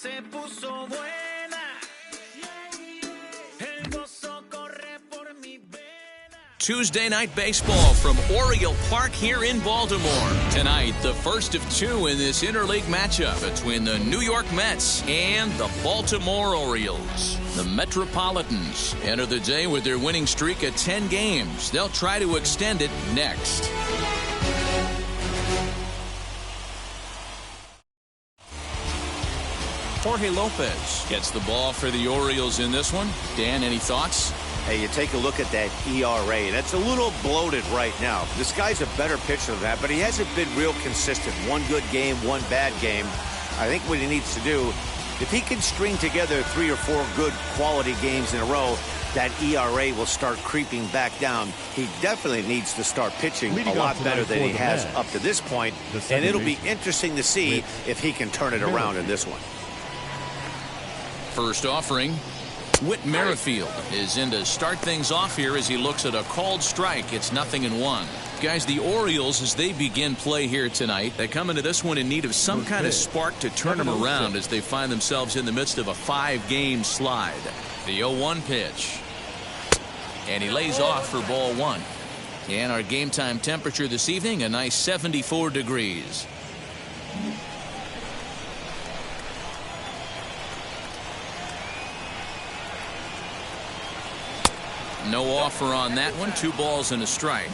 se puso buena. El gozo corre por mi vena. Tuesday night baseball from Oriole Park here in Baltimore. Tonight, the first of two in this interleague matchup between the New York Mets and the Baltimore Orioles. The Metropolitans enter the day with their winning streak at 10 games. They'll try to extend it next. Jorge Lopez gets the ball for the Orioles in this one. Dan, any thoughts? Hey, you take a look at that ERA. That's a little bloated right now. This guy's a better pitcher than that, but he hasn't been real consistent. One good game, one bad game. I think what he needs to do, if he can string together 3 or 4 good quality games in a row, that ERA will start creeping back down. He definitely needs to start pitching a lot better than he has up to this point, and it'll be interesting to see if he can turn it around in this one. First offering, Whit Merrifield is in to start things off here as he looks at a called strike. It's 0-1. Guys, the Orioles, as they begin play here tonight, they come into this one in need of some kind of spark to turn them around as they find themselves in the midst of a 5-game slide. The 0-1 pitch. And he lays off for ball 1. And our game time temperature this evening, a nice 74 degrees. No offer on that one. 2 balls and a strike.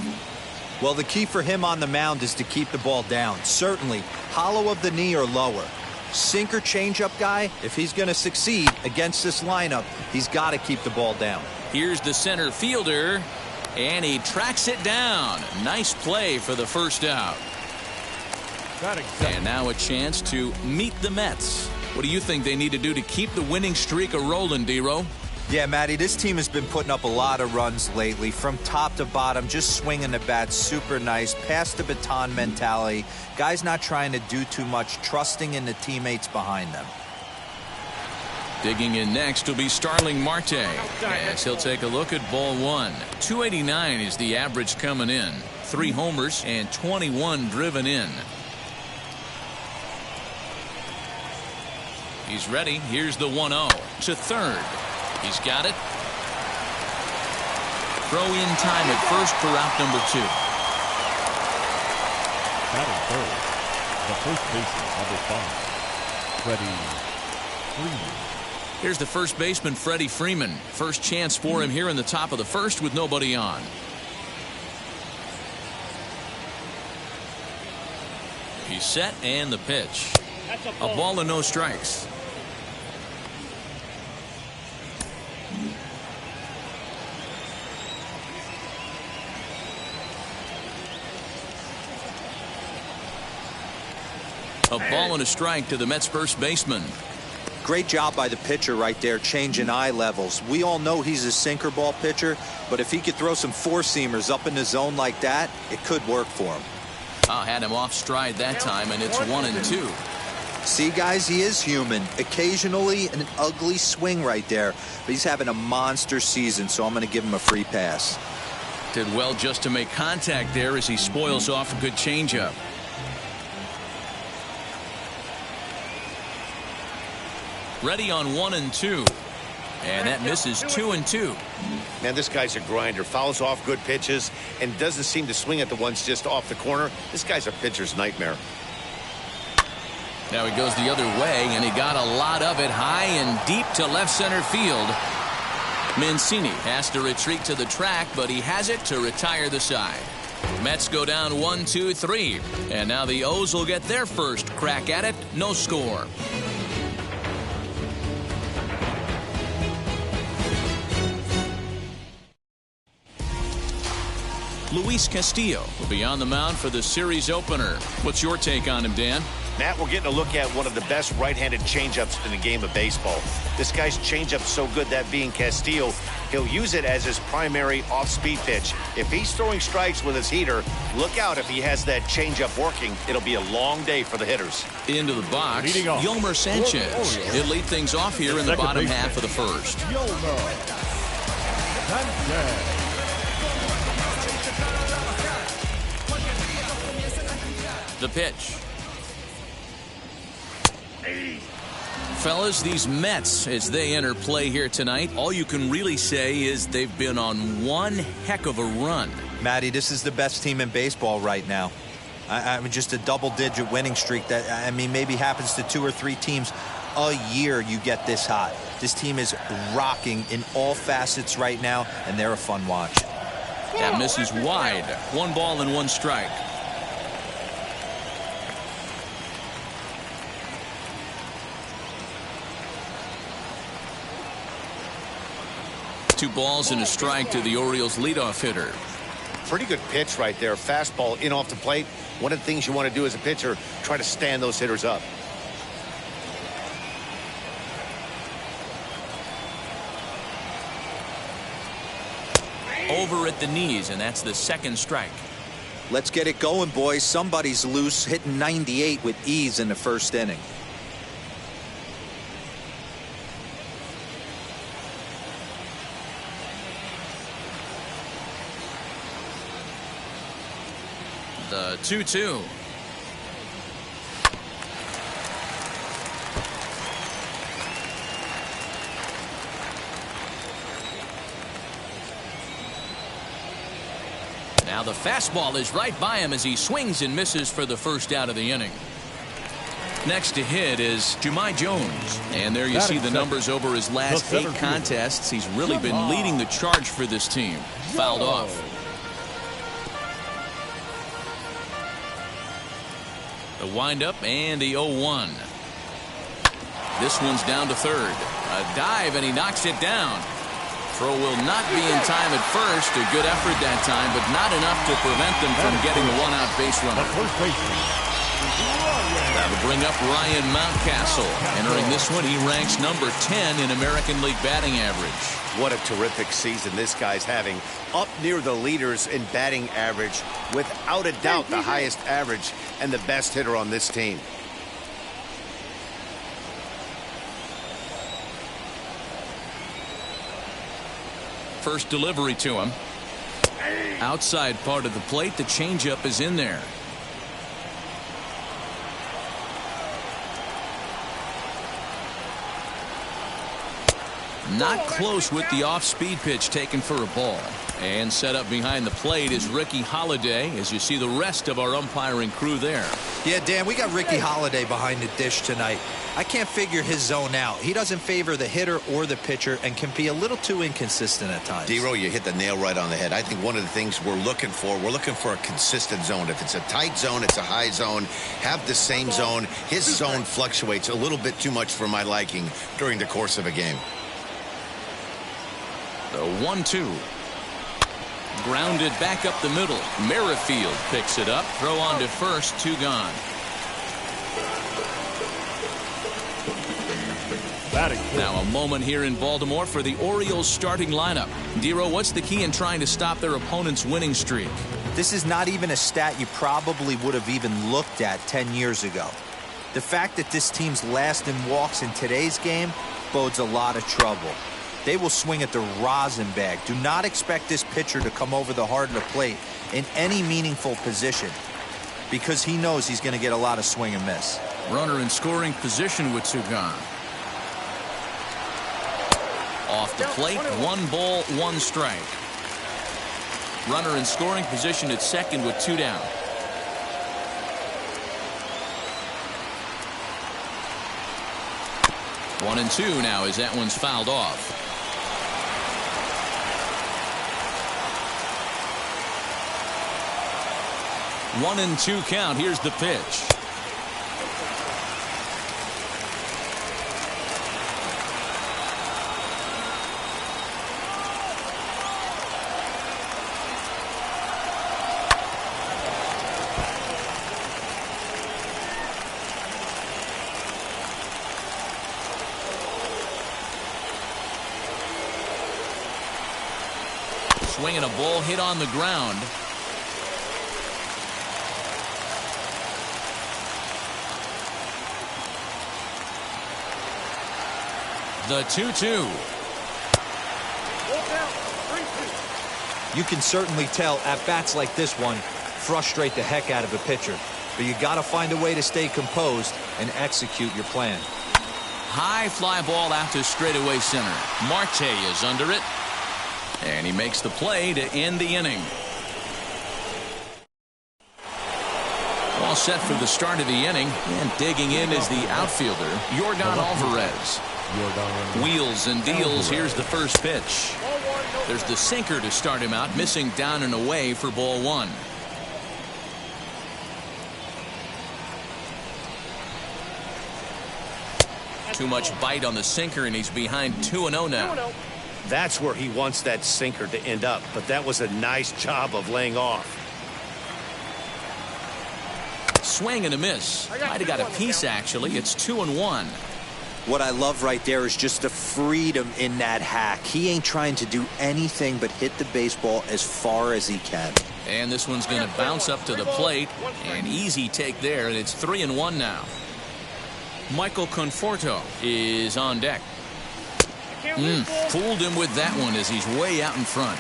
Well, the key for him on the mound is to keep the ball down. Certainly, hollow of the knee or lower. Sinker changeup guy, if he's going to succeed against this lineup, he's got to keep the ball down. Here's the center fielder, and he tracks it down. Nice play for the first out. And now a chance to meet the Mets. What do you think they need to do to keep the winning streak a-rolling, D-Row? Yeah, Matty, this team has been putting up a lot of runs lately from top to bottom, just swinging the bat super nice, pass the baton mentality. Guys not trying to do too much, trusting in the teammates behind them. Digging in next will be Starling Marte as he'll take a look at ball 1. 289 is the average coming in. 3 homers and 21 driven in. He's ready. Here's the 1-0 to third. He's got it. Throw in time at first for out number 2. Batting third, the first baseman, number 5, Freddie Freeman. Here's the first baseman, Freddie Freeman. First chance for him here in the top of the first with nobody on. He's set and the pitch. A ball and no strikes. A ball and a strike to the Mets first baseman. Great job by the pitcher right there, changing eye levels. We all know he's a sinker ball pitcher, but if he could throw some four-seamers up in the zone like that, it could work for him. Had him off stride that time, and it's 1-2. See, guys, he is human. Occasionally an ugly swing right there, but he's having a monster season, so I'm going to give him a free pass. Did well just to make contact there as he spoils off a good changeup. Ready on 1-2. And that misses 2-2. Man, this guy's a grinder. Fouls off good pitches and doesn't seem to swing at the ones just off the corner. This guy's a pitcher's nightmare. Now he goes the other way, and he got a lot of it high and deep to left center field. Mancini has to retreat to the track, but he has it to retire the side. Mets go down 1-2-3. And now the O's will get their first crack at it. No score. Luis Castillo will be on the mound for the series opener. What's your take on him, Dan? Matt, we're getting a look at one of the best right-handed changeups in the game of baseball. This guy's changeup's so good, that being Castillo, he'll use it as his primary off-speed pitch. If he's throwing strikes with his heater, look out if he has that changeup working. It'll be a long day for the hitters. Into the box, Yolmer Sanchez. He'll lead things off here in the bottom half of the first. The pitch. Fellas, these Mets, as they enter play here tonight, all you can really say is they've been on one heck of a run. Matty, this is the best team in baseball right now. I mean, just a double-digit winning streak that, I mean, maybe happens to 2 or 3 teams a year you get this hot. This team is rocking in all facets right now, and they're a fun watch. That misses wide. 1 ball and 1 strike. Two balls and a strike to the Orioles leadoff hitter. Pretty good pitch right there. Fastball in off the plate. One of the things you want to do as a pitcher, try to stand those hitters up. Over at the knees, and that's the 2nd strike. Let's get it going, boys. Somebody's loose, hitting 98 with ease in the 1st inning. The 2-2. Now the fastball is right by him as he swings and misses for the 1st out of the inning. Next to hit is Jahmai Jones. And there you see the numbers over his last 8 contests. He's really been leading the charge for this team. Fouled off. The windup and the 0-1. This one's down to 3rd. A dive and he knocks it down. Throw will not be in time at first. A good effort that time, but not enough to prevent them from getting a 1-out base runner. That would bring up Ryan Mountcastle. Entering this one, he ranks number 10 in American League batting average. What a terrific season this guy's having. Up near the leaders in batting average. Without a doubt, the highest average and the best hitter on this team. First delivery to him. Outside part of the plate, the changeup is in there. Not close with the off-speed pitch taken for a ball. And set up behind the plate is Ricky Holiday, as you see the rest of our umpiring crew there. Yeah, Dan, we got Ricky Holiday behind the dish tonight. I can't figure his zone out. He doesn't favor the hitter or the pitcher and can be a little too inconsistent at times. D-Row, you hit the nail right on the head. I think one of the things we're looking for a consistent zone. If it's a tight zone, it's a high zone. Have the same zone. His zone fluctuates a little bit too much for my liking during the course of a game. The 1-2. Grounded back up the middle. Merrifield picks it up. Throw on to first. 2 gone. Now a moment here in Baltimore for the Orioles starting lineup. Dero, what's the key in trying to stop their opponent's winning streak? This is not even a stat you probably would have even looked at 10 years ago. The fact that this team's last in walks in today's game bodes a lot of trouble. They will swing at the rosin bag. Do not expect this pitcher to come over the heart of the plate in any meaningful position because he knows he's going to get a lot of swing and miss. Runner in scoring position with 2 gone. Off the plate, 1 ball, 1 strike. Runner in scoring position at second with 2 down. One and 2 now as that one's fouled off. 1-2 count. Here's the pitch. Swinging a ball hit on the ground. The 2-2. You can certainly tell at-bats like this one frustrate the heck out of a pitcher. But you got to find a way to stay composed and execute your plan. high fly ball out to straightaway center. Marte is under it. And he makes the play to end the inning. All set for the start of the inning. And digging in is the outfielder, Yordan Alvarez. Wheels and deals. Here's the first pitch. There's the sinker to start him out, missing down and away for ball one. Too much bite on the sinker, and he's behind 2-0 now. That's where he wants that sinker to end up, but that was a nice job of laying off. Swing and a miss. Might have got a piece, actually. It's 2-1. What I love right there is just the freedom in that hack. He ain't trying to do anything but hit the baseball as far as he can. And this one's going to bounce up to the plate. An easy take there, and it's 3-1 now. Michael Conforto is on deck. Fooled him with that one as he's way out in front.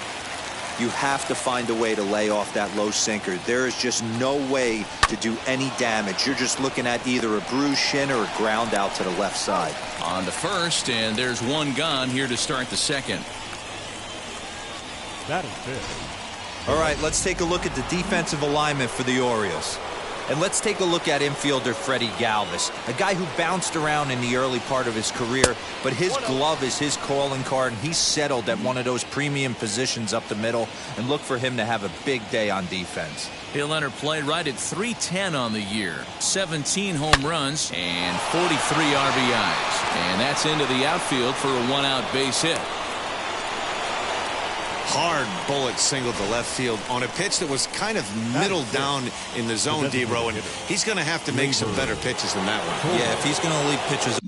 You have to find a way to lay off that low sinker. There is just no way to do any damage. You're just looking at either a bruised shin or a ground out to the left side. On to first, and there's one gone here to start the second. That is it. All right, let's take a look at the defensive alignment for the Orioles. And let's take a look at infielder Freddie Galvis, a guy who bounced around in the early part of his career, but his glove is his calling card, and he's settled at one of those premium positions up the middle, and look for him to have a big day on defense. He'll enter play right at .310 on the year. 17 home runs and 43 RBIs. And that's into the outfield for a one-out base hit. Hard bullet single to left field on a pitch that was kind of middle down in the zone, D-Row, and he's going to have to make some better pitches than that one. Yeah, if he's going to leave pitches.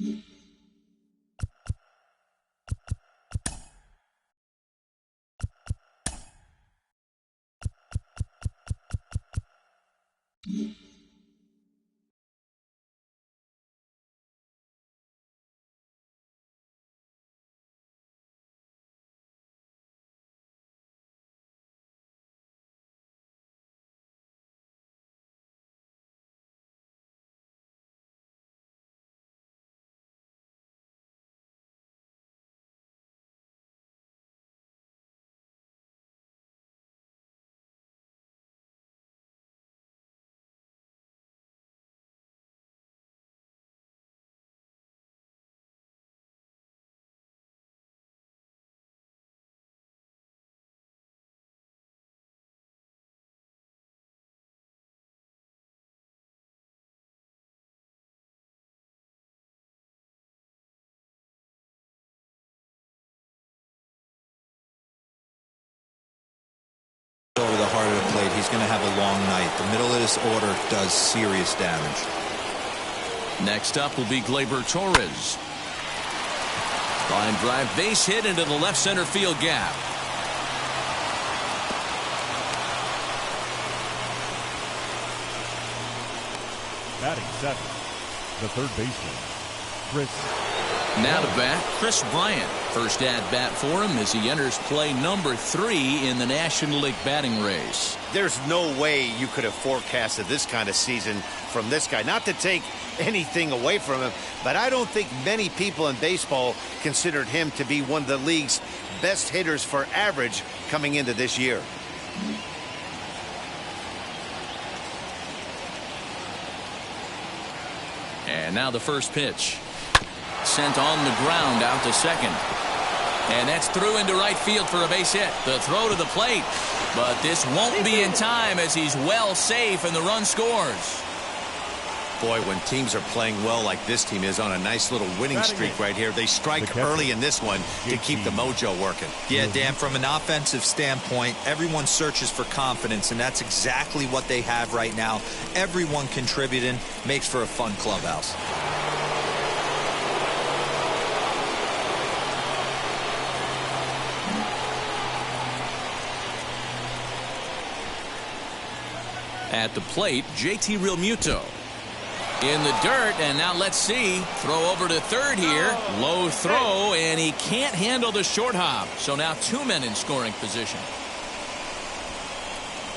Over the heart of the plate, he's going to have a long night. The middle of this order does serious damage. Next up will be Gleyber Torres. Line drive, base hit into the left center field gap. Batting seven, the third baseman, Chris. Now to bat, Chris Bryant. First at bat for him as he enters play number 3 in the National League batting race. There's no way you could have forecasted this kind of season from this guy. Not to take anything away from him, but I don't think many people in baseball considered him to be one of the league's best hitters for average coming into this year. And now the first pitch. Sent on the ground out to second. And that's through into right field for a base hit. The throw to the plate. But this won't be in time as he's well safe and the run scores. Boy, when teams are playing well like this team is on a nice little winning streak right here, they strike early in this one to keep the mojo working. Yeah, Dan, from an offensive standpoint, everyone searches for confidence, and that's exactly what they have right now. Everyone contributing makes for a fun clubhouse. At the plate, JT Realmuto. In the dirt, and now let's see. Throw over to third here. Low throw, and he can't handle the short hop. So now 2 men in scoring position.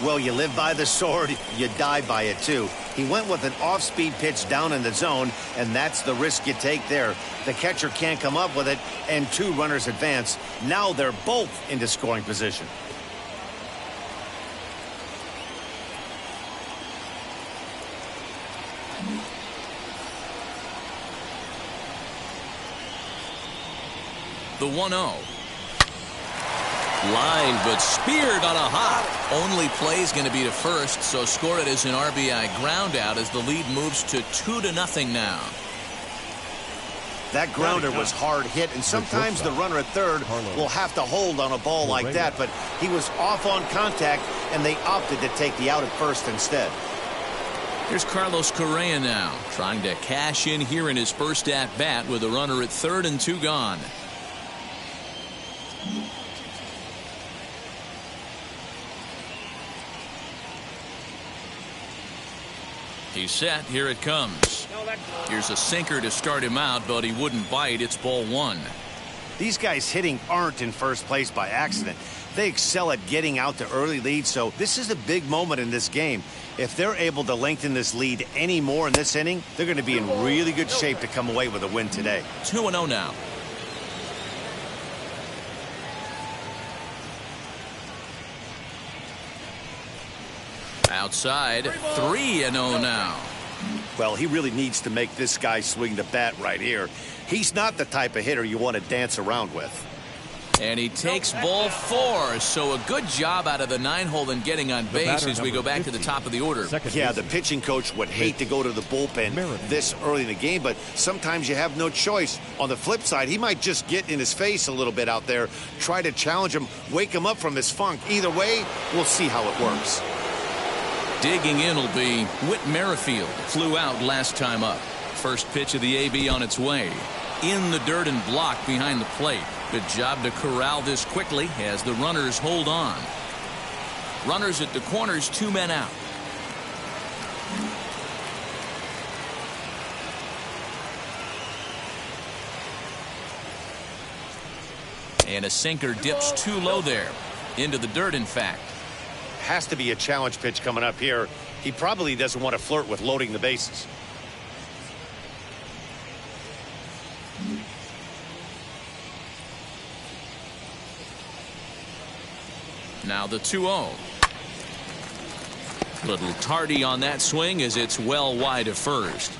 Well, you live by the sword, you die by it too. He went with an off-speed pitch down in the zone, and that's the risk you take there. The catcher can't come up with it, and 2 runners advance. Now they're both into scoring position. The 1-0. Line, but speared on a hop. Only play's going to be to first, so score it as an RBI ground out as the lead moves to 2-0 now. That grounder was hard hit, and sometimes the runner at third will have to hold on a ball like that, but he was off on contact, and they opted to take the out at first instead. Here's Carlos Correa now, trying to cash in here in his first at-bat with a runner at third and 2 gone. He's set. Here it comes. Here's a sinker to start him out, but he wouldn't bite. It's ball 1. These guys hitting aren't in first place by accident. They excel at getting out to early leads, so this is a big moment in this game. If they're able to lengthen this lead any more in this inning, they're going to be in really good shape to come away with a win today. 2-0 now. Outside, 3-0 now. Well, he really needs to make this guy swing the bat right here. He's not the type of hitter you want to dance around with. And he takes ball 4, so a good job out of the 9-hole in getting on base as we go back to the top of the order. Yeah, the pitching coach would hate to go to the bullpen this early in the game, but sometimes you have no choice. On the flip side, he might just get in his face a little bit out there, try to challenge him, wake him up from his funk. Either way, we'll see how it works. Digging in will be Whit Merrifield. Flew out last time up. First pitch of the AB on its way. In the dirt and blocked behind the plate. Good job to corral this quickly as the runners hold on. Runners at the corners, 2 men out. And a sinker dips too low there. Into the dirt, in fact. Has to be a challenge pitch coming up here. He probably doesn't want to flirt with loading the bases. Now the 2-0. Little tardy on that swing as it's well wide of first.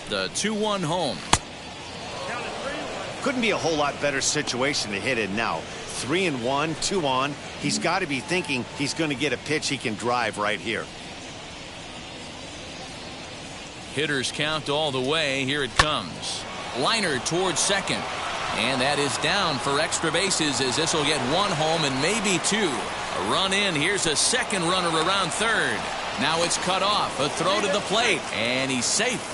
The 2-1 home. Couldn't be a whole lot better situation to hit in now. 3-1, 2 on. He's got to be thinking he's going to get a pitch he can drive right here. Hitters count all the way. Here it comes. Liner towards second. And that is down for extra bases as this will get 1 home and maybe 2. A run in. Here's a second runner around third. Now it's cut off. A throw to the plate. And he's safe.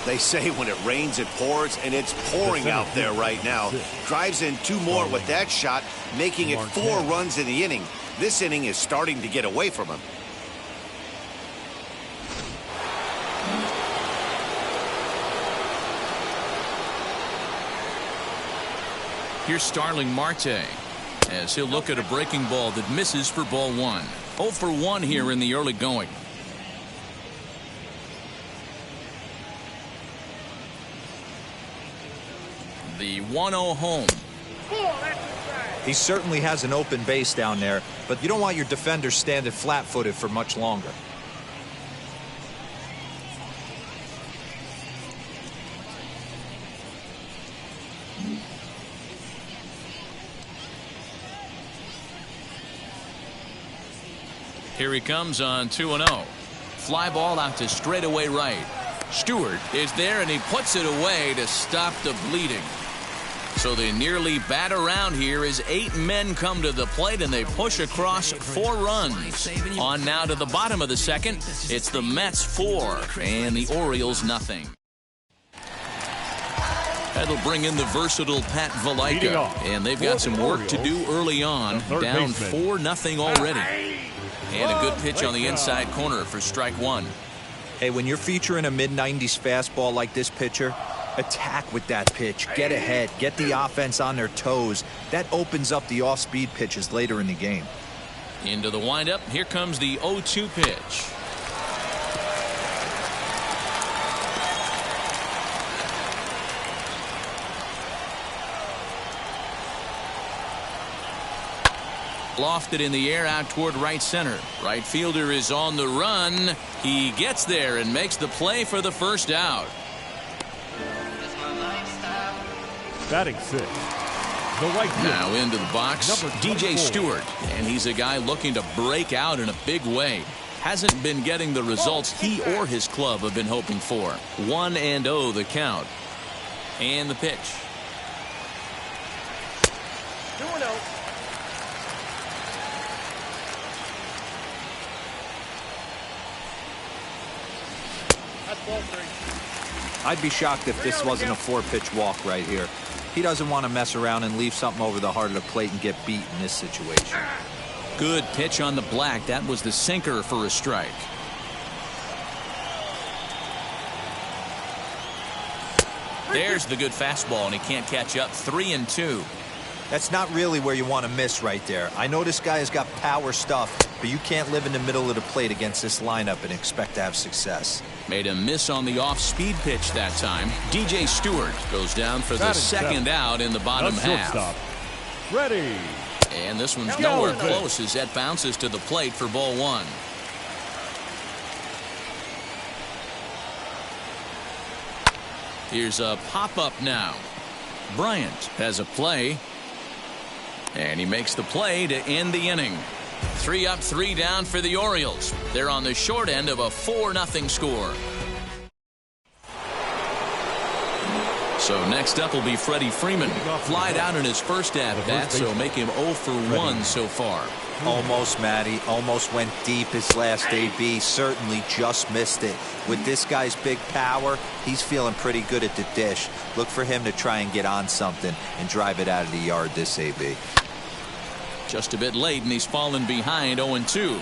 They say when it rains, it pours, and it's pouring out there right now. Drives in 2 more with that shot, making it 4 runs in the inning. This inning is starting to get away from him. Here's Starling Marte as he'll look at a breaking ball that misses for ball 1. 0 for 1 here in the early going. The 1-0 home. He certainly has an open base down there, but you don't want your defender standing flat-footed for much longer. Here he comes on 2-0. Fly ball out to straightaway right. Stewart is there, and he puts it away to stop the bleeding. So they nearly bat around here as 8 men come to the plate, and they push across 4 runs. On now to the bottom of the second. It's the Mets 4 and the Orioles nothing. That'll bring in the versatile Pat Valaika, and they've got some work to do early on. Down 4-0 already. And a good pitch on the inside corner for strike 1. Hey, when you're featuring a mid-90s fastball like this pitcher, attack with that pitch. Get ahead. Get the offense on their toes. That opens up the off-speed pitches later in the game. Into the windup. Here comes the 0-2 pitch. Lofted in the air out toward right center. Right fielder is on the run. He gets there and makes the play for the first out. Batting 6. The right fielder. Now into the box, DJ Stewart, and he's a guy looking to break out in a big way. Hasn't been getting the results he or his club have been hoping for. 1-0 the count. And the pitch. 2-0. I'd be shocked if this wasn't a 4-pitch walk right here. He doesn't want to mess around and leave something over the heart of the plate and get beat in this situation. Good pitch on the black. That was the sinker for a strike. There's the good fastball, and he can't catch up. 3-2. That's not really where you want to miss right there. I know this guy has got power stuff, but you can't live in the middle of the plate against this lineup and expect to have success. Made a miss on the off-speed pitch that time. DJ Stewart goes down for the second out in the bottom half. Ready. And this one's nowhere close as that bounces to the plate for ball 1. Here's a pop-up now. Bryant has a play. And he makes the play to end the inning. 3 up, 3 down for the Orioles. They're on the short end of a 4-0 score. So next up will be Freddie Freeman. Flied out in his first at-bat, so make him 0 for 1 so far. Almost, Matty. Almost went deep his last AB. Certainly just missed it. With this guy's big power, he's feeling pretty good at the dish. Look for him to try and get on something and drive it out of the yard this AB. Just a bit late, and he's fallen behind 0-2.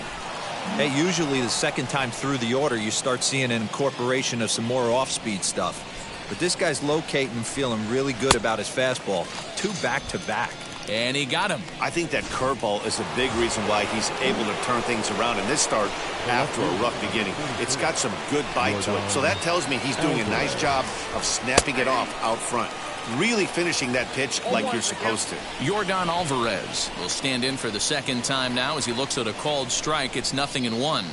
Hey, usually the second time through the order, you start seeing an incorporation of some more off-speed stuff. But this guy's locating, feeling really good about his fastball. 2 back-to-back. And he got him. I think that curveball is a big reason why he's able to turn things around in this start after a rough beginning. It's got some good bite to it. So that tells me he's doing a nice job of snapping it off out front. Really finishing that pitch like you're supposed to. Yordan Alvarez will stand in for the second time now as he looks at a called strike. It's 0-1.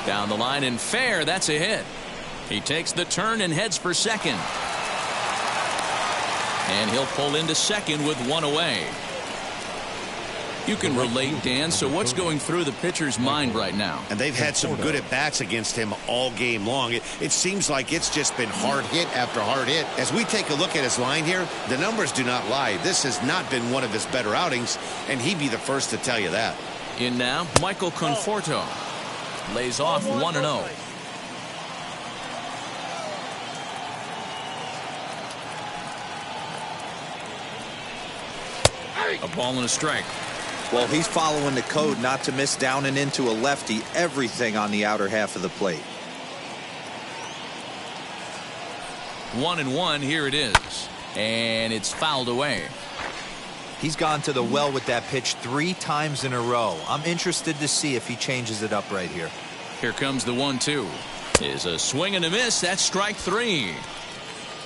Down the line and fair. That's a hit. He takes the turn and heads for second. And he'll pull into second with 1 away. You can relate, Dan. So what's going through the pitcher's mind right now? And they've had some good at-bats against him all game long. It seems like it's just been hard hit after hard hit. As we take a look at his line here, the numbers do not lie. This has not been one of his better outings, and he'd be the first to tell you that. In now, Michael Conforto. Lays off 1-0. A ball and a strike. Well, he's following the code not to miss down and into a lefty. Everything on the outer half of the plate. 1-1. Here it is. And it's fouled away. He's gone to the well with that pitch 3 times in a row. I'm interested to see if he changes it up right here. Here comes the 1-2. Is a swing and a miss. That's strike 3.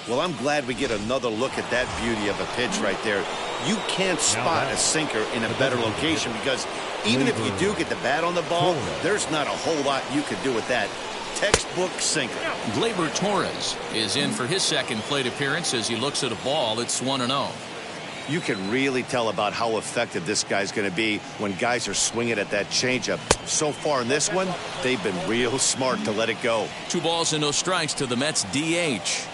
Well, I'm glad we get another look at that beauty of a pitch right there. You can't spot a sinker in a better location because even if you do get the bat on the ball, there's not a whole lot you could do with that. Textbook sinker. Gleyber Torres is in for his second plate appearance as he looks at a ball. It's 1-0. You can really tell about how effective this guy's going to be when guys are swinging at that changeup. So far in this one, they've been real smart to let it go. 2 balls and no strikes to the Mets DH.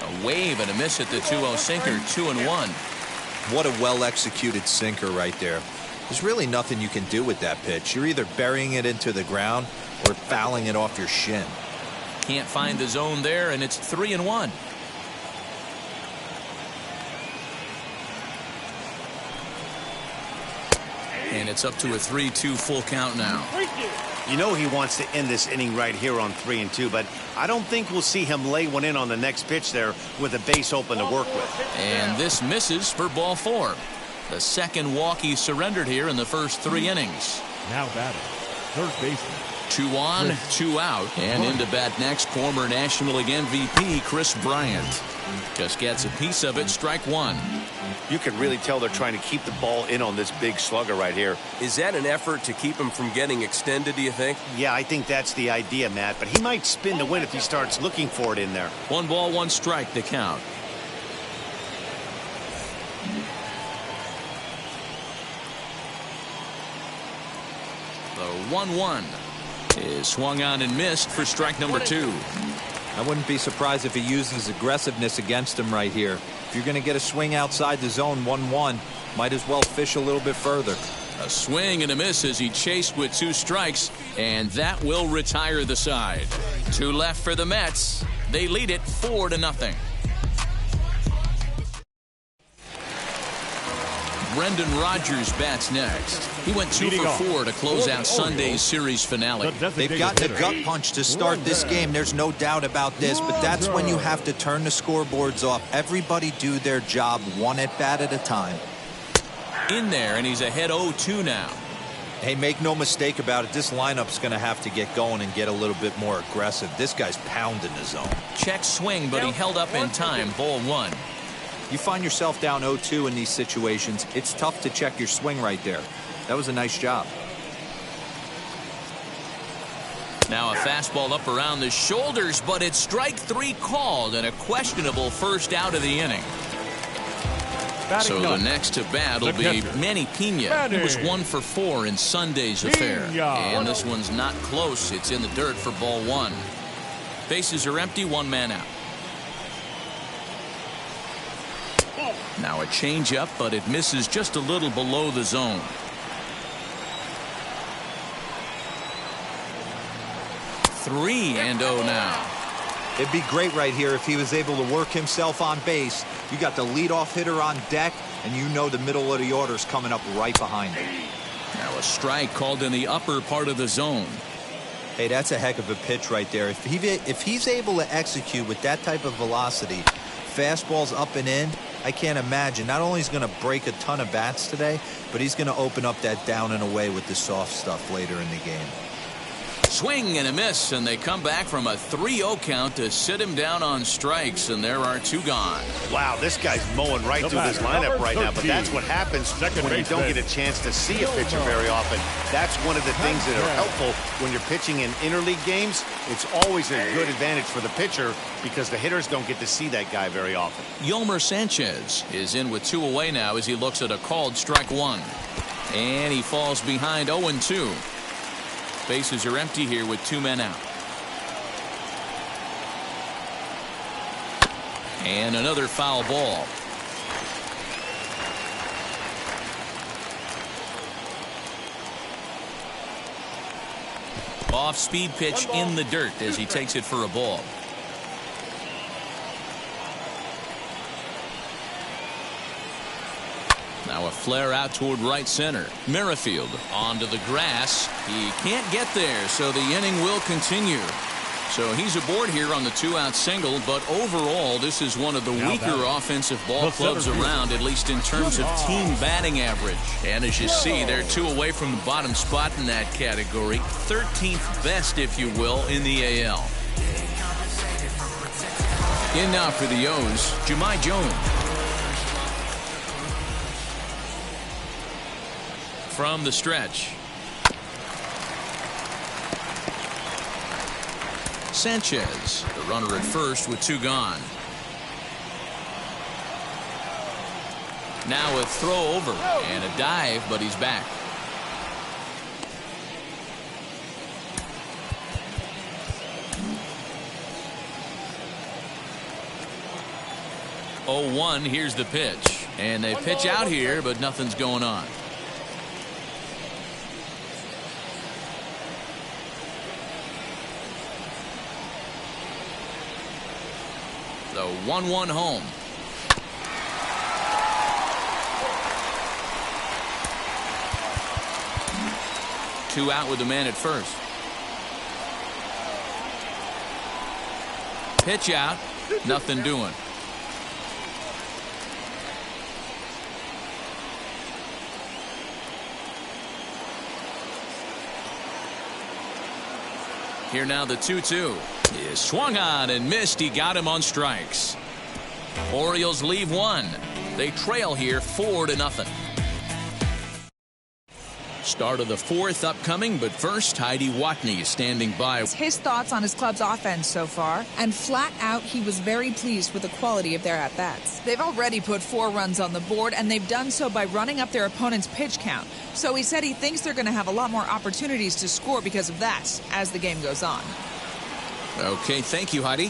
A wave and a miss at the 2-0 sinker, 2-1. What a well-executed sinker right there. There's really nothing you can do with that pitch. You're either burying it into the ground or fouling it off your shin. Can't find the zone there, and it's 3-1. And it's up to a 3-2 full count now. You know he wants to end this inning right here on 3-2, but I don't think we'll see him lay one in on the next pitch there with a base open to work with. And this misses for ball 4. The second walk he surrendered here in the first 3 innings. Now batting, third baseman. 2 on, 2 out. And into bat next, former National League MVP Chris Bryant. Just gets a piece of it, strike 1. You can really tell they're trying to keep the ball in on this big slugger right here. Is that an effort to keep him from getting extended, do you think? Yeah, I think that's the idea, Matt, but he might spin to win if he starts looking for it in there. 1 ball, 1 strike, the count. The 1-1 is swung on and missed for strike number 2. I wouldn't be surprised if he uses aggressiveness against him right here. If you're going to get a swing outside the zone 1-1, might as well fish a little bit further. A swing and a miss as he chased with 2 strikes, and that will retire the side. 2 left for the Mets. They lead it 4-0. Brendan Rodgers bats next. He went 2 for 4 to close out Sunday's series finale. They've gotten a gut punch to start this game. There's no doubt about this, but that's when you have to turn the scoreboards off. Everybody do their job 1 at bat at a time. In there, and he's ahead 0-2 now. Hey, make no mistake about it. This lineup's going to have to get going and get a little bit more aggressive. This guy's pounding the zone. Check swing, but he held up in time. Ball 1. You find yourself down 0-2 in these situations, it's tough to check your swing right there. That was a nice job. Now a fastball up around the shoulders, but it's strike 3 called and a questionable first out of the inning. So the next to bat will be Manny Pena. He was 1 for 4 in Sunday's affair. And this one's not close. It's in the dirt for ball 1. Bases are empty, 1 man out. Now a changeup, but it misses just a little below the zone. 3-0 now. It'd be great right here if he was able to work himself on base. You got the leadoff hitter on deck, and you know the middle of the order's coming up right behind him. Now a strike called in the upper part of the zone. Hey, that's a heck of a pitch right there. If he's able to execute with that type of velocity, fastballs up and in, I can't imagine. Not only is he going to break a ton of bats today, but he's going to open up that down and away with the soft stuff later in the game. Swing and a miss, and they come back from a 3-0 count to sit him down on strikes, and there are 2 gone. Wow, this guy's mowing right through this lineup right now, but that's what happens when you don't get a chance to see a pitcher very often. That's one of the things that are helpful when you're pitching in interleague games. It's always a good advantage for the pitcher because the hitters don't get to see that guy very often. Yolmer Sanchez is in with 2 away now as he looks at a called strike 1. And he falls behind 0-2. Bases are empty here with 2 men out. And another foul ball. Off-speed pitch in the dirt as he takes it for a ball. Now a flare out toward right center. Merrifield onto the grass. He can't get there, so the inning will continue. So he's aboard here on the 2-out single, but overall this is one of the weaker offensive ball clubs around, at least in terms of team batting average. And as you see, they're 2 away from the bottom spot in that category. 13th best, if you will, in the AL. In now for the O's, Jahmai Jones. From the stretch. Sanchez, the runner at first with 2 gone. Now a throw over and a dive, but he's back. Oh, 1, here's the pitch. And they pitch out here, but nothing's going on. The 1-1 home. Two out with the man at first. Pitch out. Nothing doing. Here now the 2-2 is swung on and missed. He got him on strikes. Orioles leave 1. They trail here 4-0. Start of the 4th upcoming, but first Heidi Watney is standing by. His thoughts on his club's offense so far, and flat out he was very pleased with the quality of their at-bats. They've already put 4 runs on the board, and they've done so by running up their opponent's pitch count. So he said he thinks they're going to have a lot more opportunities to score because of that as the game goes on. Okay, thank you, Heidi.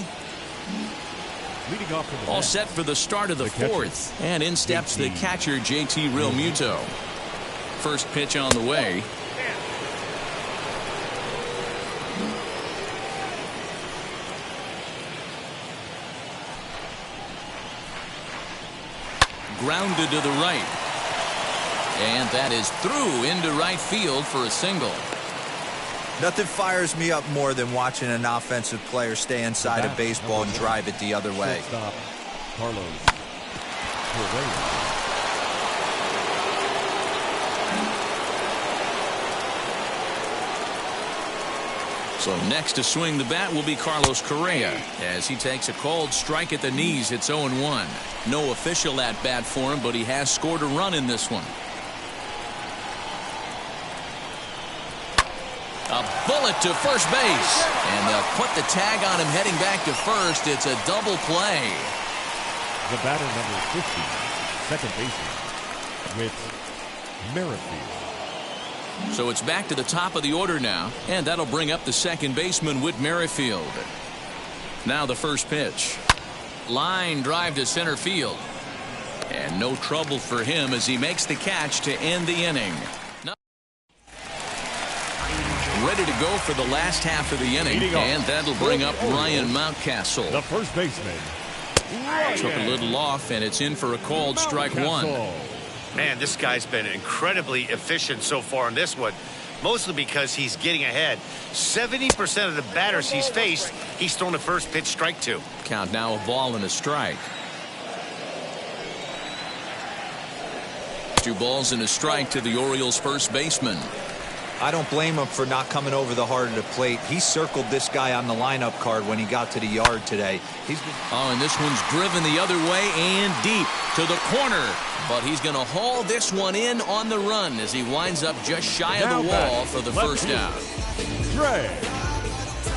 Leading off for the All set for the start of the 4th, and in steps the catcher JT Realmuto. First pitch on the way. Grounded to the right. And that is through into right field for a single. Nothing fires me up more than watching an offensive player stay inside a baseball and drive it the other way. Shortstop, Carlos Correa. So next to swing the bat will be Carlos Correa as he takes a called strike at the knees. It's 0-1. No official at bat for him, but he has scored a run in this one. A bullet to first base, and they'll put the tag on him heading back to first. It's a double play. The batter number 50, second baseman, with Merrifield. So it's back to the top of the order now, and that'll bring up the second baseman, Whit Merrifield. Now the first pitch. Line drive to center field. And no trouble for him as he makes the catch to end the inning. Ready to go for the last half of the inning, and that'll bring up Ryan Mountcastle. The first baseman. Took a little off, and it's in for a called strike 1. Man, this guy's been incredibly efficient so far in this one, mostly because he's getting ahead. 70% of the batters he's faced, he's thrown the first pitch strike to. Count now, a ball and a strike. 2 balls and a strike to the Orioles' first baseman. I don't blame him for not coming over the heart of the plate. He circled this guy on the lineup card when he got to the yard today. And this one's driven the other way and deep to the corner. But he's going to haul this one in on the run as he winds up just shy of the wall for the first out. Trey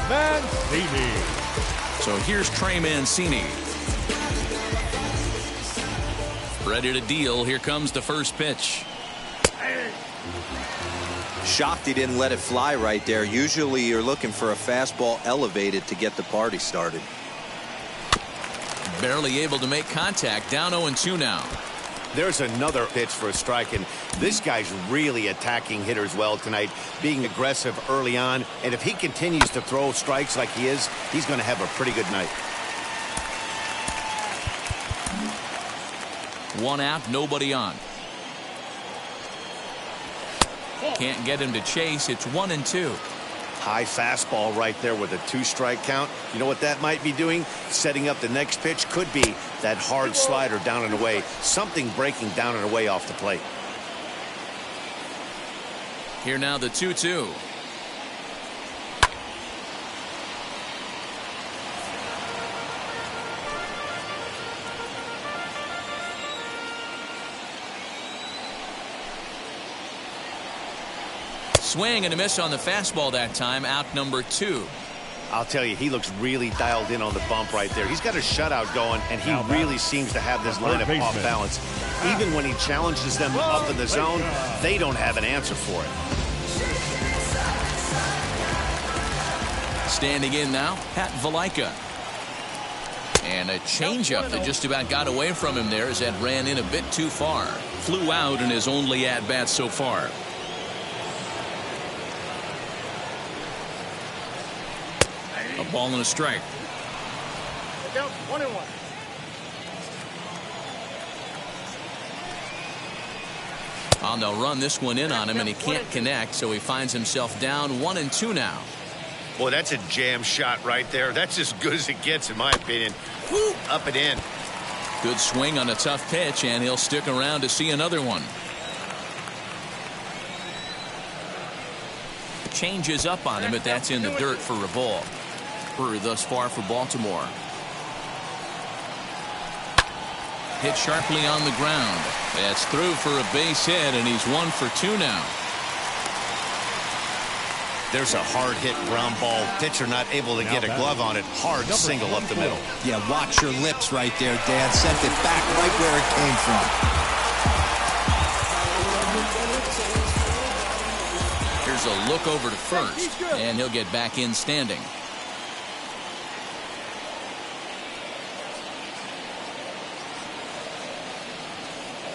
Mancini. So here's Trey Mancini. Ready to deal. Here comes the first pitch. Shocked he didn't let it fly right there. Usually you're looking for a fastball elevated to get the party started. Barely able to make contact. Down 0-2 now. There's another pitch for a strike, and this guy's really attacking hitters well tonight, being aggressive early on. And if he continues to throw strikes like he is, he's going to have a pretty good night. 1 out, nobody on. Can't get him to chase. It's 1-2. High fastball right there with a 2-strike count. You know what that might be doing? Setting up the next pitch. Could be that hard slider down and away. Something breaking down and away off the plate. Here now the 2-2. Swing and a miss on the fastball that time. Out number 2. I'll tell you, he looks really dialed in on the bump right there. He's got a shutout going, and he really seems to have this lineup off balance. Even when he challenges them up in the zone, they don't have an answer for it. Standing in now, Pat Valaika. And a changeup that just about got away from him there as that ran in a bit too far. Flew out in his only at-bat so far. A ball and a strike. Down 1-1. And they'll run this one in on him, and he can't connect, so he finds himself down 1-2 now. Boy, that's a jam shot right there. That's as good as it gets, in my opinion. Woo, up and in. Good swing on a tough pitch, and he'll stick around to see another one. Changes up on him, but that's in the dirt for a ball. Thus far for Baltimore. Hit sharply on the ground. That's through for a base hit, and he's 1 for 2 now. There's a hard hit ground ball. Pitcher not able to get a glove on it. Hard single up the middle. Yeah, watch your lips right there, Dan. Sent it back right where it came from. Here's a look over to first, and he'll get back in standing.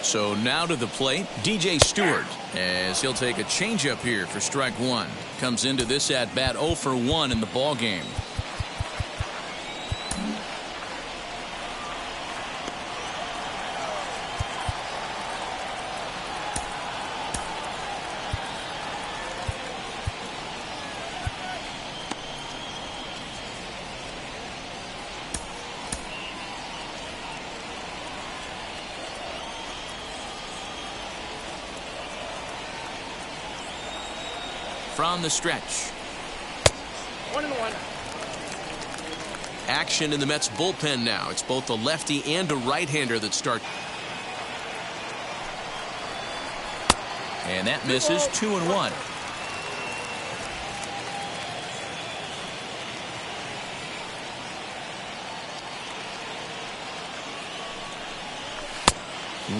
So now to the plate, DJ Stewart, as he'll take a changeup here for strike one. Comes into this at bat 0 for 1 in the ball game. From the stretch. 1-1. Action in the Mets bullpen now. It's both a lefty and a right-hander that start. And that misses. 2-1.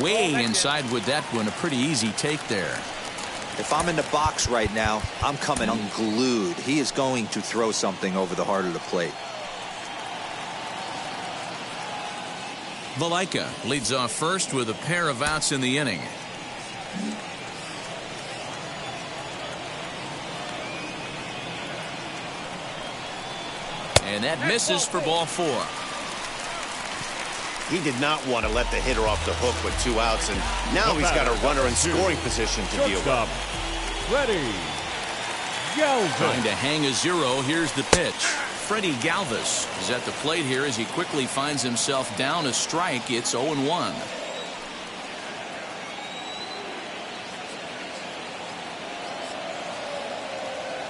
Way inside with that one. A pretty easy take there. If I'm in the box right now, I'm coming unglued. He is going to throw something over the heart of the plate. Valaika leads off first with a pair of outs in the inning. And that misses for ball 4. He did not want to let the hitter off the hook with 2 outs, and now he's got a runner in scoring position to deal with. Freddie Galvis. Trying to hang a 0. Here's the pitch. Freddie Galvis is at the plate here as he quickly finds himself down a strike. It's 0-1.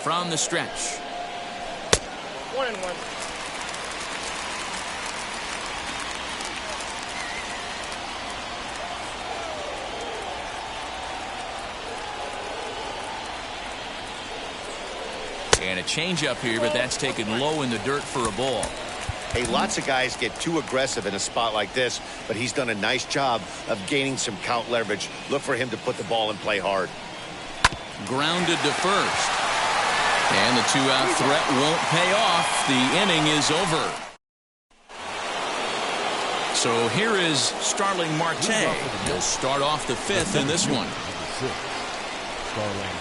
From the stretch. 1-1. And a changeup here, but that's taken low in the dirt for a ball. Hey, lots of guys get too aggressive in a spot like this, but he's done a nice job of gaining some count leverage. Look for him to put the ball in play hard. Grounded to first. And the 2-out threat won't pay off. The inning is over. So here is Starling Marte. He'll start off the 5th in this one. Starling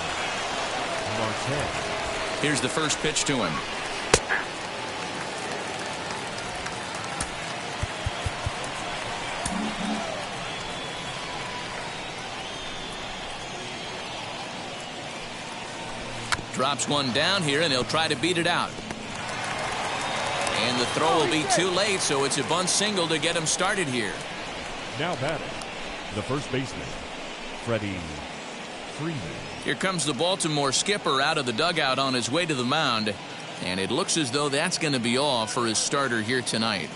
Marte. Here's the first pitch to him. Drops one down here, and he'll try to beat it out. And the throw will be too late, so it's a bunt single to get him started here. Now batting, the first baseman, Freddie Freeman. Here comes the Baltimore skipper out of the dugout on his way to the mound. And it looks as though that's going to be all for his starter here tonight.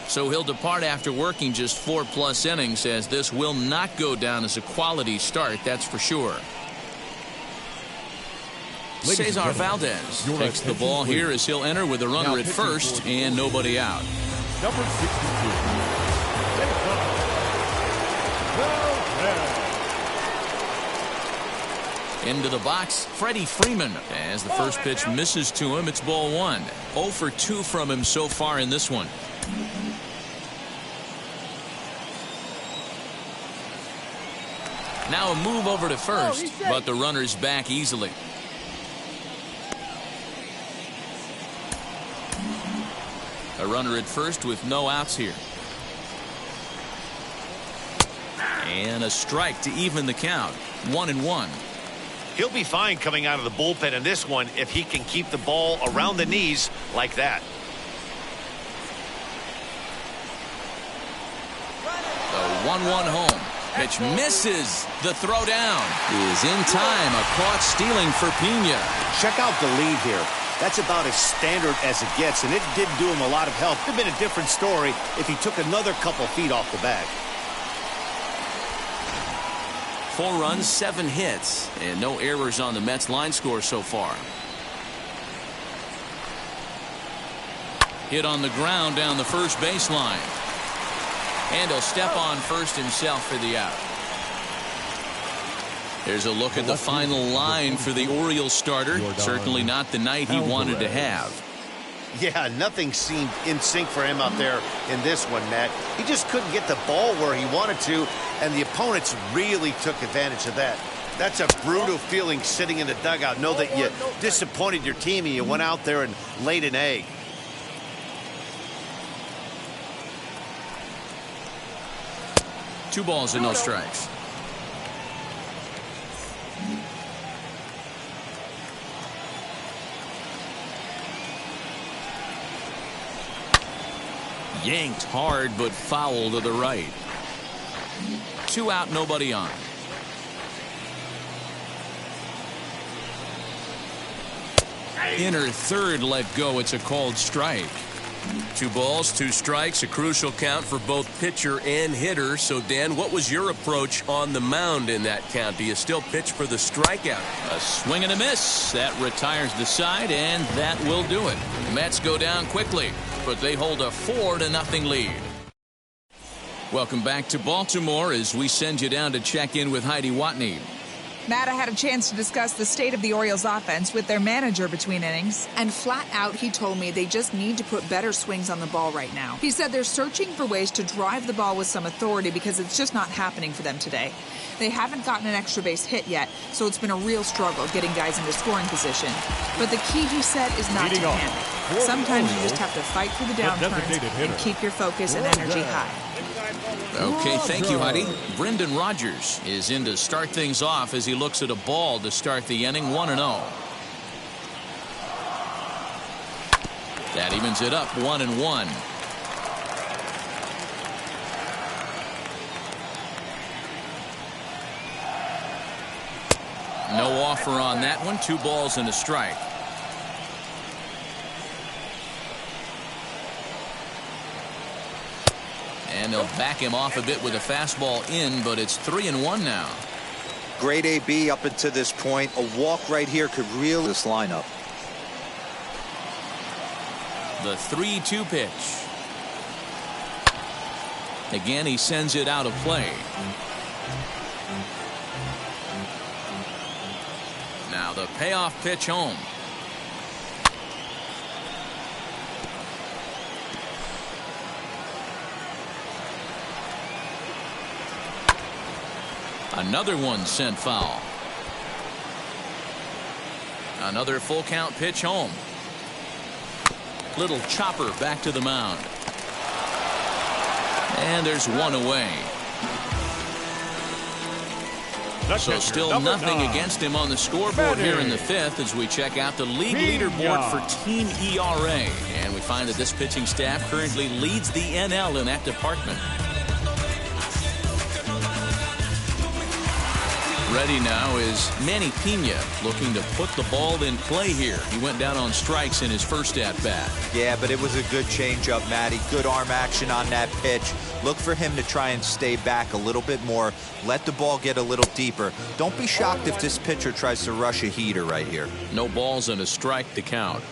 So he'll depart after working just 4+ innings, as this will not go down as a quality start, that's for sure. Cesar Valdez takes the ball here as he'll enter with a runner at first and nobody out. Number 62. Into the box, Freddie Freeman. As the first pitch misses to him, it's ball 1. 0 for 2 from him so far in this one. Now a move over to first, but the runner's back easily. A runner at first with no outs here. And a strike to even the count. 1-1. He'll be fine coming out of the bullpen in this one if he can keep the ball around the knees like that. The 1-1 home. Pitch misses. The throw down is in time. A caught stealing for Pena. Check out the lead here. That's about as standard as it gets, and it did do him a lot of help. It would have been a different story if he took another couple feet off the bag. 4 runs, 7 hits, and no errors on the Mets line score so far. Hit on the ground down the first baseline. And he'll step on first himself for the out. There's a look at the final line for the Orioles starter. Certainly not the night he wanted to have. Yeah, nothing seemed in sync for him out there in this one, Matt. He just couldn't get the ball where he wanted to, and the opponents really took advantage of that. That's a brutal feeling sitting in the dugout. Know that you disappointed your team and you went out there and laid an egg. Two balls and no strikes. Yanked hard, but foul to the right. 2 out, nobody on. Inner third let go. It's a called strike. 2 balls, 2 strikes, a crucial count for both pitcher and hitter. So, Dan, what was your approach on the mound in that count? Do you still pitch for the strikeout? A swing and a miss. That retires the side, and that will do it. Mets go down quickly, but they hold a 4-0 lead. Welcome back to Baltimore as we send you down to check in with Heidi Watney. Matt, I had a chance to discuss the state of the Orioles offense with their manager between innings, and flat out he told me they just need to put better swings on the ball right now. He said they're searching for ways to drive the ball with some authority because it's just not happening for them today. They haven't gotten an extra base hit yet, so it's been a real struggle getting guys into scoring position. But the key, he said, is not to panic. Sometimes you just have to fight through the downturns and keep your focus and energy high. Okay, thank you, Heidi. Brendan Rodgers is in to start things off as he looks at a ball to start the inning. 1-0. That evens it up. 1-1. No offer on that one. 2 balls and a strike. And they'll back him off a bit with a fastball in, but it's 3-1 now. Great AB up until this point. A walk right here could reel this lineup. The 3-2 pitch. Again, he sends it out of play. Now the payoff pitch home. Another one sent foul. Another full count pitch home. Little chopper back to the mound. And there's one away. So still nothing against him on the scoreboard here in the 5th as we check out the league leaderboard for team ERA. And we find that this pitching staff currently leads the NL in that department. Ready now is Manny Pena, looking to put the ball in play here. He went down on strikes in his first at-bat. Yeah, but it was a good changeup, Matty. Good arm action on that pitch. Look for him to try and stay back a little bit more. Let the ball get a little deeper. Don't be shocked if this pitcher tries to rush a heater right here. No balls and a strike to count.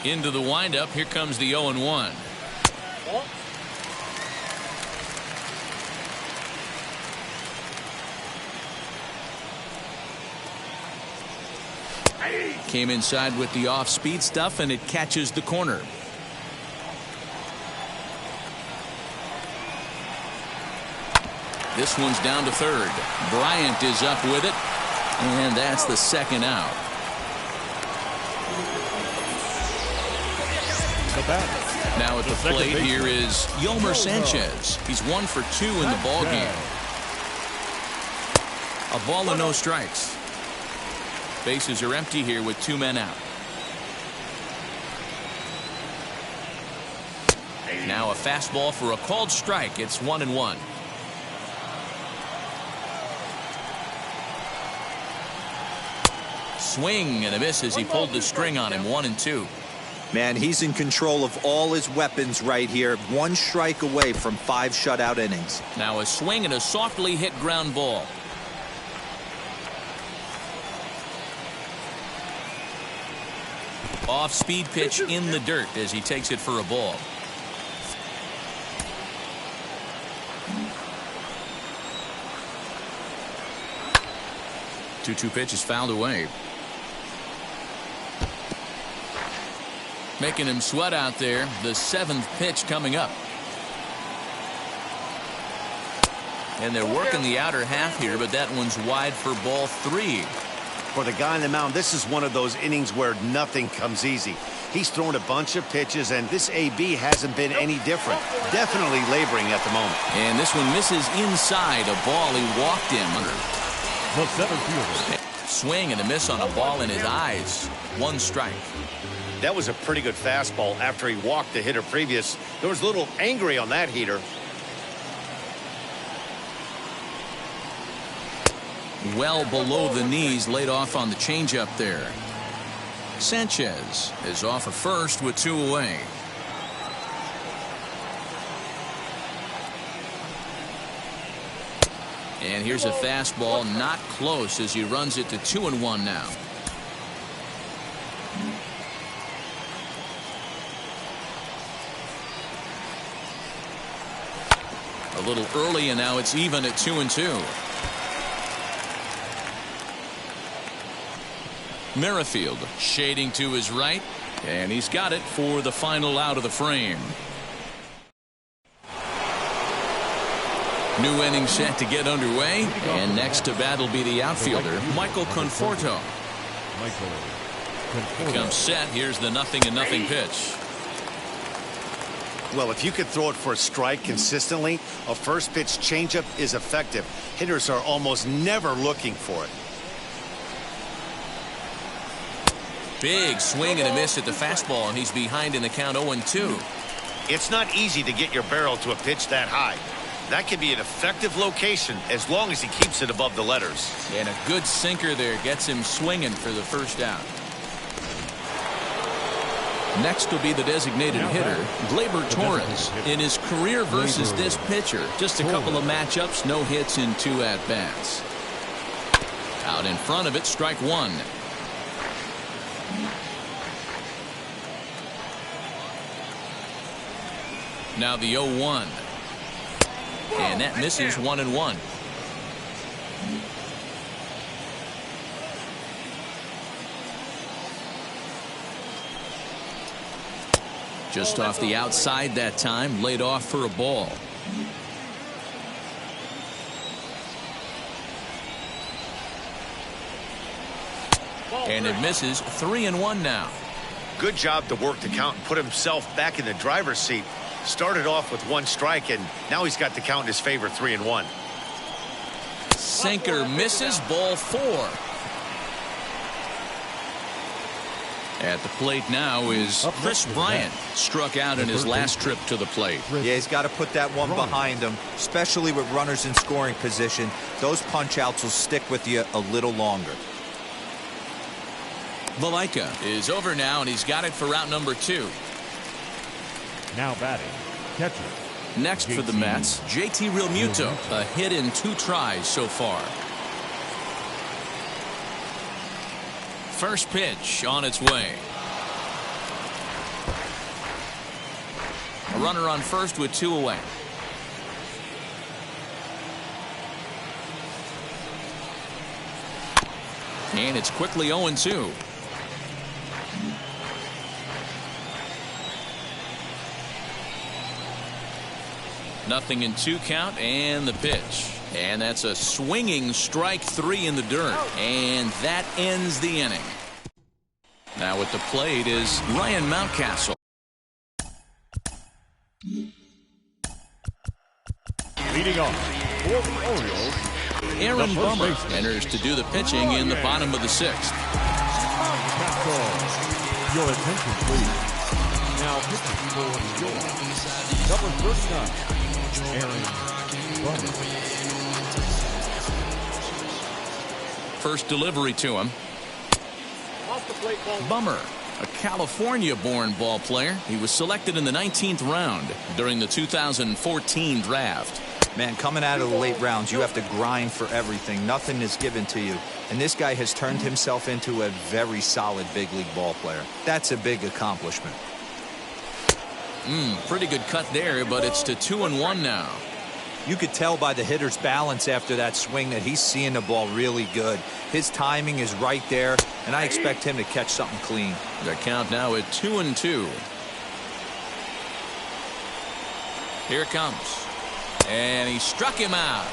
Into the windup. Here comes the 0-1. Came inside with the off-speed stuff, and it catches the corner. This one's down to third. Bryant is up with it, and that's the second out. Now at the plate here is Yolmer Sanchez. He's 1 for 2 in the ball game. A ball and no strikes. Bases are empty here with 2 men out. Now a fastball for a called strike. It's 1-1. Swing and a miss as he pulled the string on him. 1-2. Man, he's in control of all his weapons right here. 1 strike away from 5 shutout innings. Now a swing and a softly hit ground ball. Off-speed pitch in the dirt as he takes it for a ball. Two pitch is fouled away. Making him sweat out there. The 7th pitch coming up. And they're working the outer half here, but that one's wide for ball 3. For the guy on the mound, this is one of those innings where nothing comes easy. He's thrown a bunch of pitches, and this AB hasn't been any different. Definitely laboring at the moment. And this one misses inside. A ball he walked in under. The center fielder. Swing and a miss on a ball in his eyes. 1 strike. That was a pretty good fastball after he walked the hitter previous. There was a little angry on that heater. Well below the knees, laid off on the changeup there. Sanchez is off at first with 2 away. And here's a fastball, not close, as he runs it to 2-1 now. A little early, and now it's even at 2-2. Merrifield shading to his right, and he's got it for the final out of the frame. New inning set to get underway, and next to bat will be the outfielder, Michael Conforto. Comes set. Here's the 0-0 pitch. Well, if you could throw it for a strike consistently, a first pitch changeup is effective. Hitters are almost never looking for it. Big swing and a miss at the fastball, and he's behind in the count 0-2. It's not easy to get your barrel to a pitch that high. That can be an effective location as long as he keeps it above the letters. And a good sinker there gets him swinging for the first out. Next will be the designated hitter, Gleyber Torres. In his career versus this pitcher, just a couple of matchups, no hits in 2 at-bats. Out in front of it, strike 1. Now the 0-1. And that misses 1-1. Just off the outside that time, laid off for a ball. And it misses. 3-1 now. Good job to work the count and put himself back in the driver's seat. Started off with 1 strike, and now he's got the count in his favor, 3-1. Sinker misses, ball 4. At the plate now is Chris Bryant. Struck out in his last trip to the plate. Yeah, he's got to put that one behind him, especially with runners in scoring position. Those punch outs will stick with you a little longer. Valaika is over now, and he's got it for out number 2. Now batting, catcher. Next for the Mets, JT Realmuto. A hit in 2 tries so far. First pitch on its way. A runner on first with 2 away. And it's quickly 0-2. Nothing in 2 count, and the pitch. And that's a swinging strike 3 in the dirt. And that ends the inning. Now at the plate is Ryan Mountcastle. Leading off for the Orioles, Aaron Bummer enters to do the pitching in the bottom of the 6th. that's all. Your attention, please. Now pitching for your number 39, Aaron Bummer. First delivery to him. Off the plate ball. Bummer, a California-born ball player. He was selected in the 19th round during the 2014 draft. Man, coming out of the late rounds, you have to grind for everything. Nothing is given to you. And this guy has turned himself into a very solid big league ball player. That's a big accomplishment. Pretty good cut there, but it's to 2-1 now. You could tell by the hitter's balance after that swing that he's seeing the ball really good. His timing is right there, and I expect him to catch something clean. The count now at 2-2. Here it comes. And he struck him out.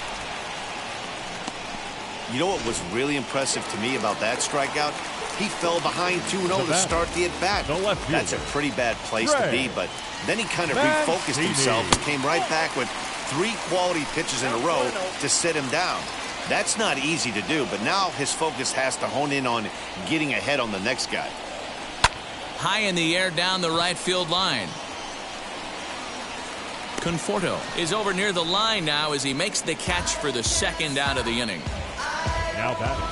You know what was really impressive to me about that strikeout? He fell behind 2-0 to start the at-bat. That's a pretty bad place to be, but then he kind of refocused himself and came right back with 3 quality pitches in a row to sit him down. That's not easy to do, but now his focus has to hone in on getting ahead on the next guy. High in the air down the right field line. Conforto is over near the line now as he makes the catch for the 2nd out of the inning. Now batting.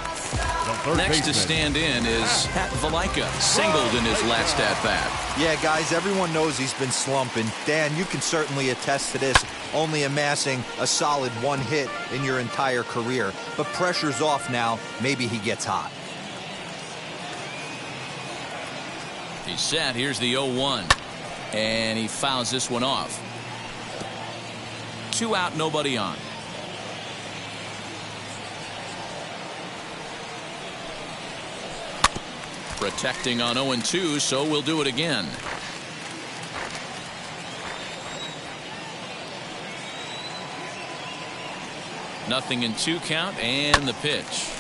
Next to stand in is Pat Valaika, singled in his last at-bat. Yeah, guys, everyone knows he's been slumping. Dan, you can certainly attest to this, only amassing a solid 1 hit in your entire career. But pressure's off now. Maybe he gets hot. He's set. Here's the 0-1. And he fouls this one off. 2 out, nobody on. Protecting on 0-2, so we'll do it again. Nothing in 2 count, and the pitch.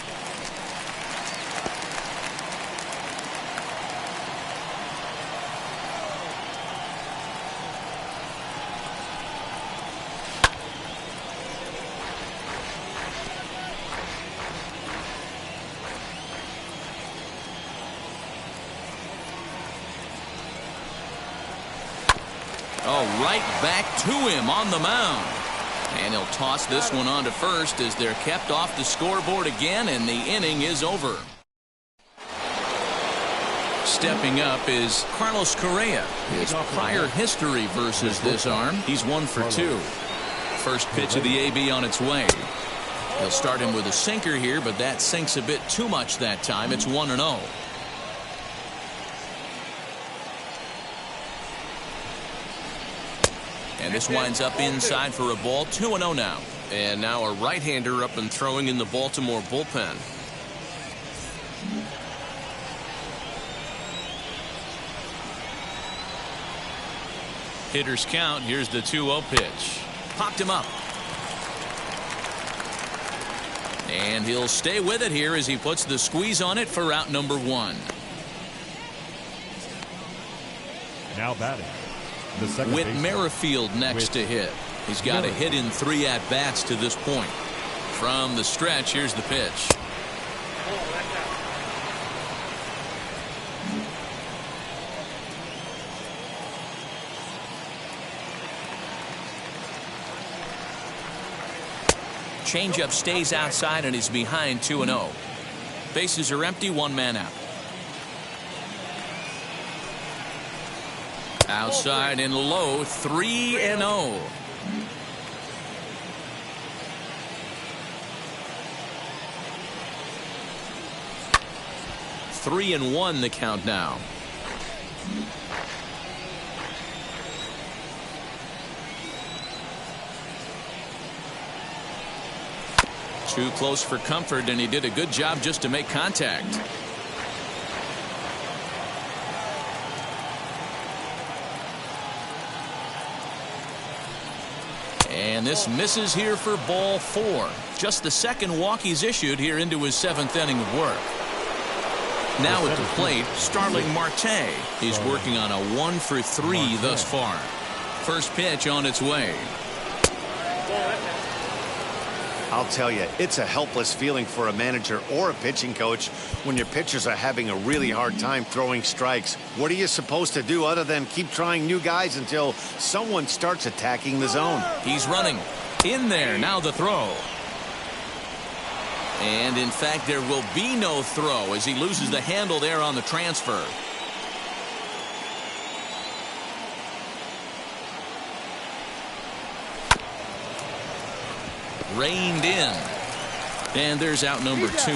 Oh, right back to him on the mound. And he'll toss this one on to first as they're kept off the scoreboard again, and the inning is over. Stepping up is Carlos Correa. His prior history versus this arm, he's 1 for 2. First pitch of the AB on its way. He'll start him with a sinker here, but that sinks a bit too much that time. It's 1-0. And this winds up inside for a ball. 2-0 now. And now a right-hander up and throwing in the Baltimore bullpen. Hitters count. Here's the 2-0 pitch. Popped him up. And he'll stay with it here as he puts the squeeze on it for out number 1. Now batting. Whit Merrifield next to hit. He's got a hit in 3 at-bats to this point. From the stretch, here's the pitch. Changeup stays outside and he's behind 2-0. Bases are empty, 1 man out. Outside and low, 3-0. Three and 1 the count now. Too close for comfort, and he did a good job just to make contact. And this misses here for ball 4. Just the second walk he's issued here into his 7th inning of work. Now at the plate, Starling Marte. He's working on a 1-for-3 thus far. First pitch on its way. I'll tell you, it's a helpless feeling for a manager or a pitching coach when your pitchers are having a really hard time throwing strikes. What are you supposed to do other than keep trying new guys until someone starts attacking the zone? He's running. In there, now the throw. And in fact, there will be no throw as he loses the handle there on the transfer. Reined in. And there's out number 2.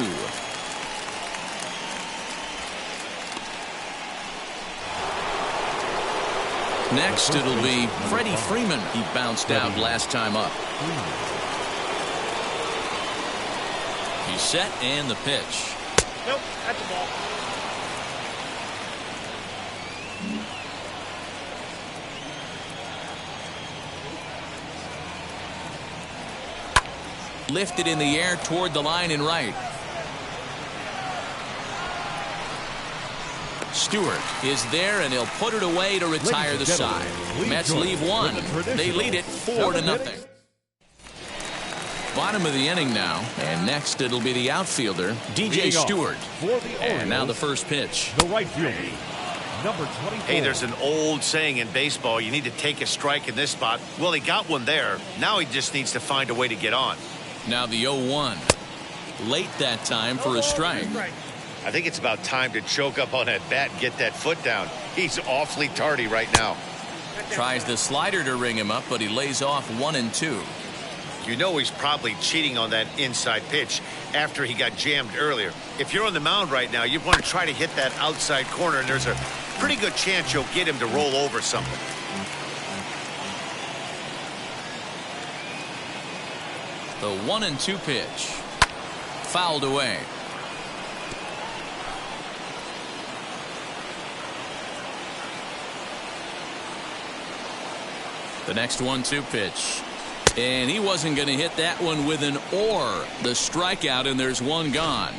Next, it'll be Freddie Freeman. He bounced out last time up. He's set and the pitch. Nope, that's the ball. Lifted in the air toward the line and right. Stewart is there, and he'll put it away to retire the side. Mets leave 1. They lead it 4-0. Bottom of the inning now, and next it'll be the outfielder, DJ Stewart. And now the first pitch. The right fielder, number 24. Hey, there's an old saying in baseball, you need to take a strike in this spot. Well, he got one there. Now he just needs to find a way to get on. Now the 0-1. Late that time for a strike. I think it's about time to choke up on that bat and get that foot down. He's awfully tardy right now. Tries the slider to ring him up, but he lays off 1 and 2. You know he's probably cheating on that inside pitch after he got jammed earlier. If you're on the mound right now, you want to try to hit that outside corner, and there's a pretty good chance you'll get him to roll over something. The 1 and 2 pitch. Fouled away. The next 1-2 pitch. And he wasn't going to hit that one with an or. The strikeout, and there's 1 gone.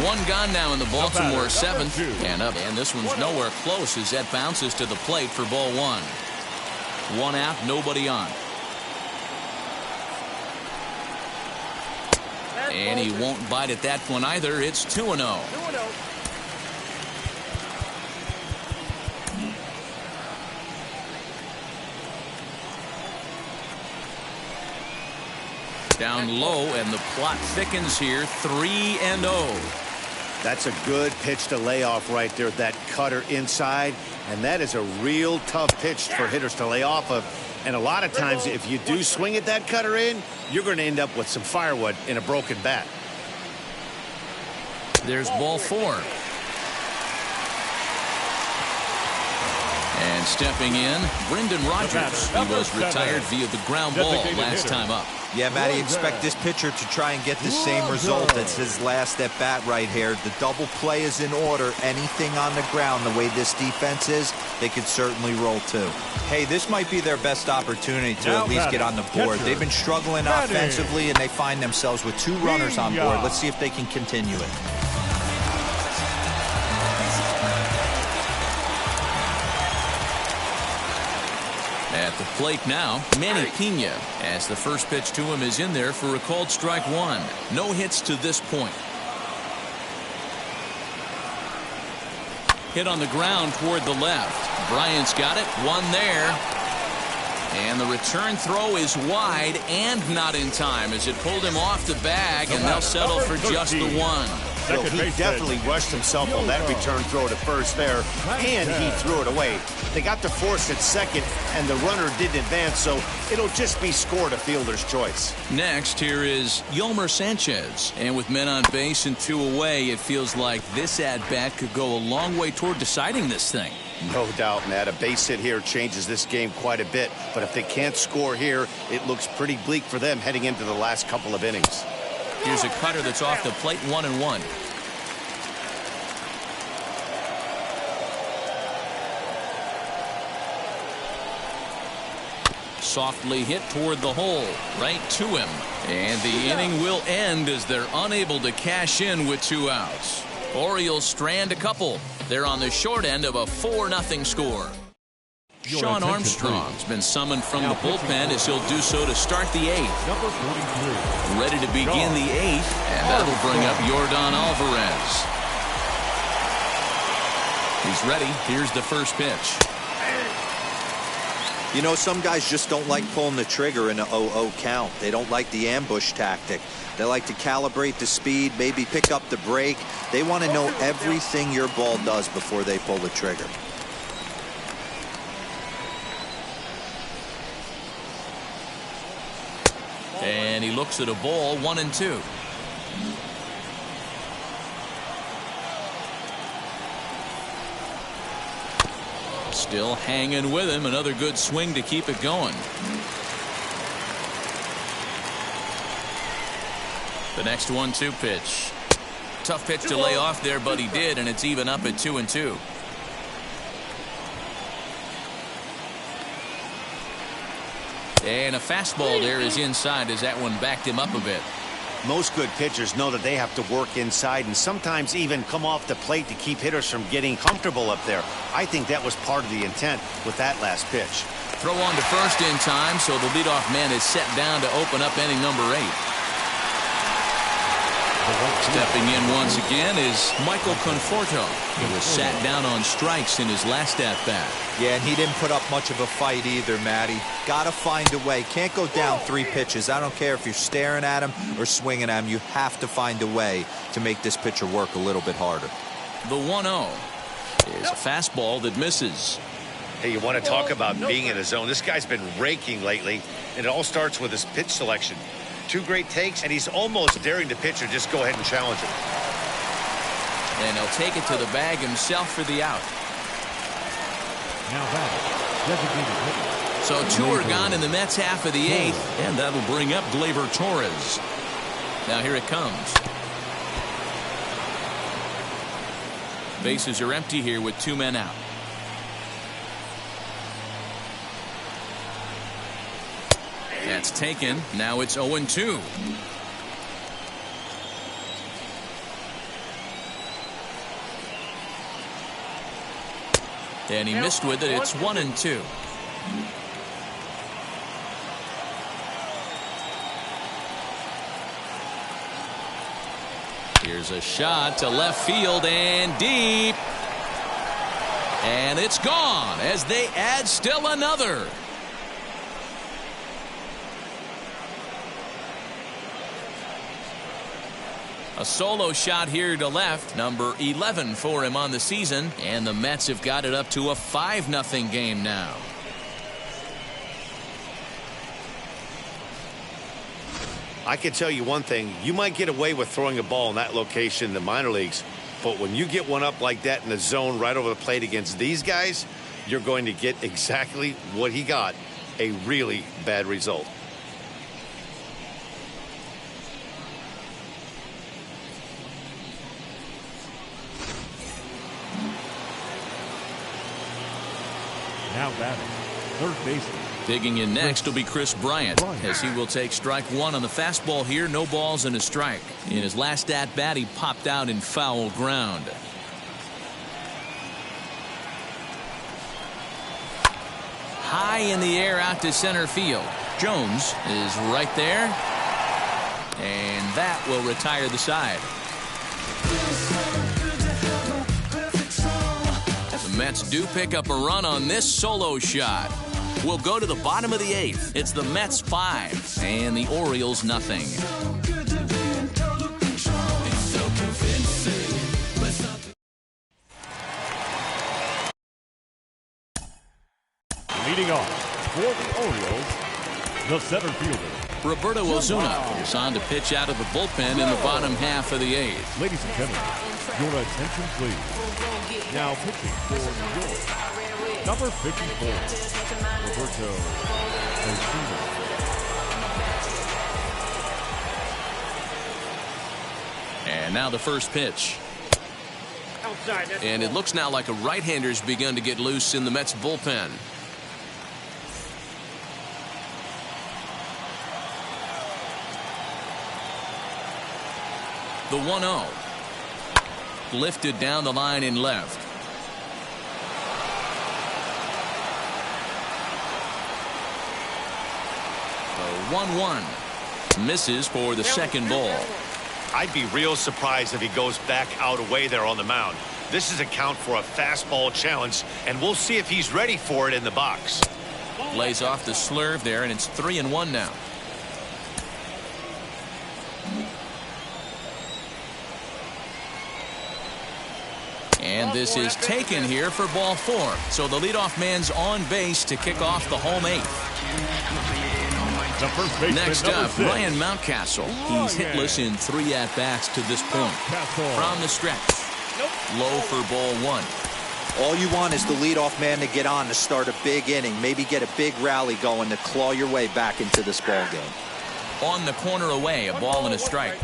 1 gone now in the Baltimore 7th. And up. And this one's nowhere close as that bounces to the plate for ball 1. 1 out, nobody on. And he won't bite at that one either. It's 2-0. 2-0. Down low, and the plot thickens here. 3-0. That's a good pitch to lay off right there, that cutter inside. And that is a real tough pitch for hitters to lay off of. And a lot of times, if you do swing at that cutter in, you're going to end up with some firewood in a broken bat. There's ball 4. And stepping in, Brendan Rodgers. He was retired via the ground ball last time up. Yeah, Matty, expect this pitcher to try and get the same result as his last at bat right here. The double play is in order. Anything on the ground, the way this defense is, they could certainly roll too. Hey, this might be their best opportunity to at least get on the board. They've been struggling offensively, and they find themselves with 2 runners on board. Let's see if they can continue it. At the plate now, Manny Pena, as the first pitch to him is in there for a called strike 1. No hits to this point. Hit on the ground toward the left. Bryant's got it. 1 there. And the return throw is wide and not in time as it pulled him off the bag, and they'll settle for just the one. Well, he definitely rushed himself on that return throw to first there, and he threw it away. They got to force at second, and the runner didn't advance, so it'll just be scored a fielder's choice. Next, here is Yolmer Sanchez. And with men on base and 2 away, it feels like this at-bat could go a long way toward deciding this thing. No doubt, Matt. A base hit here changes this game quite a bit, but if they can't score here, it looks pretty bleak for them heading into the last couple of innings. Here's a cutter that's off the plate, 1-1. Softly hit toward the hole, right to him. And the inning will end as they're unable to cash in with 2 outs. Orioles strand a couple. They're on the short end of a 4-0 score. Sean Armstrong's been summoned from the bullpen as he'll do so to start the 8th. Number 43. Ready to begin the 8th, and that'll bring up Yordan Alvarez. He's ready. Here's the first pitch. You know, some guys just don't like pulling the trigger in an 0-0 count. They don't like the ambush tactic. They like to calibrate the speed, maybe pick up the brake. They want to know everything your ball does before they pull the trigger. And he looks at a ball, 1-2. Still hanging with him. Another good swing to keep it going. The next 1-2 pitch. Tough pitch to lay off there, but he did, and it's even up at 2-2. And a fastball there is inside as that one backed him up a bit. Most good pitchers know that they have to work inside and sometimes even come off the plate to keep hitters from getting comfortable up there. I think that was part of the intent with that last pitch. Throw on to first in time, so the leadoff man is set down to open up inning number 8. Stepping in once again is Michael Conforto. He was sat down on strikes in his last at-bat. Yeah, and he didn't put up much of a fight either, Matty. Got to find a way. Can't go down 3 pitches. I don't care if you're staring at him or swinging at him. You have to find a way to make this pitcher work a little bit harder. The 1-0 is a fastball that misses. Hey, you want to talk about being in a zone. This guy's been raking lately, and it all starts with his pitch selection. 2 great takes, and he's almost daring the pitcher just go ahead and challenge him. And he'll take it to the bag himself for the out. Now batting, designated hitter. So 2 are gone in the Mets half of the 8th, and that'll bring up Gleyber Torres. Now here it comes. Bases are empty here with 2 men out. That's taken. Now it's 0-2. And he missed with it. It's 1-2. Here's a shot to left field and deep. And it's gone as they add still another. A solo shot here to left, number 11 for him on the season, and the Mets have got it up to a 5-0 game now. I can tell you one thing. You might get away with throwing a ball in that location in the minor leagues, but when you get one up like that in the zone right over the plate against these guys, you're going to get exactly what he got, a really bad result. Now batting, third baseman. Digging in next will be Chris Bryant, as he will take strike 1 on the fastball here. No balls and a strike. In his last at-bat, he popped out in foul ground. High in the air out to center field. Jones is right there, and that will retire the side. The Mets do pick up a run on this solo shot. We'll go to the bottom of the 8th. It's the Mets 5 and the Orioles nothing. Leading off for the Orioles, the center fielder, Roberto Ozuna is on to pitch out of the bullpen in the bottom half of the 8th. ladies and gentlemen, your attention please. Now pitching for New York, number 54, Roberto Ozuna. And now the first pitch. Outside. And it looks now like a right-hander's begun to get loose in the Mets bullpen. The 1-0. Lifted down the line in left. The 1-1. Misses for the second ball. I'd be real surprised if he goes back out away there on the mound. This is a count for a fastball challenge, and we'll see if he's ready for it in the box. Lays off the slurve there, and it's 3-1 now. And this is taken here for ball 4. So the leadoff man's on base to kick off the home 8th. The first baseman, Next number up, 6. Ryan Mountcastle. He's hitless in 3 at-bats to this point. From the stretch. Low for ball 1. All you want is the leadoff man to get on to start a big inning, maybe get a big rally going to claw your way back into this ball game. On the corner away, a ball and a strike.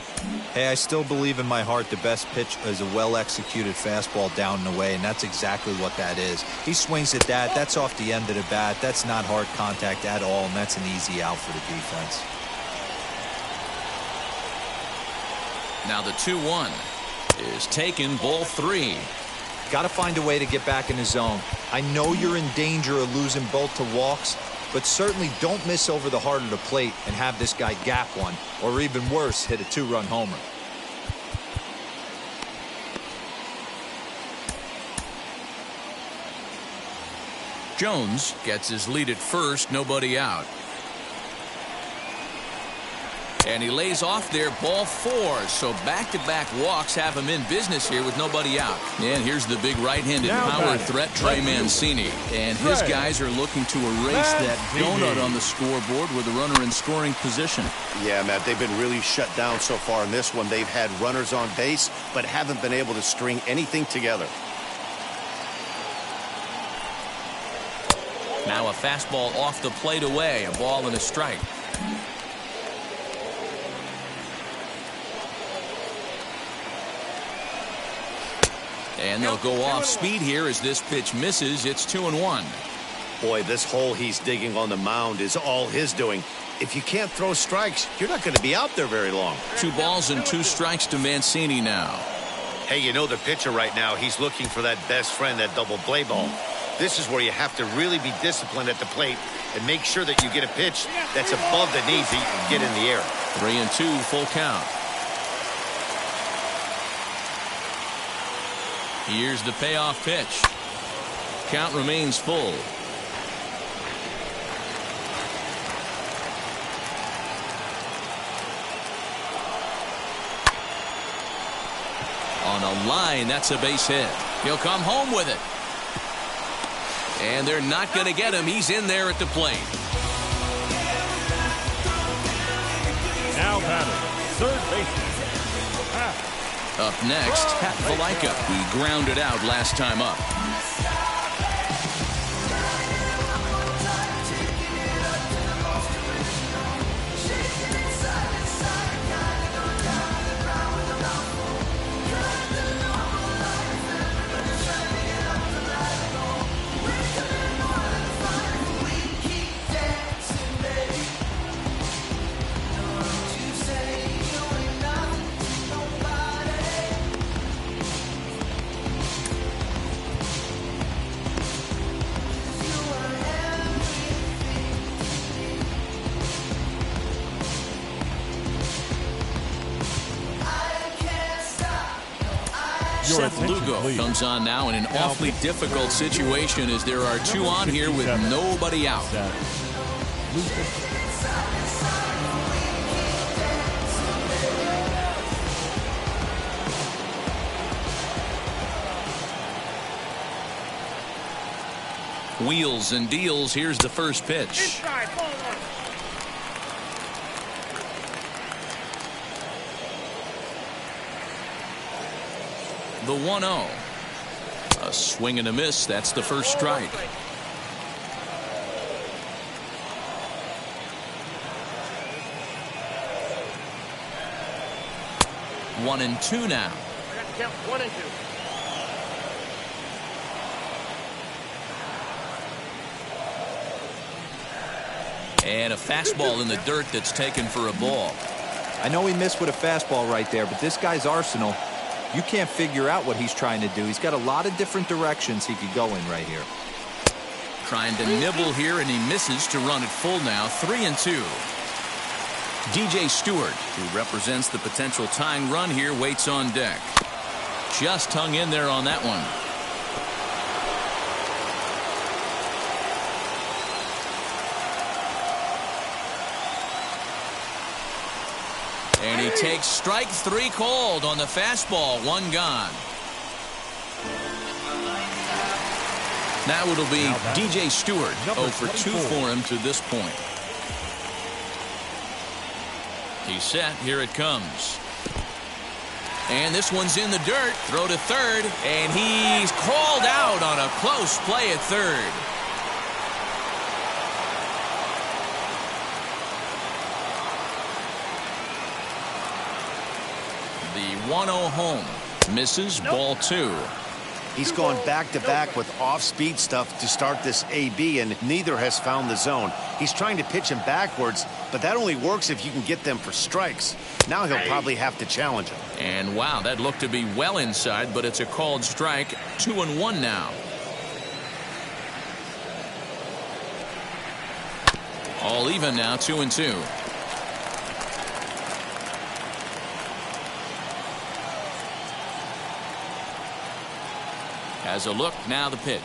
Hey, I still believe in my heart the best pitch is a well-executed fastball down and away, and that's exactly what that is. He swings at that. That's off the end of the bat. That's not hard contact at all, and that's an easy out for the defense. Now the 2-1 is taken, ball 3. Got to find a way to get back in the zone. I know you're in danger of losing both to walks, but certainly don't miss over the heart of the plate and have this guy gap one, or even worse, hit a 2-run homer. Jones gets his lead at first, nobody out. And he lays off there, ball 4. So back-to-back walks have him in business here with nobody out. And here's the big right-handed power threat, Trey Mancini. And his guys are looking to erase that donut on the scoreboard with a runner in scoring position. Yeah, Matt, they've been really shut down so far in this one. They've had runners on base, but haven't been able to string anything together. Now a fastball off the plate away, a ball and a strike. And they'll go off speed here as this pitch misses. It's 2-1. Boy, this hole he's digging on the mound is all his doing. If you can't throw strikes, you're not going to be out there very long. 2 balls and 2 strikes to Mancini now. Hey, you know the pitcher right now, he's looking for that best friend, that double play ball. This is where you have to really be disciplined at the plate and make sure that you get a pitch that's above the knees that you can get in the air. 3-2, full count. Here's the payoff pitch. Count remains full. On a line, that's a base hit. He'll come home with it. And they're not going to get him. He's in there at the plate. Now batting, third baseman. Up next, Pat Valaika. He grounded out last time up. Seth Lugo comes on now in an awfully difficult situation as there are two on here with nobody out. Wheels and deals. Here's the first pitch. Inside, ball one. The 1-0. A swing and a miss. That's the first strike. One and two now. I got to count 1 and 2. And a fastball in the dirt that's taken for a ball. I know he missed with a fastball right there, but this guy's arsenal, you can't figure out what he's trying to do. He's got a lot of different directions he could go in right here. Trying to nibble here, and he misses to run it full now. 3-2. DJ Stewart, who represents the potential tying run here, waits on deck. Just hung in there on that one. And he takes strike 3 called on the fastball. 1 gone. Now it'll be DJ Stewart. 0 for 2 for him to this point. He's set. Here it comes. And this one's in the dirt. Throw to third. And he's called out on a close play at third. The 1-0 home. Misses. Ball 2. He's gone back-to-back with off-speed stuff to start this AB, and neither has found the zone. He's trying to pitch him backwards, but that only works if you can get them for strikes. Now he'll probably have to challenge him. And wow, that looked to be well inside, but it's a called strike. 2-1 now. All even now. 2-2. Has a look. Now the pitch.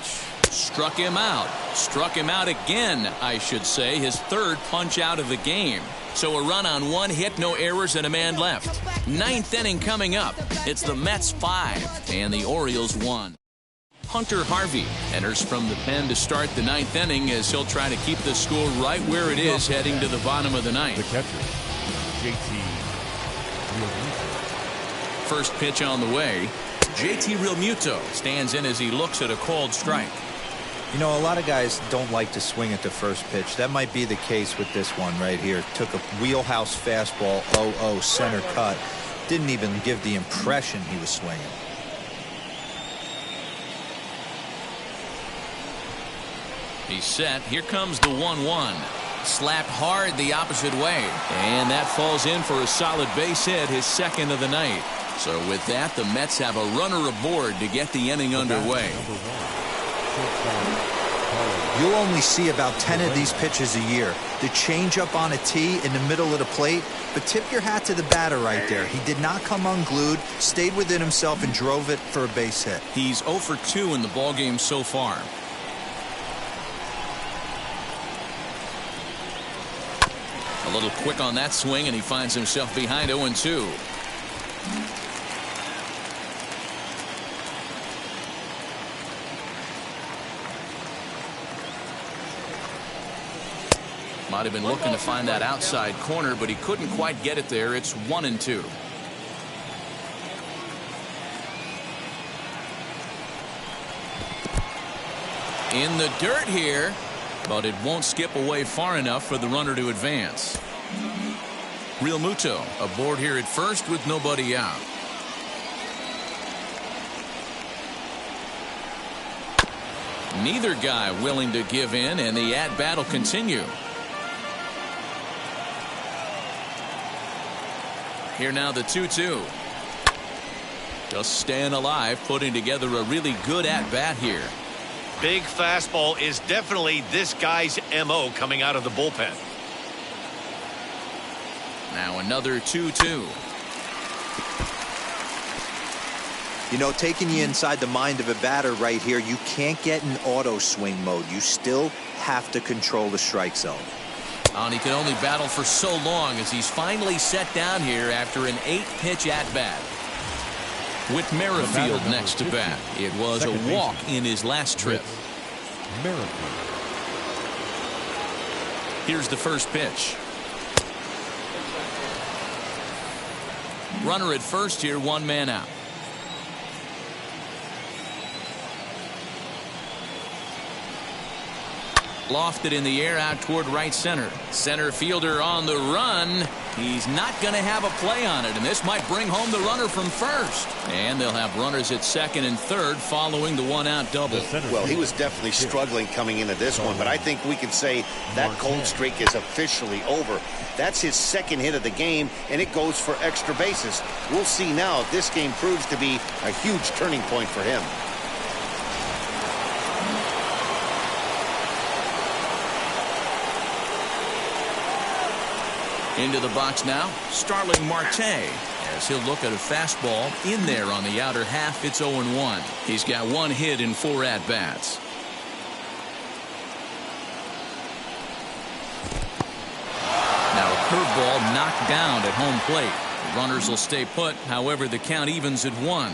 Struck him out. Struck him out again, I should say. His third punch out of the game. So a run on 1 hit, no errors, and a man left. 9th inning coming up. It's the Mets 5 and the Orioles 1. Hunter Harvey enters from the pen to start the 9th inning as he'll try to keep the score right where it is heading to the bottom of the 9th. The catcher, JT. First pitch on the way. JT Realmuto stands in as he looks at a called strike. You know, a lot of guys don't like to swing at the first pitch. That might be the case with this one right here. Took a wheelhouse fastball, 0-0 center cut. Didn't even give the impression he was swinging. He's set. Here comes the 1-1. Slapped hard the opposite way. And that falls in for a solid base hit, his second of the night. So with that, the Mets have a runner aboard to get the inning underway. You'll only see about 10 of these pitches a year. The changeup on a tee in the middle of the plate, but tip your hat to the batter right there. He did not come unglued, stayed within himself, and drove it for a base hit. He's 0 for 2 in the ballgame so far. A little quick on that swing, and he finds himself behind 0-2. Might have been looking to find that outside corner, but he couldn't quite get it there. It's 1-2. In the dirt here, but it won't skip away far enough for the runner to advance. Realmuto aboard here at first with nobody out. Neither guy willing to give in, and the at-bat will continue. Here now the 2-2. Just staying alive, putting together a really good at-bat here. Big fastball is definitely this guy's MO coming out of the bullpen. Now Another 2-2. You know, taking you inside the mind of a batter right here, you can't get in auto swing mode. You still have to control the strike zone. And he can only battle for so long as he's finally set down here after an 8-pitch at-bat. With Merrifield next to bat. It was a walk in his last trip. Merrifield. Here's the first pitch. Runner at first here, 1 man out. Lofted in the air out toward right center. Center fielder on the run. He's not going to have a play on it, and this might bring home the runner from first. And they'll have runners at second and third following the 1-out double. Well, he was definitely struggling coming into this one, but I think we can say that cold streak is officially over. That's his second hit of the game, and it goes for extra bases. We'll see now if this game proves to be a huge turning point for him. Into the box now, Starling Marte, as he'll look at a fastball in there on the outer half. It's 0-1. He's got 1 hit in 4 at-bats. Now a curveball knocked down at home plate. The runners will stay put. However, the count evens at 1.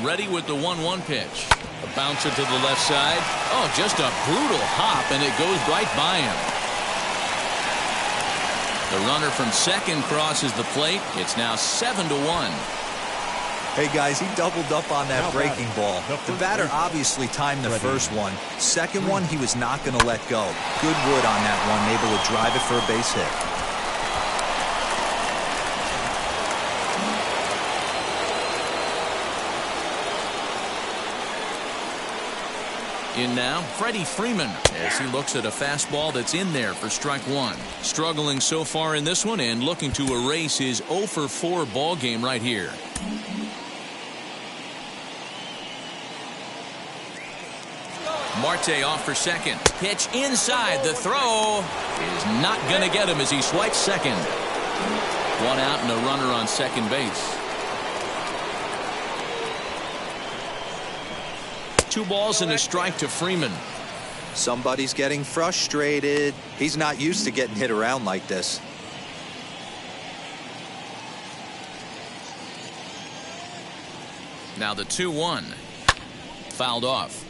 Ready with the 1-1 pitch. A bouncer to the left side. Oh, just a brutal hop, and it goes right by him. The runner from second crosses the plate. It's now 7-1. Hey, guys, he doubled up on that breaking ball. The batter obviously timed the first one. Second one, he was not going to let go. Good wood on that one, able to drive it for a base hit. In now, Freddie Freeman, as he looks at a fastball that's in there for strike 1. Struggling so far in this one and looking to erase his 0-for-4 ball game right here. Marte off for second. Pitch inside. The throw is not going to get him as he swipes second. 1 out and a runner on second base. 2 balls and a strike to Freeman. Somebody's getting frustrated. He's not used to getting hit around like this. Now the 2-1. Fouled off.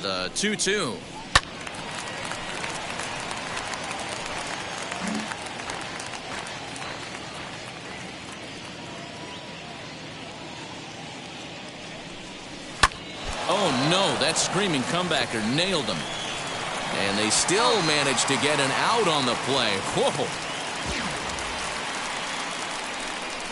The 2-2. Oh no, that screaming comebacker nailed him. And they still managed to get an out on the play. Whoa.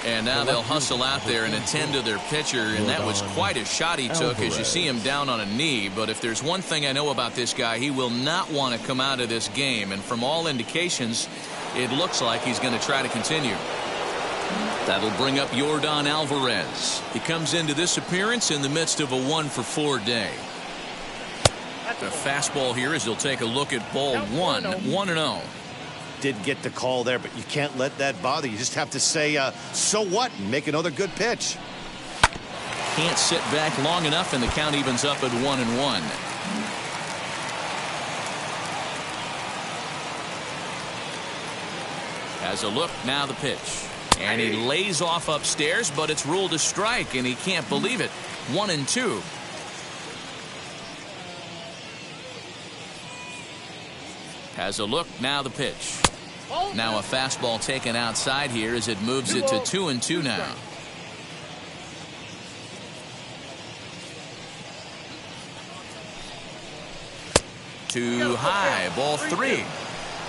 And now they'll hustle out there and attend to their pitcher, and that was quite a shot he took as you see him down on a knee. But if there's one thing I know about this guy, he will not want to come out of this game. And from all indications, it looks like he's going to try to continue. That'll bring up Yordan Alvarez. He comes into this appearance in the midst of a 1-for-4 day. The fastball here as he'll take a look at ball 1, 1-0. Did get the call there, but you can't let that bother you. Just have to say, so what, and make another good pitch. Can't sit back long enough, and the count evens up at 1-1. Has a look, now the pitch. And he lays off upstairs, but it's ruled a strike, and he can't believe it. 1-2. Has a look, now the pitch. Now a fastball taken outside here as it moves it to 2-2 now. Too high, ball 3.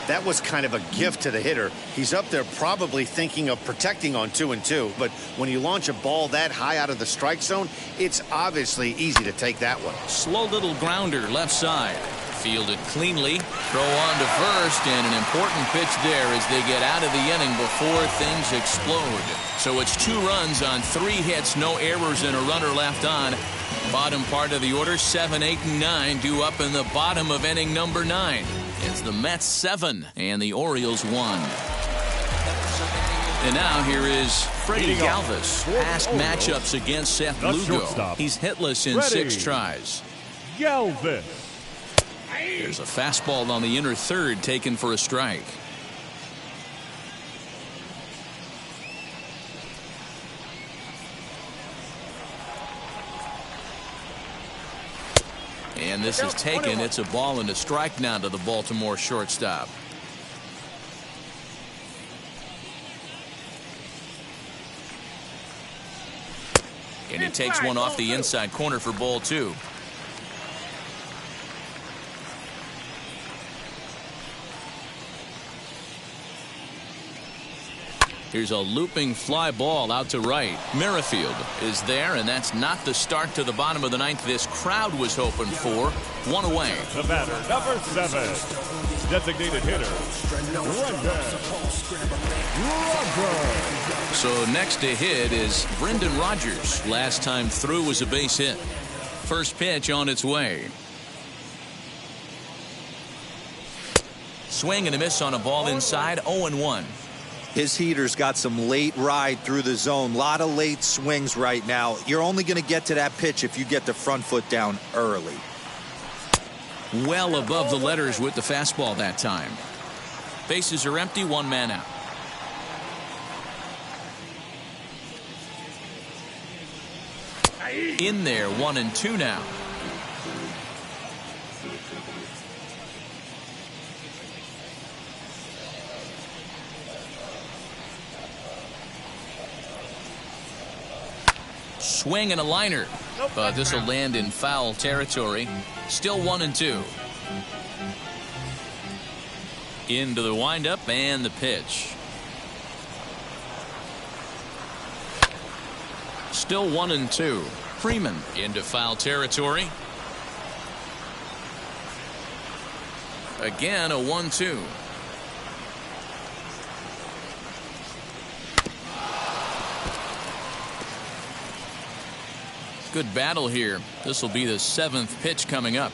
That was kind of a gift to the hitter. He's up there probably thinking of protecting on 2-2, but when you launch a ball that high out of the strike zone, it's obviously easy to take that one. Slow little grounder left side. Fielded cleanly. Throw on to first, and an important pitch there as they get out of the inning before things explode. So it's 2 runs on 3 hits, no errors, and a runner left on. Bottom part of the order, 7, 8, and 9 due up in the bottom of inning number 9. It's the Mets 7 and the Orioles 1. And now here is Freddie Galvis. Past matchups against Seth Lugo. He's hitless in 6 tries. Galvis. There's a fastball on the inner third taken for a strike. And this is taken. It's a ball and a strike now to the Baltimore shortstop. And he takes one off the inside corner for ball 2. Here's a looping fly ball out to right. Merrifield is there, and that's not the start to the bottom of the 9th this crowd was hoping for. 1 away. The batter, number 7, designated hitter, Rogers. So next to hit is Brendan Rodgers. Last time through was a base hit. First pitch on its way. Swing and a miss on a ball inside. 0-1. His heater's got some late ride through the zone. A lot of late swings right now. You're only going to get to that pitch if you get the front foot down early. Well above the letters with the fastball that time. Bases are empty, 1 man out. In there, 1-2 now. Swing and a liner, but this will land in foul territory. Still 1-2. Into the windup and the pitch. Still 1-2. Freeman into foul territory. Again a 1-2. Good battle here. This will be the 7th pitch coming up.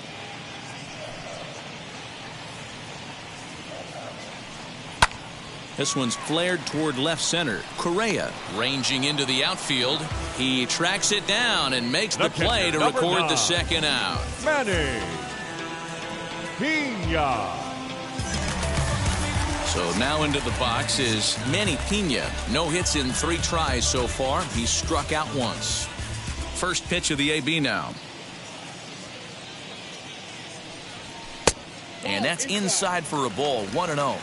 This one's flared toward left center. Correa ranging into the outfield. He tracks it down and makes the play to record the 2nd out. Manny Pena. So now into the box is Manny Pena. No hits in 3 tries so far. He's struck out once. First pitch of the AB now. And that's inside for a ball. 1-0.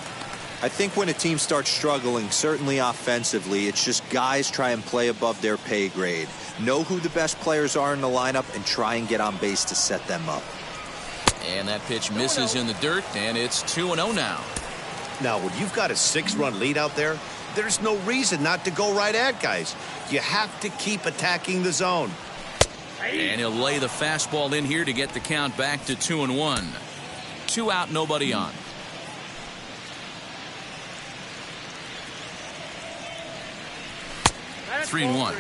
I think when a team starts struggling, certainly offensively, it's just guys try and play above their pay grade. Know who the best players are in the lineup and try and get on base to set them up. And that pitch misses in the dirt, and it's 2-0 now. Now, when you've got a 6-run lead out there, there's no reason not to go right at guys. You have to keep attacking the zone. And he'll lay the fastball in here to get the count back to 2-1. 2 out, nobody on. That's 3-1.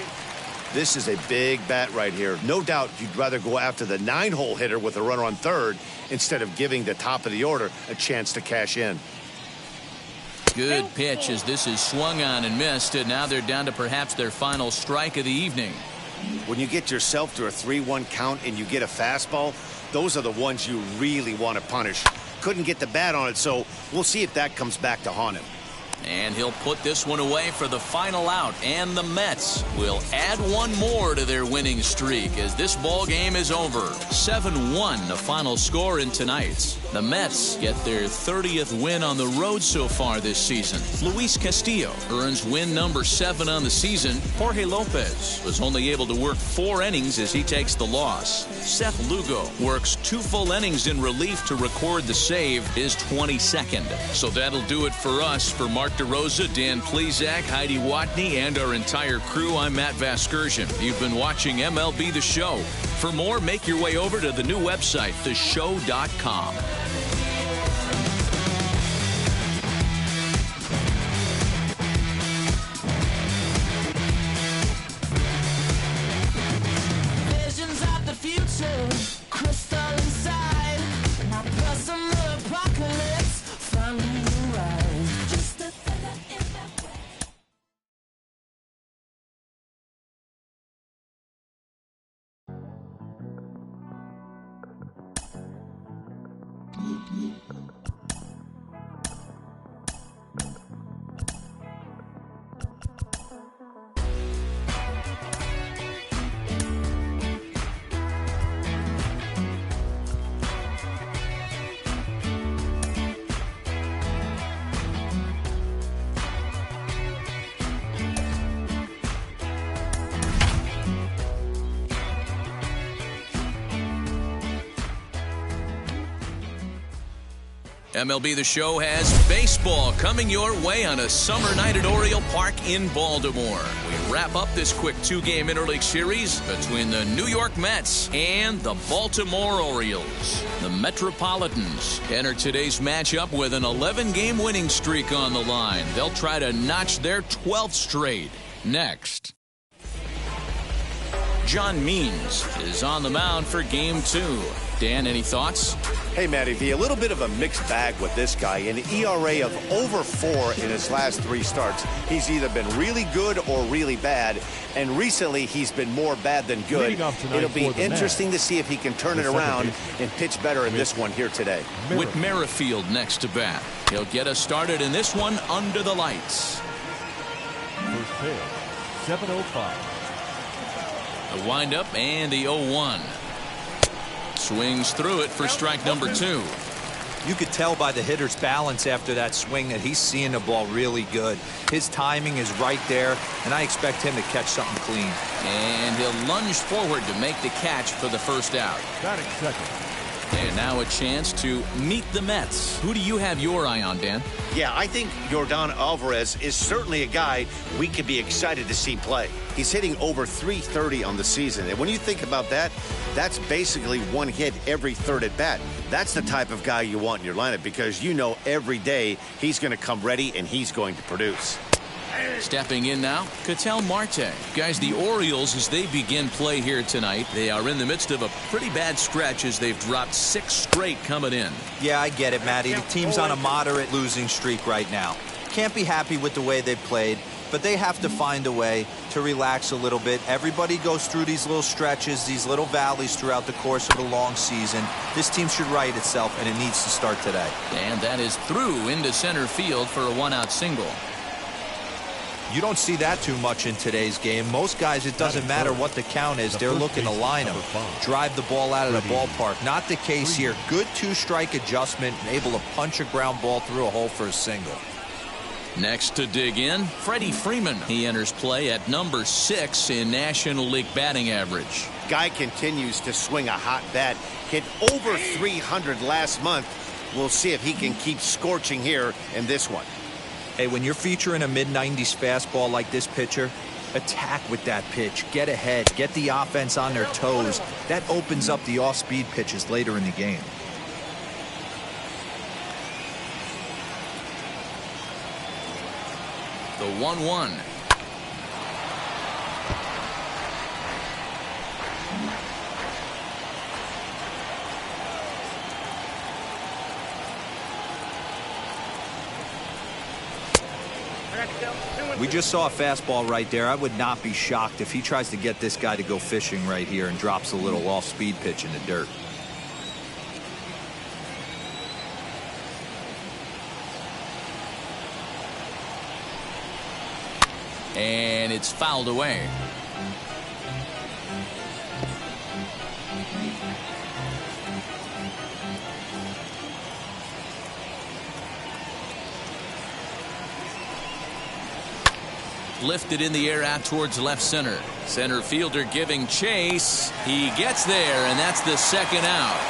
This is a big bat right here. No doubt you'd rather go after the 9-hole hitter with a runner on third instead of giving the top of the order a chance to cash in. Good pitch as this is swung on and missed, and now they're down to perhaps their final strike of the evening. When you get yourself to a 3-1 count and you get a fastball, those are the ones you really want to punish. Couldn't get the bat on it, so we'll see if that comes back to haunt him. And he'll put this one away for the final out, and the Mets will add 1 more to their winning streak as this ball game is over. 7-1 the final score in tonight's. The Mets get their 30th win on the road so far this season. Luis Castillo earns win number 7 on the season. Jorge Lopez was only able to work 4 innings as he takes the loss. Seth Lugo works 2 full innings in relief to record the save, his 22nd. So that'll do it for us. For Mark DeRosa, Dan Plezak, Heidi Watney, and our entire crew, I'm Matt Vasgersian. You've been watching MLB The Show. For more, make your way over to the new website, theshow.com. Visions of the future. MLB The Show has baseball coming your way on a summer night at Oriole Park in Baltimore. We wrap up this quick two-game interleague series between the New York Mets and the Baltimore Orioles. The Metropolitans enter today's matchup with an 11-game winning streak on the line. They'll try to notch their 12th straight. Next, John Means is on the mound for Game 2. Dan, any thoughts? Hey, Matty V, a little bit of a mixed bag with this guy. An ERA of over 4 in his last 3 starts. He's either been really good or really bad, and recently he's been more bad than good. It'll be interesting to see if he can turn it around and pitch better in this one here today. Whit Merrifield next to bat. He'll get us started in this one under the lights. First pitch, 7:05. The windup and the 0-1. Swings through it for strike number 2. You could tell by the hitter's balance after that swing that he's seeing the ball really good. His timing is right there, and I expect him to catch something clean. And he'll lunge forward to make the catch for the first out. Batting second. And now a chance to meet the Mets. Who do you have your eye on, Dan? Yeah, I think Yordan Alvarez is certainly a guy we could be excited to see play. He's hitting over .330 on the season. And when you think about that, that's basically 1 hit every 3rd at bat. That's the type of guy you want in your lineup because you know every day he's going to come ready and he's going to produce. Stepping in now, Ketel Marte. Guys, the Orioles, as they begin play here tonight, they are in the midst of a pretty bad stretch as they've dropped 6 straight coming in. Yeah, I get it, Matty. The team's on a moderate losing streak right now. Can't be happy with the way they've played, but they have to find a way to relax a little bit. Everybody goes through these little stretches, these little valleys throughout the course of the long season. This team should right itself, and it needs to start today. And that is through into center field for a 1-out single. You don't see that too much in today's game. Most guys, it doesn't matter what the count is. They're looking to line them, drive the ball out of the ballpark. Not the case here. Good 2-strike adjustment, able to punch a ground ball through a hole for a single. Next to dig in, Freddie Freeman. He enters play at number 6 in National League batting average. Guy continues to swing a hot bat. Hit over 300 last month. We'll see if he can keep scorching here in this one. Hey, when you're featuring a mid-90s fastball like this pitcher, attack with that pitch. Get ahead. Get the offense on their toes. That opens up the off-speed pitches later in the game. The 1-1. We just saw a fastball right there. I would not be shocked if he tries to get this guy to go fishing right here and drops a little off-speed pitch in the dirt. And it's fouled away. Lifted in the air out towards left center. Center fielder giving chase. He gets there, and that's the 2nd out.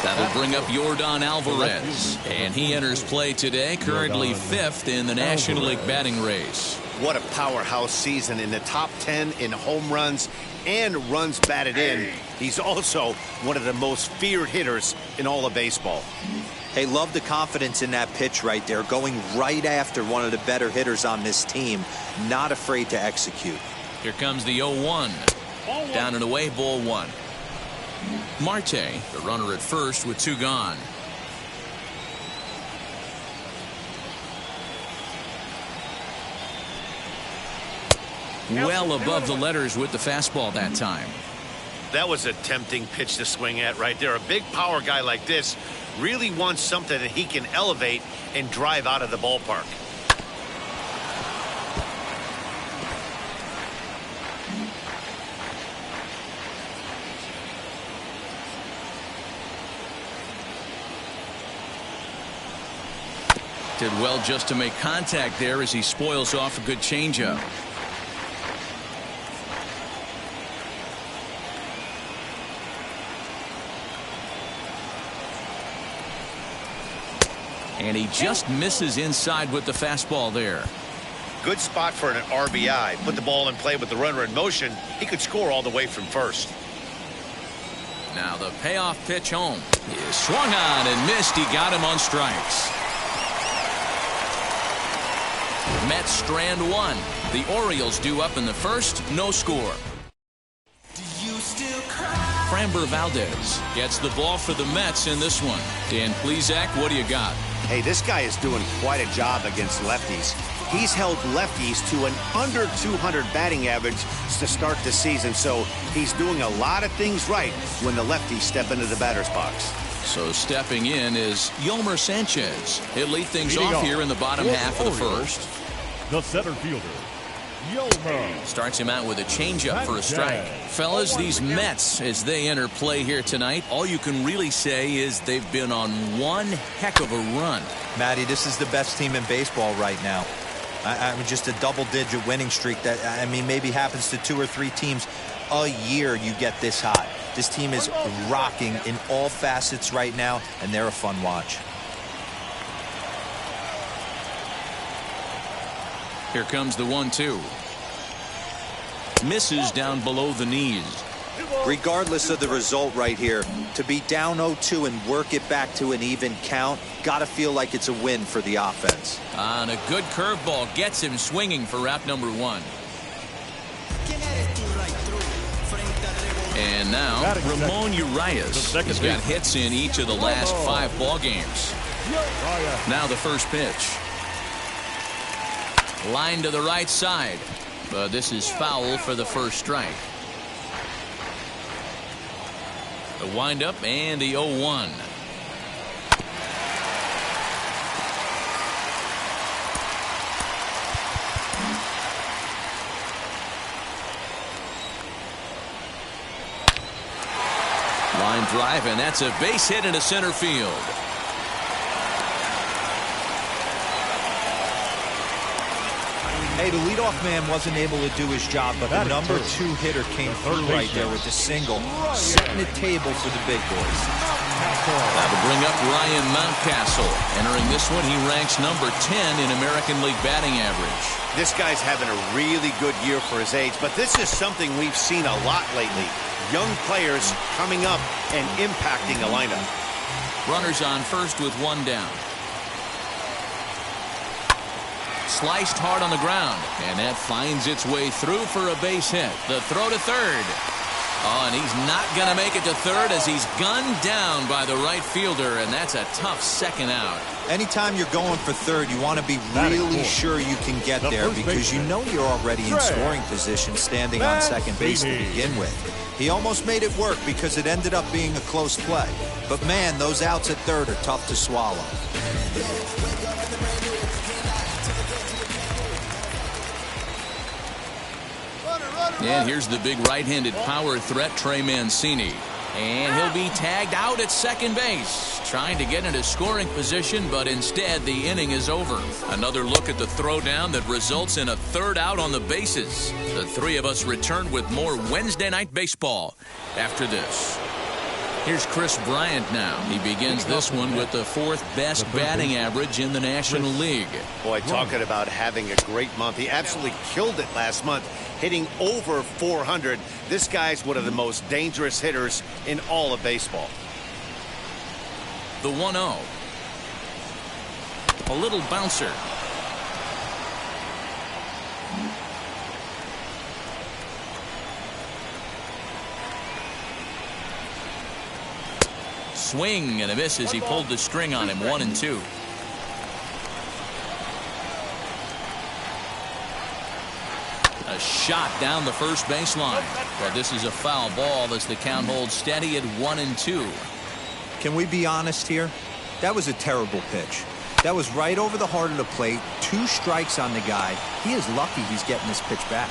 That'll bring up Yordan Alvarez. And he enters play today, currently 5th in the National League batting race. What a powerhouse season in the top 10 in home runs and runs batted in. He's also one of the most feared hitters in all of baseball. Hey, love the confidence in that pitch right there, going right after one of the better hitters on this team, not afraid to execute. Here comes the 0-1. Down and away, ball 1. Marte, the runner at first with 2 gone. Well above the letters with the fastball that time. that was a tempting pitch to swing at right there. A big power guy like this really wants something that he can elevate and drive out of the ballpark. Did well just to make contact there as he spoils off a good changeup. And he just misses inside with the fastball there. Good spot for an RBI. Put the ball in play with the runner in motion. He could score all the way from first. Now the payoff pitch home. He is swung on and missed. He got him on strikes. Mets strand one. The Orioles due up in the first. No score. Framber Valdez gets the ball for the Mets in this one. Dan Plesac, what do you got? Hey, this guy is doing quite a job against lefties. He's held lefties to an under 200 batting average to start the season, so he's doing a lot of things right when the lefties step into the batter's box. So stepping in is Yolmer Sanchez. He'll lead things off here in the bottom half of the first. The center fielder, Yolmer. Starts him out with a changeup for a strike. Fellas, these Mets, as they enter play here tonight, all you can really say is they've been on one heck of a run. Matty, this is the best team in baseball right now. I mean, just a double-digit winning streak that, I mean, maybe happens to 2 or 3 teams a year you get this hot. This team is rocking in all facets right now, and they're a fun watch. Here comes the 1-2. Misses down below the knees. Regardless of the result right here, to be down 0-2 and work it back to an even count, gotta feel like it's a win for the offense. On a good curveball gets him swinging for wrap number 1. And now Ramon Urias has got hits in each of the last 5 ball games. Now the first pitch. Line to the right side, but this is foul for the first strike. The windup and the 0-1. Line drive, and that's a base hit into center field. Hey, the leadoff man wasn't able to do his job, but the number 2 hitter came through right there with the single, setting the table for the big boys. That'll bring up Ryan Mountcastle. Entering this one, he ranks number 10 in American League batting average. This guy's having a really good year for his age, but this is something we've seen a lot lately. Young players coming up and impacting a lineup. Runners on first with 1 down. Sliced hard on the ground, and that finds its way through for a base hit. The throw to third. Oh, and he's not going to make it to third as he's gunned down by the right fielder, and that's a tough second out. Anytime you're going for third, you want to be really sure you can get there because you know you're already in scoring position standing on second base to begin with. He almost made it work because it ended up being a close play. But, man, those outs at third are tough to swallow. And here's the big right-handed power threat, Trey Mancini. And he'll be tagged out at second base, trying to get into scoring position, but instead the inning is over. Another look at the throwdown that results in a third out on the bases. The 3 of us return with more Wednesday Night Baseball after this. Here's Chris Bryant now. He begins this one with the 4th best batting average in the National League. Boy, talking about having a great month. He absolutely killed it last month, hitting over 400. This guy's one of the most dangerous hitters in all of baseball. The 1-0. A little bouncer. Swing and a miss as he pulled the string on him. 1-2. A shot down the first baseline. But this is a foul ball as the count holds steady at 1-2. Can we be honest here? That was a terrible pitch. That was right over the heart of the plate. 2 strikes on the guy. He is lucky he's getting this pitch back.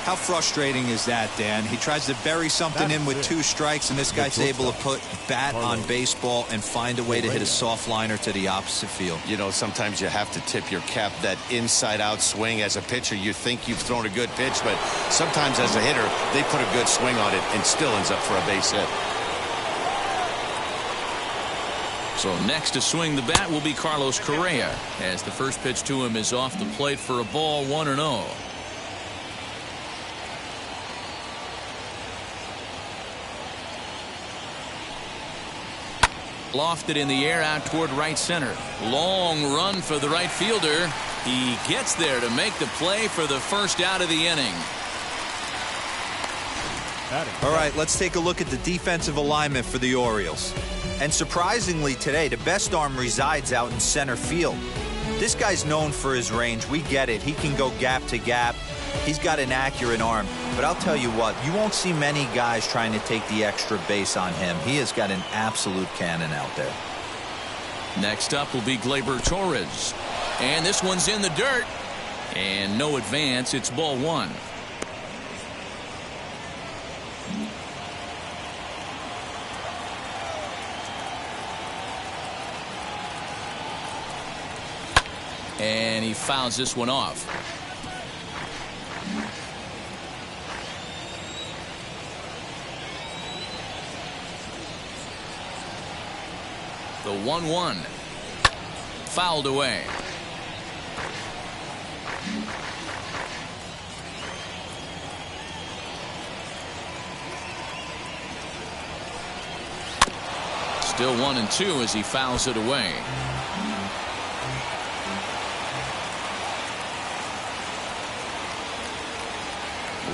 How frustrating is that, Dan? He tries to bury something in with 2 strikes, and this guy's able to put bat on baseball and find a way to hit a soft liner to the opposite field. You know, sometimes you have to tip your cap. That inside-out swing as a pitcher, you think you've thrown a good pitch, but sometimes as a hitter, they put a good swing on it and still ends up for a base hit. So next to swing the bat will be Carlos Correa, as the first pitch to him is off the plate for a ball, 1-0. Lofted in the air out toward right center. Long run for the right fielder. He gets there to make the play for the first out of the inning. All right, let's take a look at the defensive alignment for the Orioles. And surprisingly today, the best arm resides out in center field. This guy's known for his range. We get it. He can go gap to gap. He's got an accurate arm. But I'll tell you what, you won't see many guys trying to take the extra base on him. He has got an absolute cannon out there. Next up will be Gleyber Torres. And this one's in the dirt. And no advance. It's ball 1. And he fouls this one off. The 1-1. Fouled away. Still 1-2 as he fouls it away.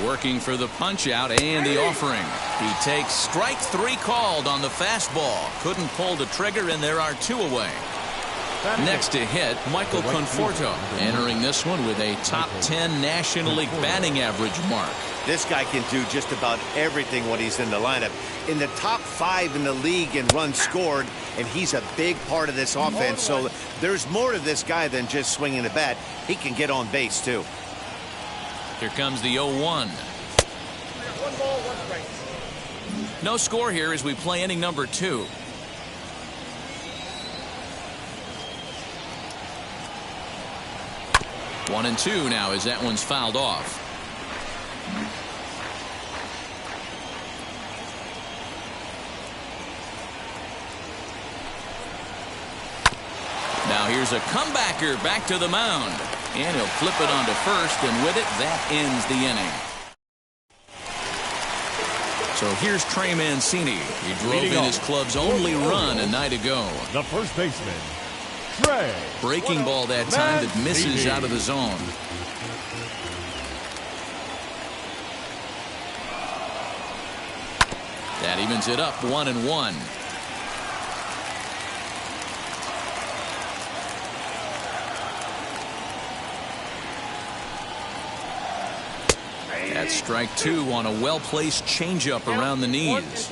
Working for the punch out and the offering. He takes strike 3 called on the fastball. Couldn't pull the trigger, and there are 2 away. Next to hit, Michael Conforto, entering this one with a top 10 National League batting average mark. This guy can do just about everything when he's in the lineup. In the top 5 in the league in runs scored, and he's a big part of this offense. So there's more to this guy than just swinging the bat. He can get on base, too. Here comes the 0-1. 1 ball, 1 strike. No score here as we play inning number 2. One and 2 now as that one's fouled off. Now here's a comebacker back to the mound. And he'll flip it onto first, and with it, that ends the inning. So here's Trey Mancini. He drove in his club's only run a night ago. The first baseman, Trey. Breaking ball that time that misses out of the zone. That evens it up 1-1. That's strike 2 on a well-placed changeup around the knees.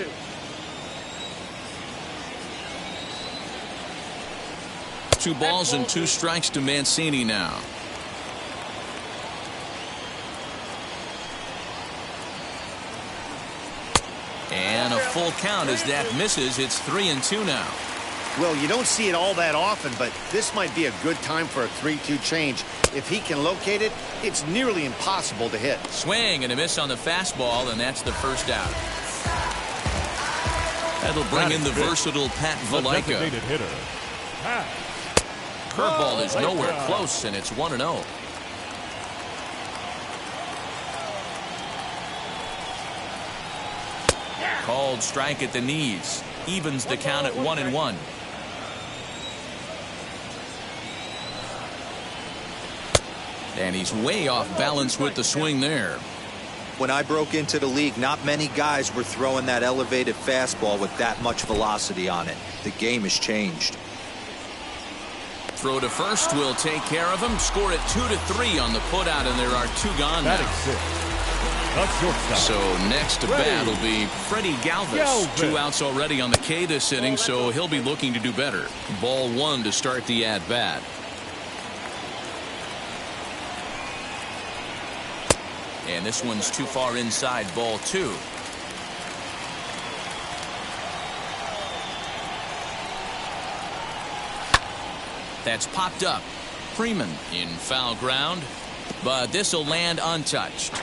2 balls and 2 strikes to Mancini now. And a full count as that misses. It's 3-2 now. Well, you don't see it all that often, but this might be a good time for a 3-2 change. If he can locate it, it's nearly impossible to hit. Swing and a miss on the fastball, and that's the first out. That'll bring in the versatile Pat Valaika. Curveball is nowhere close, and it's 1-0. Called strike at the knees. Evens the count at 1-1. And he's way off balance with the swing there. When I broke into the league, not many guys were throwing that elevated fastball with that much velocity on it. The game has changed. Throw to first will take care of him. Score it 2-3 on the putout, and there are 2 gone now. So next to bat will be Freddie Galvis. 2 outs already on the K this inning, so he'll be looking to do better. Ball 1 to start the at-bat. And this one's too far inside, ball 2. That's popped up. Freeman in foul ground, but this will land untouched.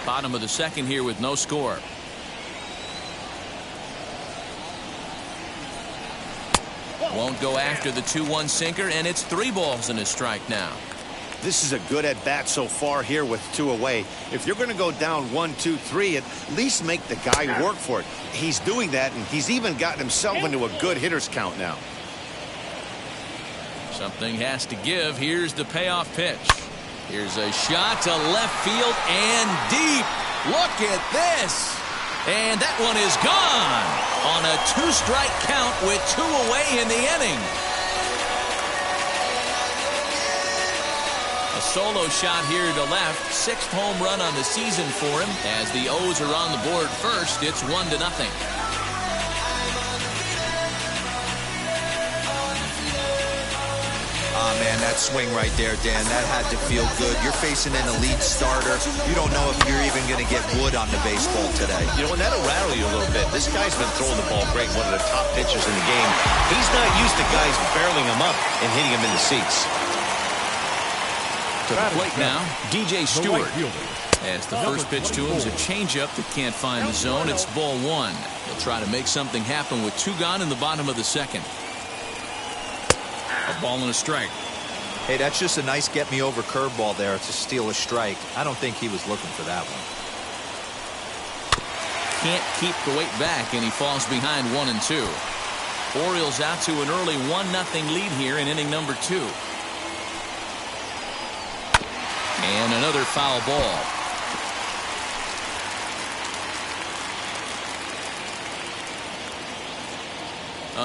Bottom of the second here with no score. Won't go after the 2-1 sinker, and it's 3 balls and a strike now. This is a good at-bat so far here with 2 away. If you're going to go down 1, 2, 3, at least make the guy work for it. He's doing that, and he's even gotten himself into a good hitter's count now. Something has to give. Here's the payoff pitch. Here's a shot to left field and deep. Look at this. And that one is gone on a 2-strike count with 2 away in the inning. A solo shot here to left. 6th home run on the season for him. As the O's are on the board first, it's 1-0. Oh, man, that swing right there, Dan, that had to feel good. You're facing an elite starter. You don't know if you're even going to get wood on the baseball today. You know, and that'll rattle you a little bit. This guy's been throwing the ball great, one of the top pitchers in the game. He's not used to guys barreling him up and hitting him in the seats. To the plate now, DJ Stewart. As the first pitch to him is a changeup that can't find the zone. It's ball 1. He'll try to make something happen with 2 gone in the bottom of the second. A ball and a strike. Hey, that's just a nice get-me-over curveball there to steal a strike. I don't think he was looking for that one. Can't keep the weight back, and he falls behind 1-2. Orioles out to an early 1-0 lead here in inning number 2. And another foul ball.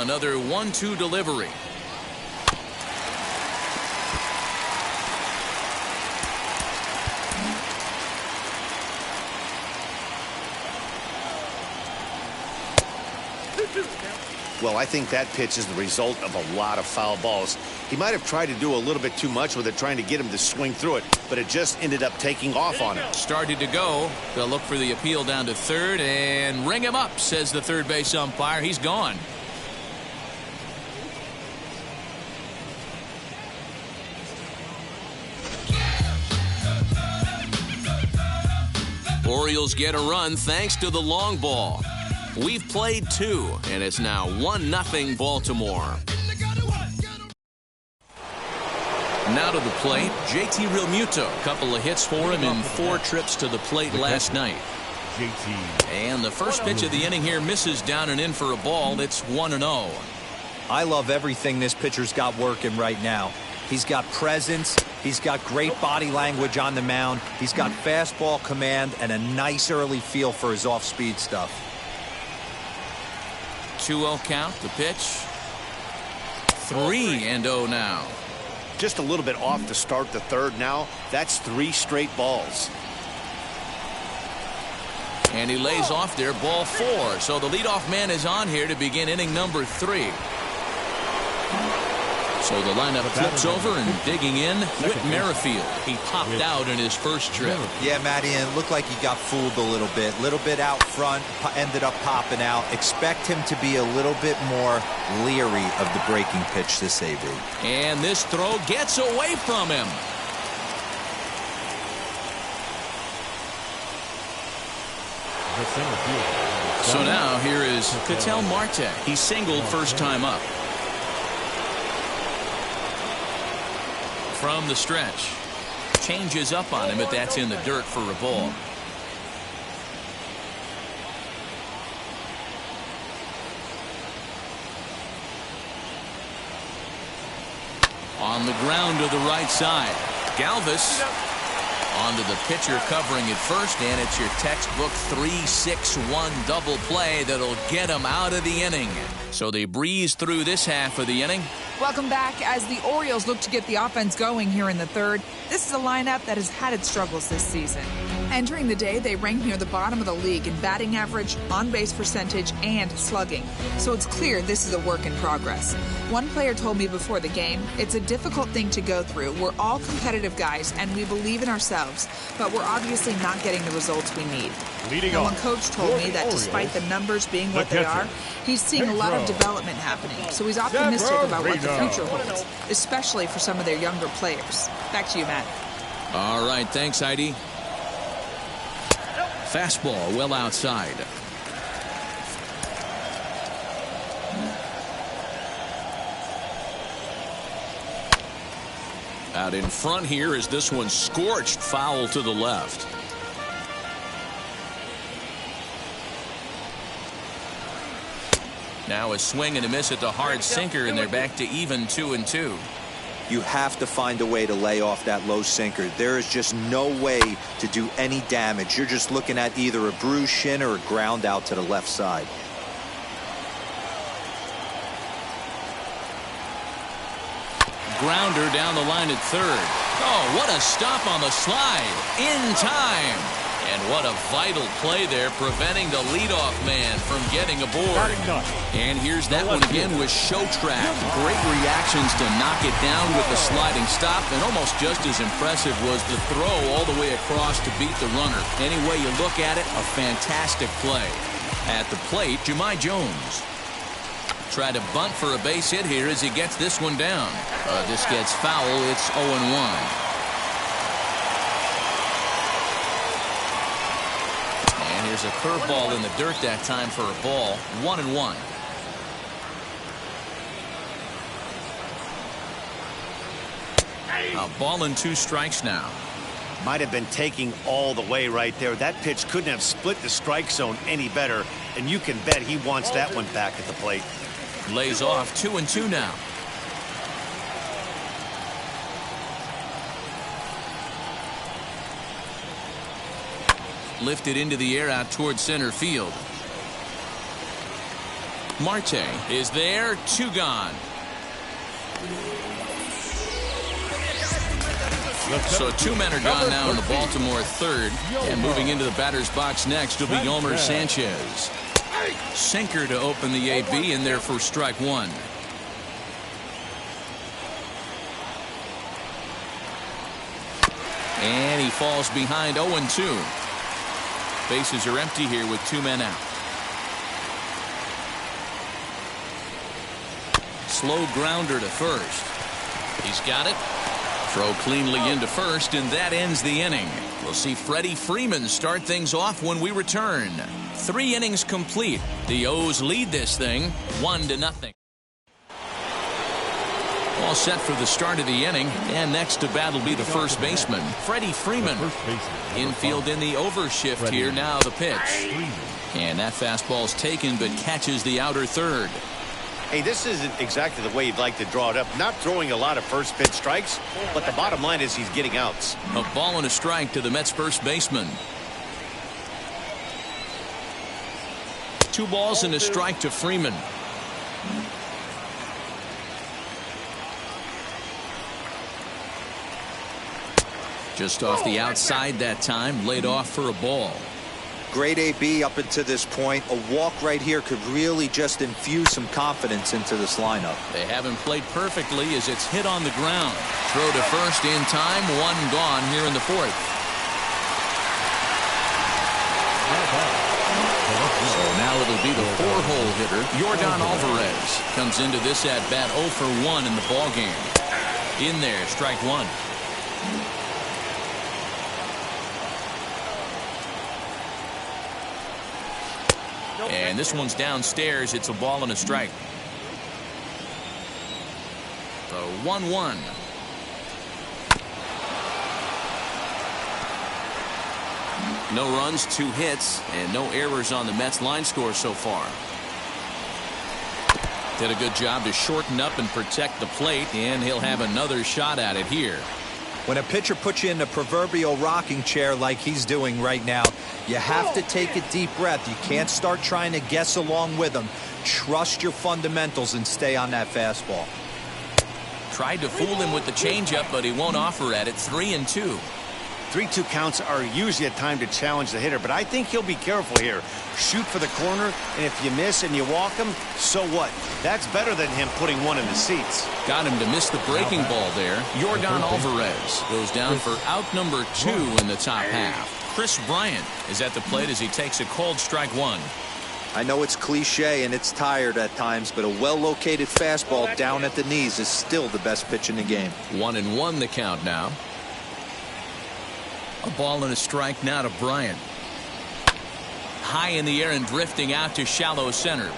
Another 1-2 delivery. Well, I think that pitch is the result of a lot of foul balls. He might have tried to do a little bit too much with it, trying to get him to swing through it, but it just ended up taking off on him. Started to go. They'll look for the appeal down to third and ring him up, says the third base umpire. He's gone. Orioles get a run thanks to the long ball. We've played 2, and it's now 1-0 Baltimore. Now to the plate, JT Realmuto. Couple of hits for him in 4 trips to the plate last night. And the first pitch of the inning here misses down and in for a ball. It's 1-0. I love everything this pitcher's got working right now. He's got presence. He's got great body language on the mound. He's got fastball command and a nice early feel for his off-speed stuff. 2-0 count, the pitch. 3-0 now. Just a little bit off to start the third now. That's 3 straight balls. And he lays off there, ball 4. So the leadoff man is on here to begin inning number 3. So the lineup flips over and digging in, Whit Merrifield. He popped out in his first trip. Yeah, Matty, and it looked like he got fooled a little bit out front, ended up popping out. Expect him to be a little bit more leery of the breaking pitch this AB. And this throw gets away from him. So now here is Ketel Marte. He singled first time up. From the stretch. Changes up on him, but that's in the dirt for a ball. On the ground to the right side. Galvis onto the pitcher covering at first, and it's your textbook 3-6-1 double play that'll get him out of the inning. So they breeze through this half of the inning. Welcome back. As the Orioles look to get the offense going here in the third, this is a lineup that has had its struggles this season. Entering the day, they ranked near the bottom of the league in batting average, on-base percentage, and slugging. So it's clear this is a work in progress. One player told me before the game, it's a difficult thing to go through. We're all competitive guys, and we believe in ourselves, but we're obviously not getting the results we need. Now, one coach told me that despite the numbers being what they are, he's seeing a lot of development happening. So he's optimistic about what the future holds, especially for some of their younger players. Back to you, Matt. All right, thanks, Heidi. Fastball well outside. Out in front here is this one scorched foul to the left. Now a swing and a miss at the hard sinker, and they're back to even 2-2. You have to find a way to lay off that low sinker. There is just no way to do any damage. You're just looking at either a bruised shin or a ground out to the left side. Grounder down the line at third. Oh, what a stop on the slide. In time. And what a vital play there, preventing the leadoff man from getting aboard. And here's that one again with Showtrack. Great reactions to knock it down with the sliding stop, and almost just as impressive was the throw all the way across to beat the runner. Any way you look at it, a fantastic play. At the plate, Jahmai Jones. Try to bunt for a base hit here as he gets this one down. This gets foul. It's 0-1. There's a curveball in the dirt that time for a ball. 1-1. A ball and 2 strikes now. Might have been taking all the way right there. That pitch couldn't have split the strike zone any better, and you can bet he wants that one back at the plate. Lays off. 2-2 now. Lifted into the air out toward center field. Marte is there. 2 gone. So 2 men are gone now in the Baltimore third. And moving into the batter's box next will be Yolmer Sanchez. Sinker to open the AB, in there for strike 1. And he falls behind. 0-2. Bases are empty here with 2 men out. Slow grounder to first. He's got it. Throw cleanly into first, and that ends the inning. We'll see Freddie Freeman start things off when we return. 3 innings complete. The O's lead this thing 1-0. All set for the start of the inning, and next to bat will be the first baseman, Freddie Freeman. Infield in the overshift here. Now the pitch. And that fastball's taken, but catches the outer third. Hey, this isn't exactly the way you'd like to draw it up. Not throwing a lot of first pitch strikes, but the bottom line is he's getting outs. A ball and a strike to the Mets first baseman. 2 balls and a strike to Freeman. Just off the outside that time, laid off for a ball. Great AB up until this point. A walk right here could really just infuse some confidence into this lineup. They haven't played perfectly as it's hit on the ground. Throw to first in time. 1 gone here in the 4th. So now it'll be the 4-hole hitter, Yordan Alvarez. Comes into this at bat 0 for 1 in the ball game. In there, strike 1. And this one's downstairs. It's a ball and a strike. So 1-1. No runs, 2 hits, and no errors on the Mets line score so far. Did a good job to shorten up and protect the plate, and he'll have another shot at it here. When a pitcher puts you in the proverbial rocking chair like he's doing right now, you have to take a deep breath. You can't start trying to guess along with him. Trust your fundamentals and stay on that fastball. Tried to fool him with the changeup, but he won't offer at it. 3-2. 3-2 counts are usually a time to challenge the hitter, but I think he'll be careful here. Shoot for the corner, and if you miss and you walk him, so what? That's better than him putting one in the seats. Got him to miss the breaking ball there. Yordan Alvarez goes down for out number 2 in the top half. Chris Bryant is at the plate as he takes a called strike 1. I know it's cliche and it's tired at times, but a well-located fastball down at the knees is still the best pitch in the game. 1-1 the count now. A ball and a strike now to Bryant. High in the air and drifting out to shallow center.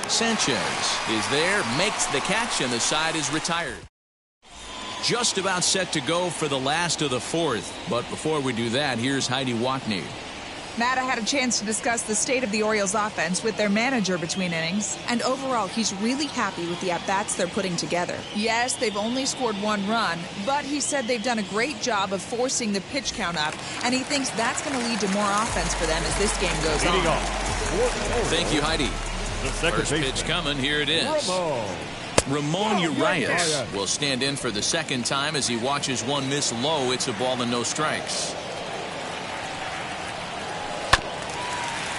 Sanchez is there, makes the catch, and the side is retired. Just about set to go for the last of the 4th. But before we do that, here's Heidi Watney. Matt, I had a chance to discuss the state of the Orioles offense with their manager between innings, and overall he's really happy with the at-bats they're putting together. Yes, they've only scored 1 run, but he said they've done a great job of forcing the pitch count up, and he thinks that's going to lead to more offense for them as this game goes on. Thank you, Heidi. First pitch coming, here it is. Ramon Urias will stand in for the second time as he watches one miss low. It's a ball and no strikes.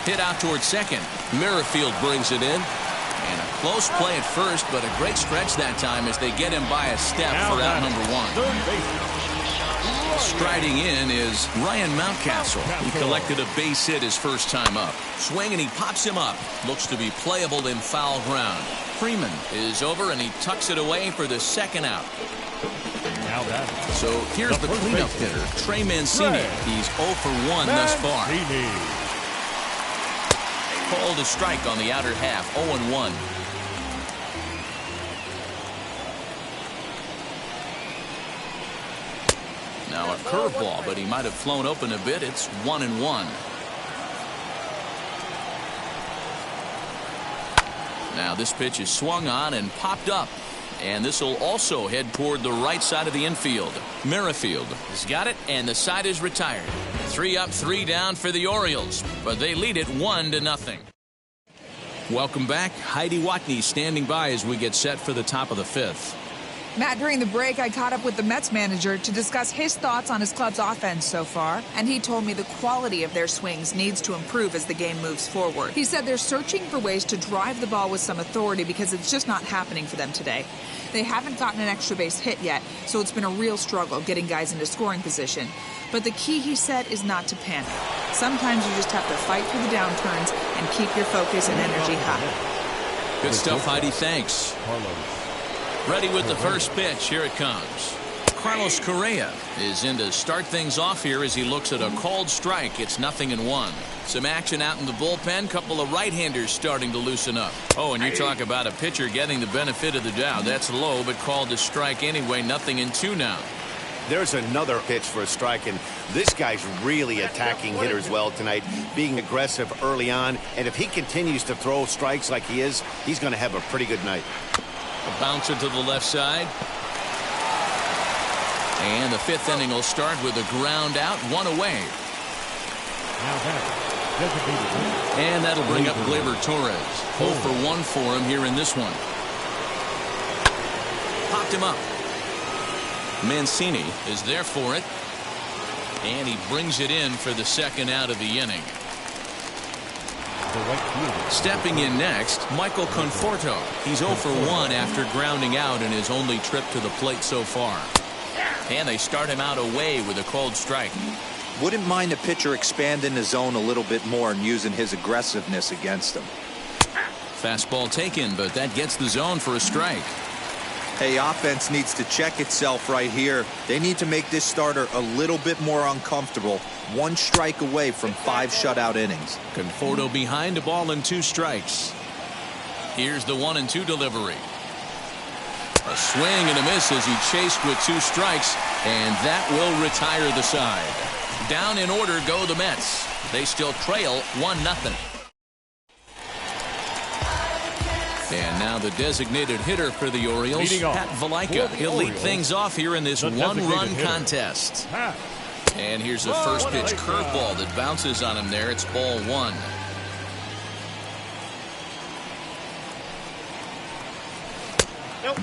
Hit out towards second. Merrifield brings it in. And a close play at first, but a great stretch that time as they get him by a step for out number 1. Striding in is Ryan Mountcastle. He collected a base hit his first time up. Swing and he pops him up. Looks to be playable in foul ground. Freeman is over and he tucks it away for the second out. So here's the cleanup hitter, Trey Mancini. He's 0 for 1 thus far. Called a strike on the outer half. 0-1. Now a curveball, but he might have flown open a bit. It's 1-1. Now this pitch is swung on and popped up. And this will also head toward the right side of the infield. Merrifield has got it, and the side is retired. 3 up, 3 down for the Orioles, but they lead it 1-0. Welcome back. Heidi Watney standing by as we get set for the top of the 5th. Matt, during the break, I caught up with the Mets manager to discuss his thoughts on his club's offense so far, and he told me the quality of their swings needs to improve as the game moves forward. He said they're searching for ways to drive the ball with some authority because it's just not happening for them today. They haven't gotten an extra base hit yet, so it's been a real struggle getting guys into scoring position. But the key, he said, is not to panic. Sometimes you just have to fight through the downturns and keep your focus and energy high. Good stuff, Heidi. Thanks. Ready with the first pitch. Here it comes. Carlos Correa is in to start things off here as he looks at a called strike. It's 0-1. Some action out in the bullpen. Couple of right-handers starting to loosen up. Oh, and you talk about a pitcher getting the benefit of the doubt. That's low, but called to strike anyway. 0-2 now. There's another pitch for a strike, and this guy's really attacking hitters well tonight, being aggressive early on. And if he continues to throw strikes like he is, he's going to have a pretty good night. A bouncer to the left side. And the 5th inning will start with a ground out, 1 away. And that'll bring up Gleyber Torres. 0 for 1 for him here in this one. Popped him up. Mancini is there for it. And he brings it in for the second out of the inning. Stepping in next, Michael Conforto. He's 0 for 1 after grounding out in his only trip to the plate so far. And they start him out away with a called strike. Wouldn't mind a pitcher expanding the zone a little bit more and using his aggressiveness against him. Fastball taken, but that gets the zone for a strike. Hey, offense needs to check itself right here. They need to make this starter a little bit more uncomfortable. 1 strike away from 5 shutout innings. Conforto behind, a ball and 2 strikes. Here's the 1-2 delivery. A swing and a miss as he chased with 2 strikes, and that will retire the side. Down in order go the Mets. They still trail 1-0. And now the designated hitter for the Orioles, Pat Valaika. He'll lead things off here in this 1-run contest. And here's the first pitch curveball that bounces on him there. It's ball 1.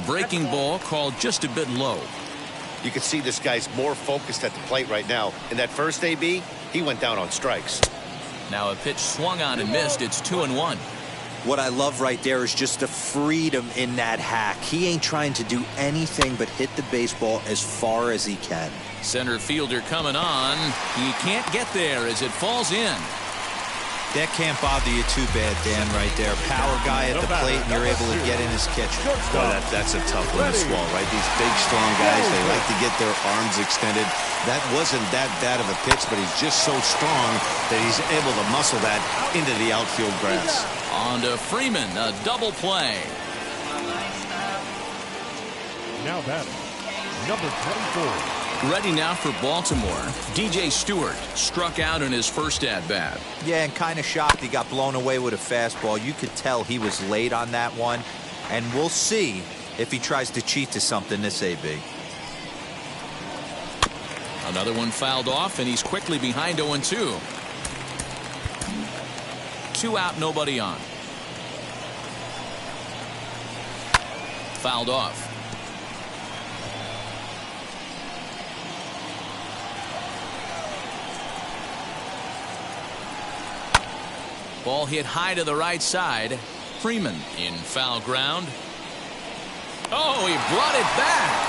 breaking ball called just a bit low. You can see this guy's more focused at the plate right now. In that first AB, he went down on strikes. Now a pitch swung on and missed. It's 2-1. What I love right there is just the freedom in that hack. He ain't trying to do anything but hit the baseball as far as he can. Center fielder coming on. He can't get there as it falls in. That can't bother you too bad, Dan, right there. Power guy at the plate, and you're able to get in his kitchen. Boy, that's a tough one to swallow, right? These big, strong guys, they like to get their arms extended. That wasn't that bad of a pitch, but he's just so strong that he's able to muscle that into the outfield grass. On to Freeman, a double play. Now batting, number 24. Ready now for Baltimore. DJ Stewart struck out in his first at-bat. Yeah, and kind of shocked he got blown away with a fastball. You could tell he was late on that one. And we'll see if he tries to cheat to something this AB. Another one fouled off, and he's quickly behind 0-2. 2 out, nobody on. Fouled off. Ball hit high to the right side. Freeman in foul ground. Oh, he brought it back.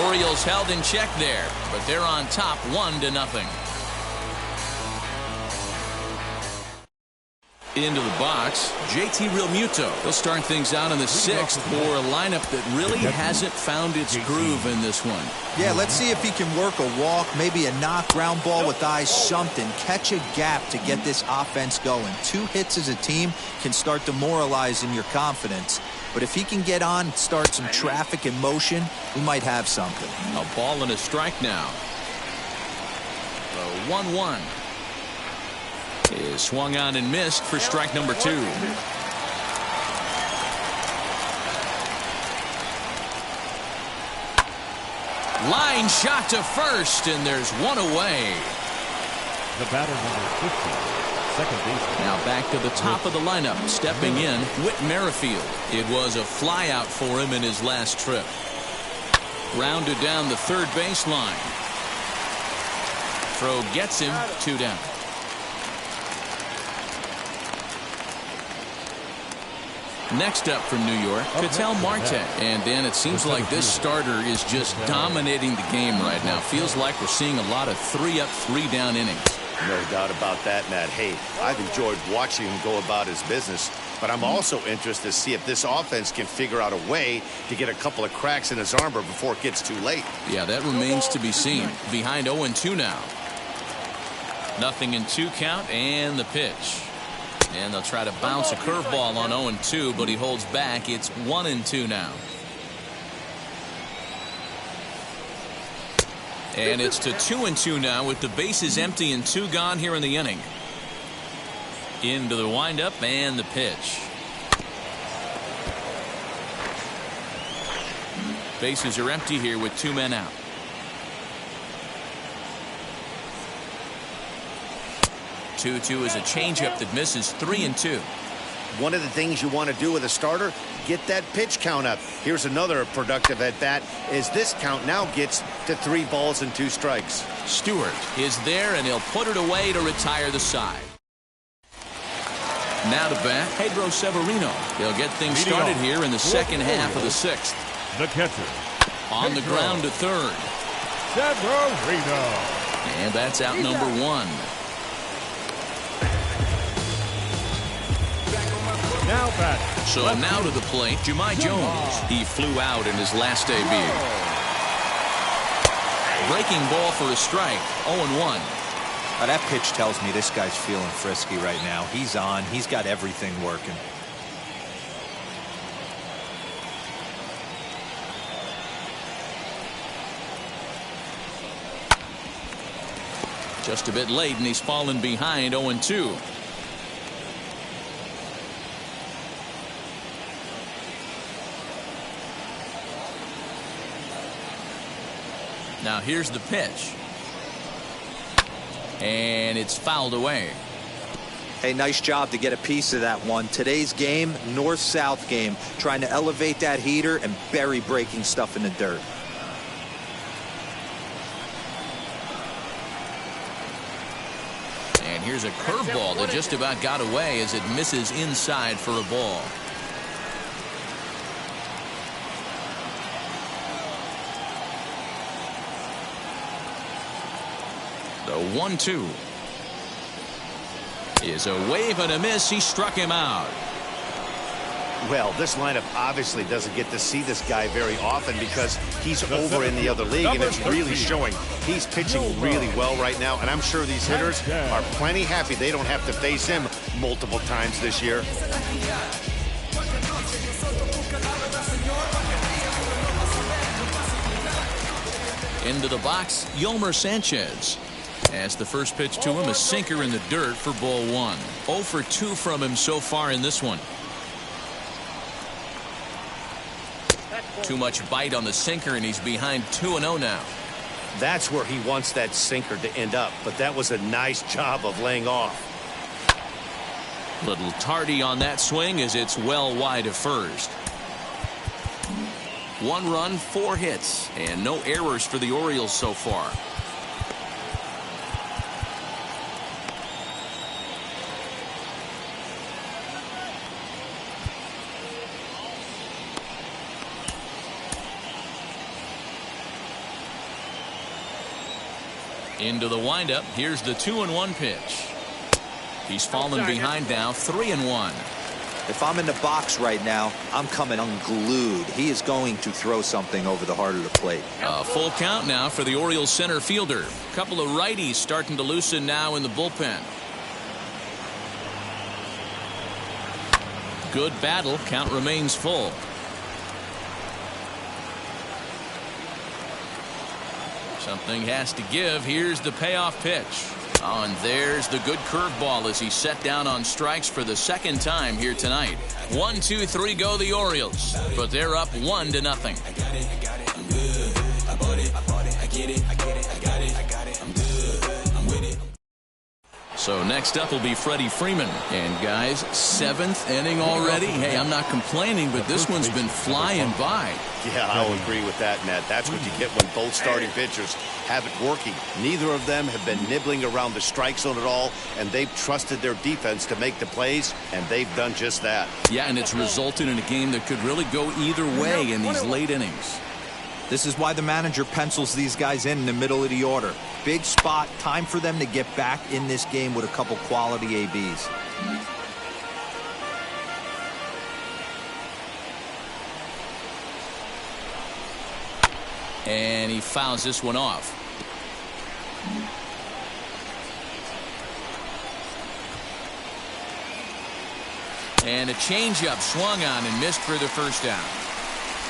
Orioles held in check there, but they're on top 1-0. Into the box, JT Realmuto. He'll start things out in the 6th for a lineup that really hasn't found its groove in this one. Yeah, let's see if he can work a walk, maybe a knock, ground ball with eyes, something. Catch a gap to get this offense going. 2 hits as a team can start demoralizing your confidence. But if he can get on, start some traffic in motion, we might have something. A ball and a strike now. The 1-1. Is swung on and missed for strike number 2. Line shot to first, and there's one away. The batter number 50, second baseman. Now back to the top of the lineup, stepping in, Whit Merrifield. It was a flyout for him in his last trip. Rounded down the third baseline. Throw gets him, 2 down. Next up from New York, Ketel Marte. And then it seems like this starter is just dominating the game right now. Feels like we're seeing a lot of 3-up, 3-down innings. No doubt about that, Matt. Hey, I've enjoyed watching him go about his business, but I'm also interested to see if this offense can figure out a way to get a couple of cracks in his armor before it gets too late. Yeah, that remains to be seen. Behind 0-2 now. 0-2 count, and the pitch. And they'll try to bounce a curveball on 0-2, but he holds back. It's 1-2 now. And it's to 2-2 now with the bases empty and 2 gone here in the inning. Into the windup and the pitch. Bases are empty here with 2 men out. 2-2 is a changeup that misses. 3-2. One of the things you want to do with a starter, get that pitch count up. Here's another productive at bat as this count now gets to 3 balls and 2 strikes. Stewart is there, and he'll put it away to retire the side. Now to bat, Pedro Severino. He'll get things started here in the second half of the 6th. The catcher. On the ground to third. Severino. And that's out number 1. Now batting. So now to the plate, Jahmai Jones. He flew out in his last debut. Breaking ball for a strike. 0-1. That pitch tells me this guy's feeling frisky right now. He's on. He's got everything working. Just a bit late, and he's fallen behind 0-2. Now here's the pitch. And it's fouled away. Hey, nice job to get a piece of that one. Today's game, north-south game, trying to elevate that heater and bury breaking stuff in the dirt. And here's a curveball that just about got away as it misses inside for a ball. The 1-2 is a wave and a miss. He struck him out. Well, this lineup obviously doesn't get to see this guy very often because he's over in the other league, and it's really showing. He's pitching really well right now, and I'm sure these hitters are plenty happy they don't have to face him multiple times this year. Into the box, Yolmer Sanchez. As the first pitch to him, a sinker in the dirt for ball one. 0 for 2 from him so far in this one. Too much bite on the sinker, and he's behind 2-0 now. That's where he wants that sinker to end up, but that was a nice job of laying off. Little tardy on that swing as it's well wide of first. 1 run, 4 hits, and no errors for the Orioles so far. Into the windup. Here's the 2-1 pitch. He's fallen behind now, 3-1. If I'm in the box right now, I'm coming unglued. He is going to throw something over the heart of the plate. A full count now for the Orioles center fielder. A couple of righties starting to loosen now in the bullpen. Good battle. Count remains full. Something has to give. Here's the payoff pitch. Oh, and there's the good curveball as he set down on strikes for the second time here tonight. 1, 2, 3 go the Orioles, but they're up 1-0. So next up will be Freddie Freeman. And guys, 7th inning already. Hey, I'm not complaining, but this one's been flying by. Yeah, I'll agree with that, Ned. That's what you get when both starting pitchers have it working. Neither of them have been nibbling around the strike zone at all, and they've trusted their defense to make the plays, and they've done just that. Yeah, and it's resulted in a game that could really go either way in these late innings. This is why the manager pencils these guys in the middle of the order. Big spot, time for them to get back in this game with a couple quality ABs. And he fouls this one off. And a changeup swung on and missed for the first down.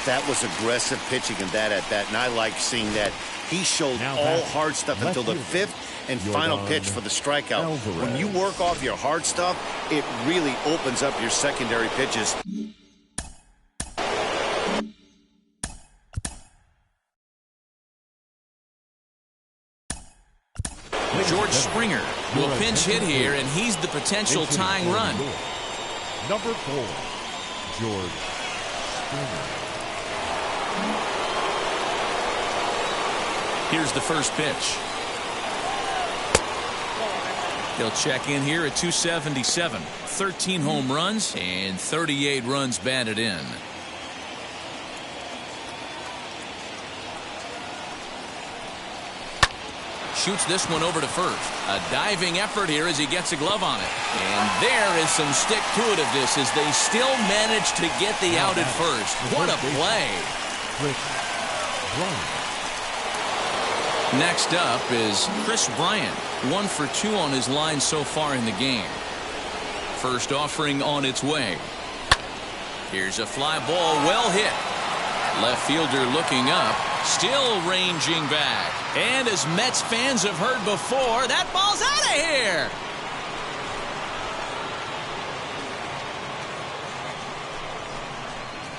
That was aggressive pitching in that at-bat, and I like seeing that. He showed all hard stuff until the 5th and final pitch for the strikeout. When you work off your hard stuff, it really opens up your secondary pitches. George Springer will pinch hit here, and he's the potential tying run. Number 4, George Springer. Here's the first pitch. He'll check in here at 277. 13 home runs and 38 runs batted in. Shoots this one over to first. A diving effort here as he gets a glove on it. And there is some stick-to-itiveness as they still manage to get the out at first. What a play. Next up is Chris Bryant. 1 for 2 on his line so far in the game. First offering on its way. Here's a fly ball, well hit. Left fielder looking up, still ranging back. And as Mets fans have heard before, that ball's out of here.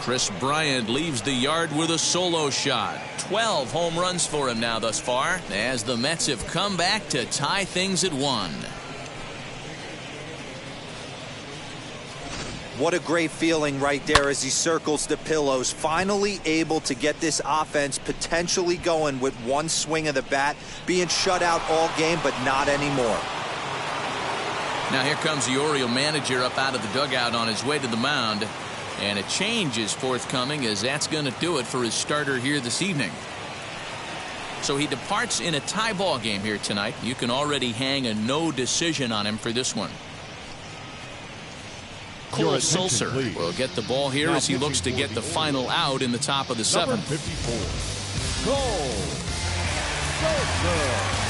Chris Bryant leaves the yard with a solo shot. 12 home runs for him now thus far, as the Mets have come back to tie things at 1. What a great feeling right there as he circles the pillows. Finally able to get this offense potentially going with one swing of the bat. Being shut out all game, but not anymore. Now here comes the Oriole manager up out of the dugout on his way to the mound. And a change is forthcoming, as that's going to do it for his starter here this evening. So he departs in a tie ball game here tonight. You can already hang a no decision on him for this one. Cole Sulser will get the ball here as he looks to get the final out in the top of the seventh. 54. Cole Sulser.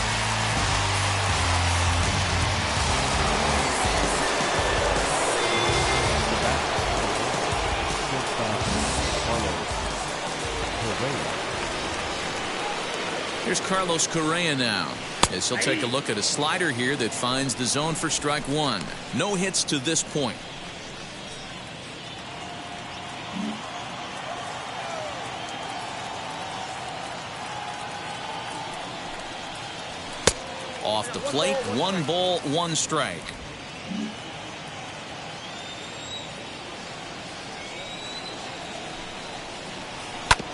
Here's Carlos Correa now, as he'll take a look at a slider here that finds the zone for strike one. No hits to this point. Off the plate, 1 ball, 1 strike.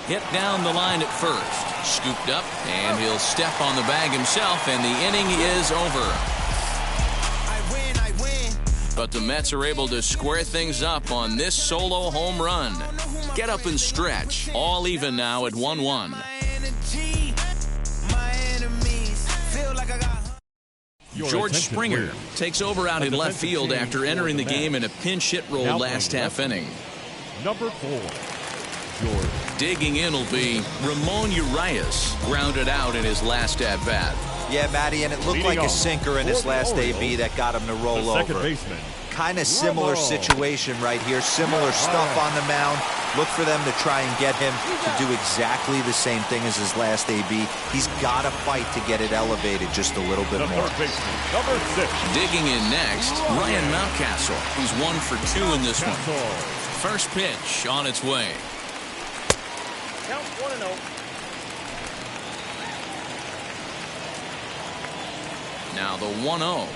Hit down the line at first. Scooped up, and he'll step on the bag himself, and the inning is over. But the Mets are able to square things up on this solo home run. Get up and stretch. All even now at 1-1. George Springer takes over out in left field after entering the game in a pinch hit role last half inning. Number 4, George. Digging in will be Ramon Urias, grounded out in his last at bat. Yeah, Matty, and it looked like a sinker in his last AB that got him to roll over. Kind of similar situation right here. Similar stuff on the mound. Look for them to try and get him to do exactly the same thing as his last AB. He's got to fight to get it elevated just a little bit more. Number 6. Digging in next, Ryan Mountcastle. He's 1 for 2 in this one. First pitch on its way. Count 1-0. Now the 1-0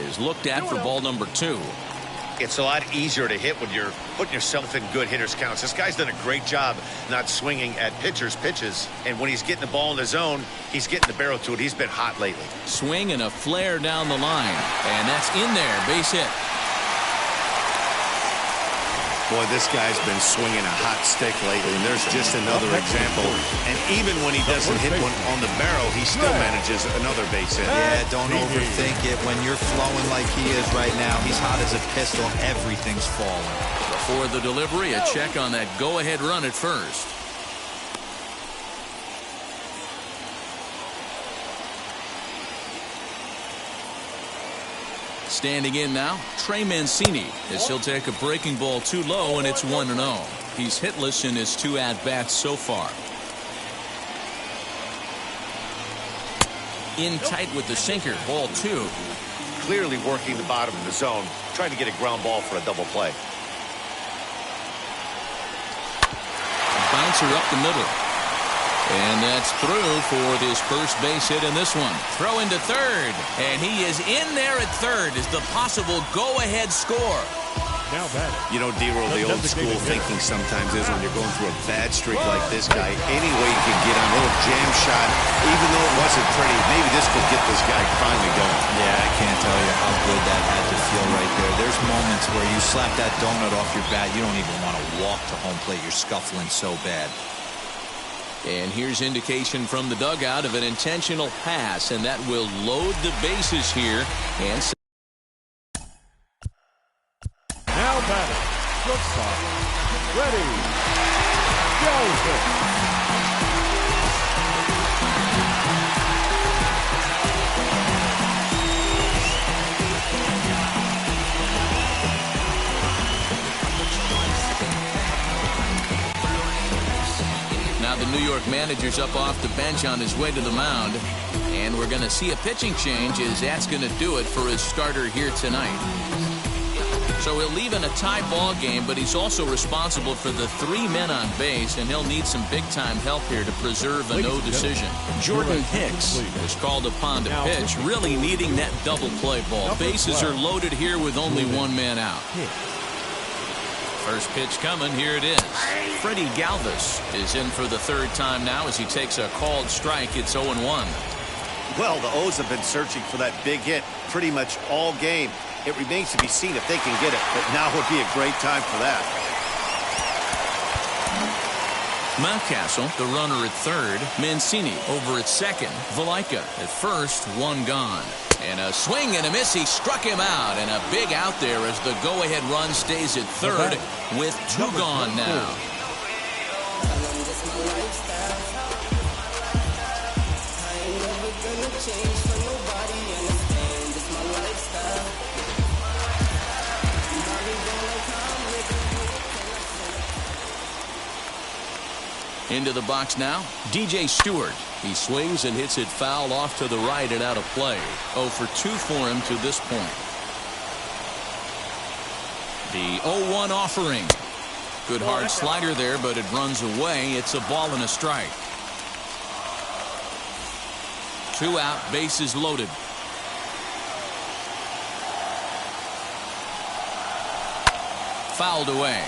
is looked at for ball number 2. It's a lot easier to hit when you're putting yourself in good hitters counts. This guy's done a great job not swinging at pitchers' pitches. And when he's getting the ball in the zone, he's getting the barrel to it. He's been hot lately. Swing and a flare down the line. And that's in there. Base hit. Boy, this guy's been swinging a hot stick lately, and there's just another example. And even when he doesn't hit one on the barrel, he still manages another base hit. Yeah, don't overthink it. When you're flowing like he is right now, he's hot as a pistol. Everything's falling. Before the delivery, a check on that go-ahead run at first. Standing in now, Trey Mancini, as he'll take a breaking ball too low, and it's 1-0. He's hitless in his 2 at-bats so far. In tight with the sinker, ball 2. Clearly working the bottom of the zone, trying to get a ground ball for a double play. Bouncer up the middle. And that's through for his first base hit in this one. Throw into third. And he is in there at third as the possible go-ahead score. Now batting. You know, D-Roll, the old school thinking sometimes is when you're going through a bad streak like this guy, any way you can get on a little jam shot, even though it wasn't pretty, maybe this could get this guy finally going. Yeah, I can't tell you how good that had to feel right there. There's moments where you slap that donut off your bat, you don't even want to walk to home plate. You're scuffling so bad. And here's indication from the dugout of an intentional pass, and that will load the bases here. And now batting, shortstop, ready, Joseph. Now the New York manager's up off the bench on his way to the mound. And we're going to see a pitching change, as that's going to do it for his starter here tonight. So he'll leave in a tie ball game, but he's also responsible for the 3 men on base, and he'll need some big-time help here to preserve a no decision. Jordan Hicks is called upon to pitch, really needing that double play ball. Bases are loaded here with only 1 man out. First pitch coming, here it is. Freddie Galvis is in for the 3rd time now as he takes a called strike. It's 0-1. Well, the O's have been searching for that big hit pretty much all game. It remains to be seen if they can get it, but now would be a great time for that. Mountcastle, the runner at 3rd. Mancini over at 2nd. Valaika at 1st, 1 gone. And a swing and a miss. He struck him out, and a big out there as the go-ahead run stays at 3rd with 2 gone now. Into the box now, DJ Stewart. He swings and hits it foul off to the right and out of play. 0 for 2 for him to this point. The 0-1 offering. Good hard slider there, but it runs away. It's a ball and a strike. 2 out, bases loaded. Fouled away.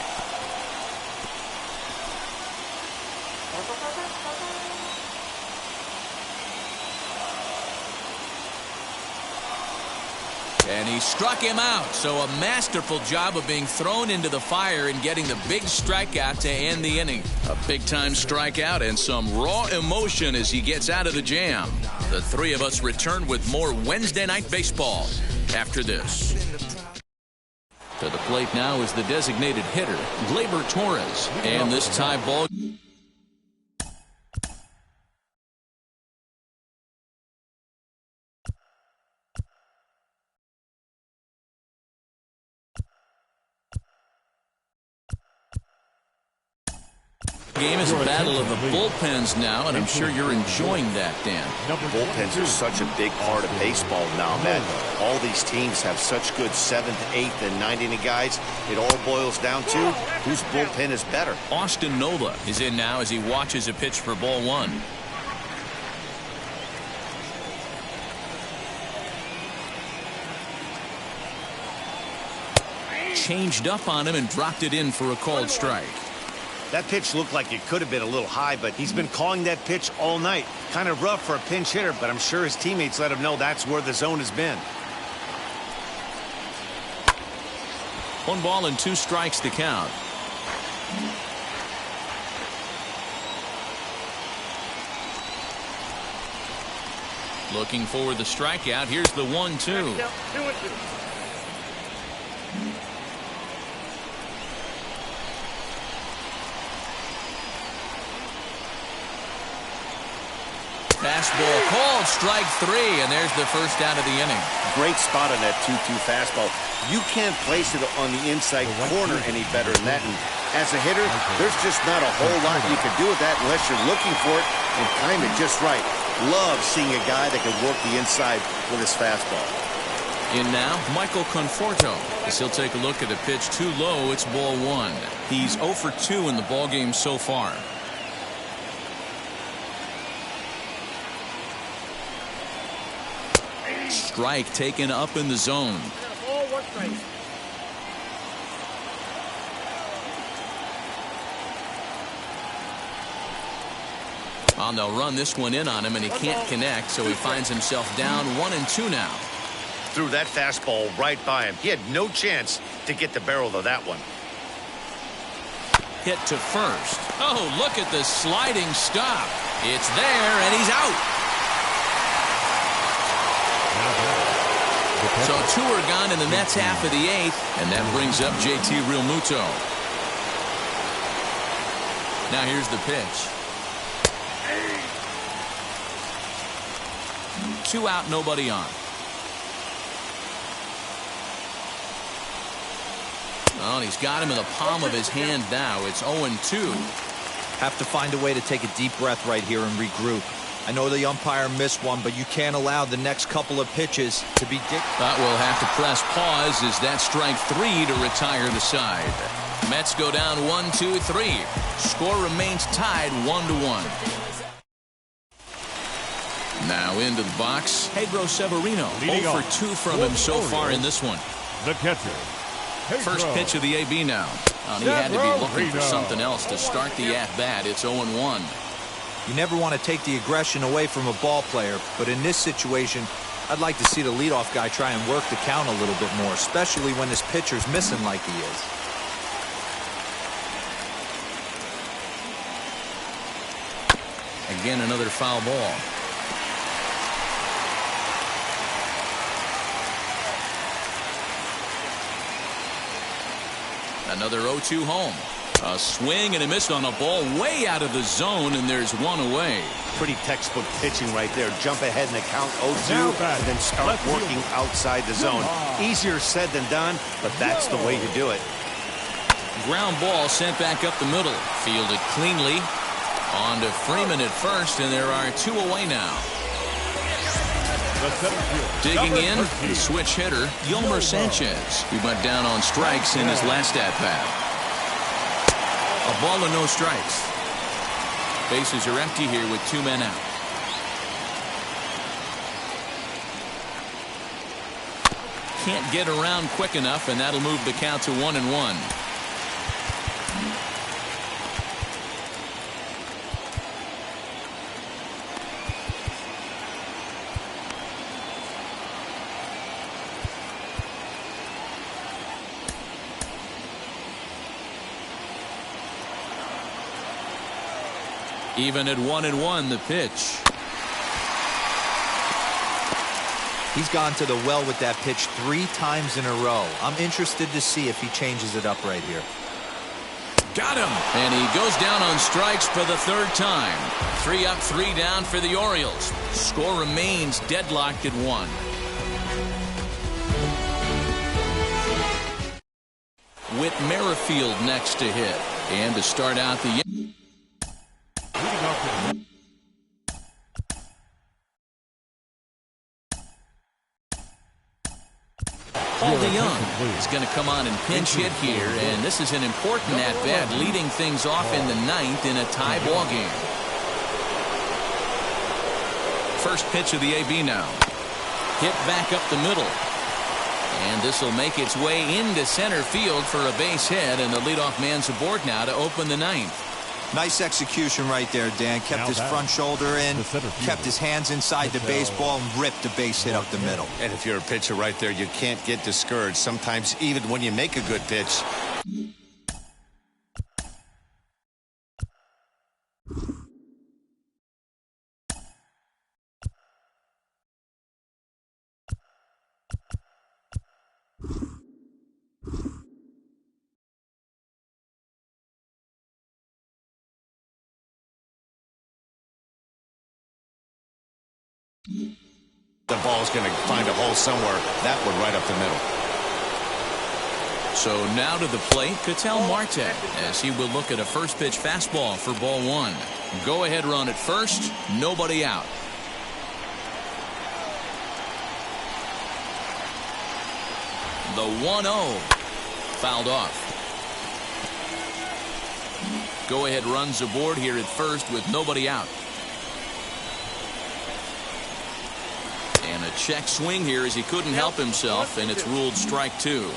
And he struck him out. So a masterful job of being thrown into the fire and getting the big strikeout to end the inning. A big-time strikeout and some raw emotion as he gets out of the jam. The 3 of us return with more Wednesday Night Baseball after this. To the plate now is the designated hitter, Gleyber Torres. And this tie ball. Game is a battle of the bullpens now, and I'm sure you're enjoying that, Dan. Bullpens are such a big part of baseball now, Matt. All these teams have such good 7th, 8th, and 9th inning guys. It all boils down to whose bullpen is better. Austin Nola is in now as he watches a pitch for ball 1. Changed up on him and dropped it in for a called strike. That pitch looked like it could have been a little high, but he's been calling that pitch all night. Kind of rough for a pinch hitter, but I'm sure his teammates let him know that's where the zone has been. 1 ball and 2 strikes to count. Looking for the strikeout. Here's the 1-2. Fastball called, strike 3, and there's the first out of the inning. Great spot on that 2-2 fastball. You can't place it on the inside corner any better than that. And as a hitter, there's just not a whole lot you can do with that unless you're looking for it and time it just right. Love seeing a guy that can work the inside with his fastball. In now, Michael Conforto. As he'll take a look at a pitch too low, it's ball 1. He's 0 for 2 in the ballgame so far. Strike taken up in the zone. Well, they'll run this one in on him, and he can't connect, so he finds himself down 1-2 now. Threw that fastball right by him. He had no chance to get the barrel of that one. Hit to first. Oh, look at the sliding stop. It's there, and he's out. So 2 are gone in the Mets half of the 8th, and that brings up JT Realmuto. Now here's the pitch. 2 out, nobody on. Well, he's got him in the palm of his hand now. It's 0-2. Have to find a way to take a deep breath right here and regroup. I know the umpire missed one, but you can't allow the next couple of pitches to be But we'll have to press pause as that strike 3 to retire the side. Mets go down 1-2-3. Score remains tied 1-1. Now into the box, Pedro Severino. 0 for 2 from him so far in this one. The catcher. First pitch of the AB now. He had to be looking for something else to start the at-bat. It's 0-1. You never want to take the aggression away from a ball player, but in this situation, I'd like to see the leadoff guy try and work the count a little bit more, especially when this pitcher's missing like he is. Again, another foul ball. Another 0-2 home. A swing and a miss on a ball way out of the zone, and there's one away. Pretty textbook pitching right there. Jump ahead in the count 0-2 and then start working outside the zone. Easier said than done, but that's the way to do it. Ground ball sent back up the middle. Fielded cleanly. On to Freeman at first, and there are 2 away now. Digging in, the switch hitter, Yolmer Sanchez, who went down on strikes in his last at-bat. A ball and no strikes. Bases are empty here with 2 men out. Can't get around quick enough, and that'll move the count to 1-1. Even at 1-1, the pitch. He's gone to the well with that pitch 3 times in a row. I'm interested to see if he changes it up right here. Got him! And he goes down on strikes for the 3rd time. 3 up, 3 down for the Orioles. Score remains deadlocked at 1. Whit Merrifield next to hit. And to start out the Paul DeYoung is going to come on and pinch hit here, and this is an important at-bat, leading things off in the 9th in a tie ball game. First pitch of the AB now. Hit back up the middle. And this will make its way into center field for a base hit, and the leadoff man's aboard now to open the 9th. Nice execution right there, Dan. Kept his front shoulder in, kept his hands inside the baseball, and ripped the base hit up the middle. And if you're a pitcher right there, you can't get discouraged. Sometimes even when you make a good pitch. The ball's going to find a hole somewhere. That one right up the middle. So now to the plate, Ketel Marte, as he will look at a first pitch fastball for ball 1. Go ahead run at first, nobody out. The 1-0 fouled off. Go ahead runs aboard here at first with nobody out. And a check swing here as he couldn't help himself, and it's ruled strike 2.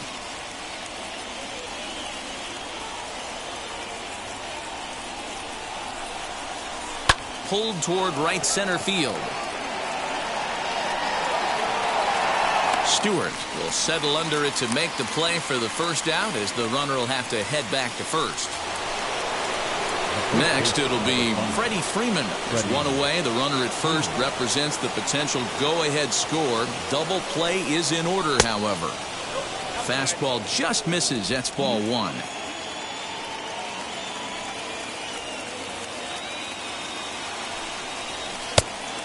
Pulled toward right center field. Stewart will settle under it to make the play for the first out, as the runner will have to head back to first. Next, it'll be Freddie Freeman. There's one away. The runner at first represents the potential go-ahead score. Double play is in order, however. Fastball just misses. That's ball 1.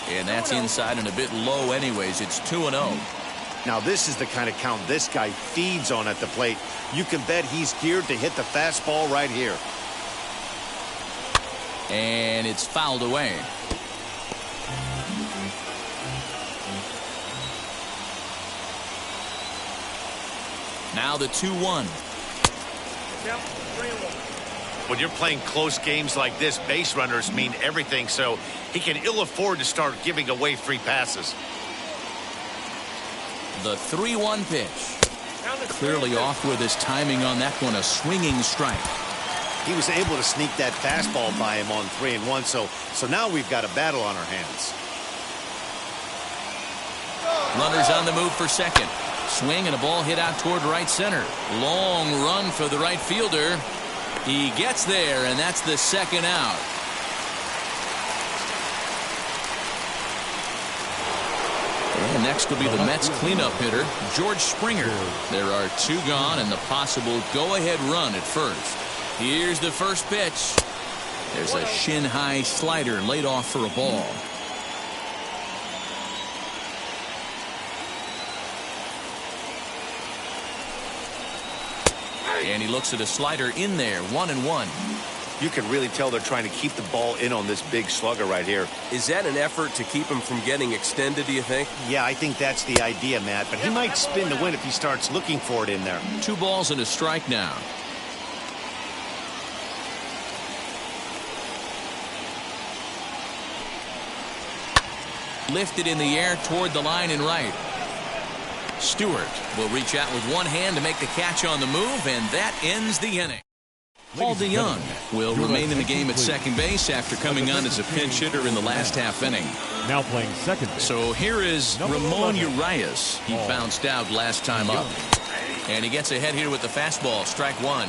And that's inside and a bit low anyways. It's 2-0. Now this is the kind of count this guy feeds on at the plate. You can bet he's geared to hit the fastball right here. And it's fouled away. Now the 2-1. Count 3-1. When you're playing close games like this, base runners mean everything, so he can ill afford to start giving away free passes. The 3-1 pitch. Clearly off with his timing on that one, a swinging strike. He was able to sneak that fastball by him on 3-1, so now we've got a battle on our hands. Runners on the move for second. Swing and a ball hit out toward right center. Long run for the right fielder. He gets there, and that's the second out. And next will be the Mets cleanup hitter, George Springer. There are 2 gone and the possible go-ahead run at first. Here's the first pitch. There's a shin-high slider laid off for a ball. And he looks at a slider in there, 1-1. You can really tell they're trying to keep the ball in on this big slugger right here. Is that an effort to keep him from getting extended, do you think? Yeah, I think that's the idea, Matt, but he might spin to win if he starts looking for it in there. 2 balls and a strike now. Lifted in the air toward the line and right. Stewart will reach out with one hand to make the catch on the move, and that ends the inning. Paul DeYoung will remain in the game at second base after coming on as a pinch hitter in the last half inning. Now playing second base. So here is Ramon Urias. He bounced out last time up. And he gets ahead here with the fastball, strike 1.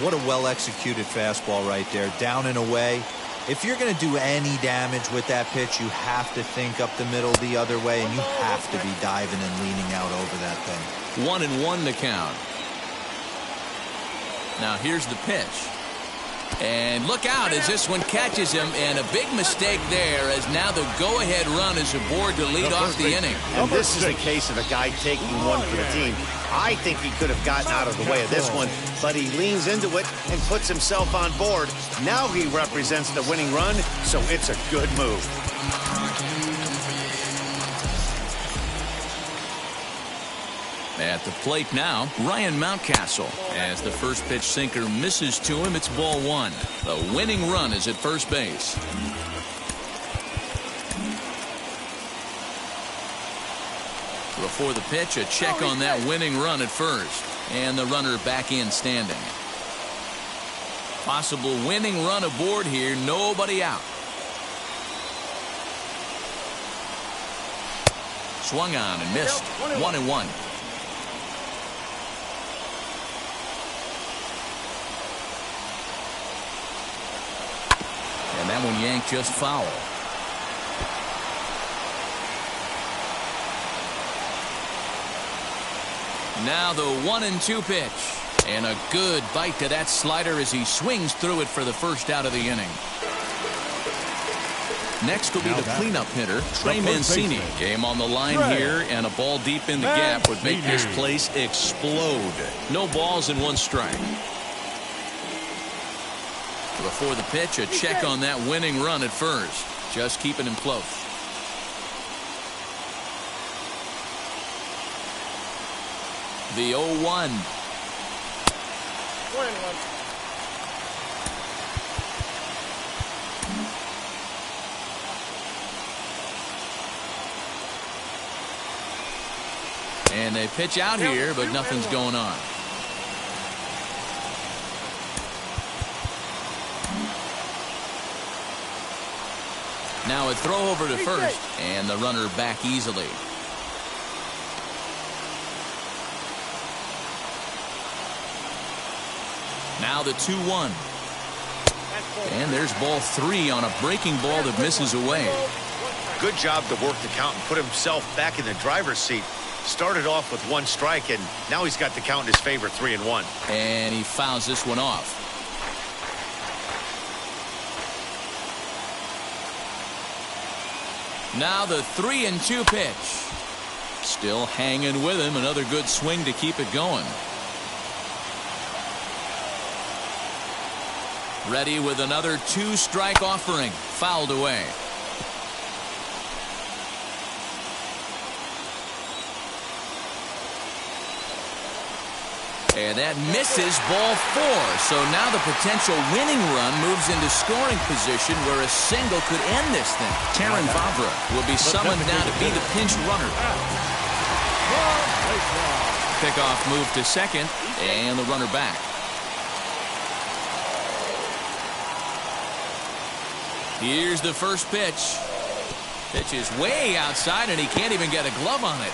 What a well-executed fastball right there, down and away. If you're going to do any damage with that pitch, you have to think up the middle the other way, and you have to be diving and leaning out over that thing. 1-1 to count. Now here's the pitch. And look out as this one catches him, and a big mistake there as now the go-ahead run is aboard to lead off the inning. And this is the case of a guy taking one for the team. I think he could have gotten out of the way of this one, but he leans into it and puts himself on board. Now he represents the winning run, so it's a good move. At the plate now, Ryan Mountcastle. As the first pitch sinker misses to him, it's ball 1. The winning run is at first base. Before the pitch, a check on that winning run at first. And the runner back in standing. Possible winning run aboard here, nobody out. Swung on and missed. 1-1. And that one yanked just foul. Now the 1-2 pitch. And a good bite to that slider as he swings through it for the first out of the inning. Next will be the cleanup hitter, Trey Mancini. Game on the line here, and a ball deep in the gap would make this place explode. No balls and 1 strike. Before the pitch, a check on that winning run at first. Just keeping him close. The 0-1. 1-1. And they pitch out here, but nothing's going on. Now a throw over to first, and the runner back easily. Now the 2-1. And there's ball 3 on a breaking ball that misses away. Good job to work the count and put himself back in the driver's seat. Started off with 1 strike, and now he's got the count in his favor, 3-1. And he fouls this one off. Now the 3-2 pitch. Still hanging with him. Another good swing to keep it going. Ready with another 2-strike offering. Fouled away. And that misses ball 4. So now the potential winning run moves into scoring position where a single could end this thing. Taron Vavra will be summoned now to be the pinch runner. Pickoff move to second, and the runner back. Here's the first pitch. Pitch is way outside, and he can't even get a glove on it.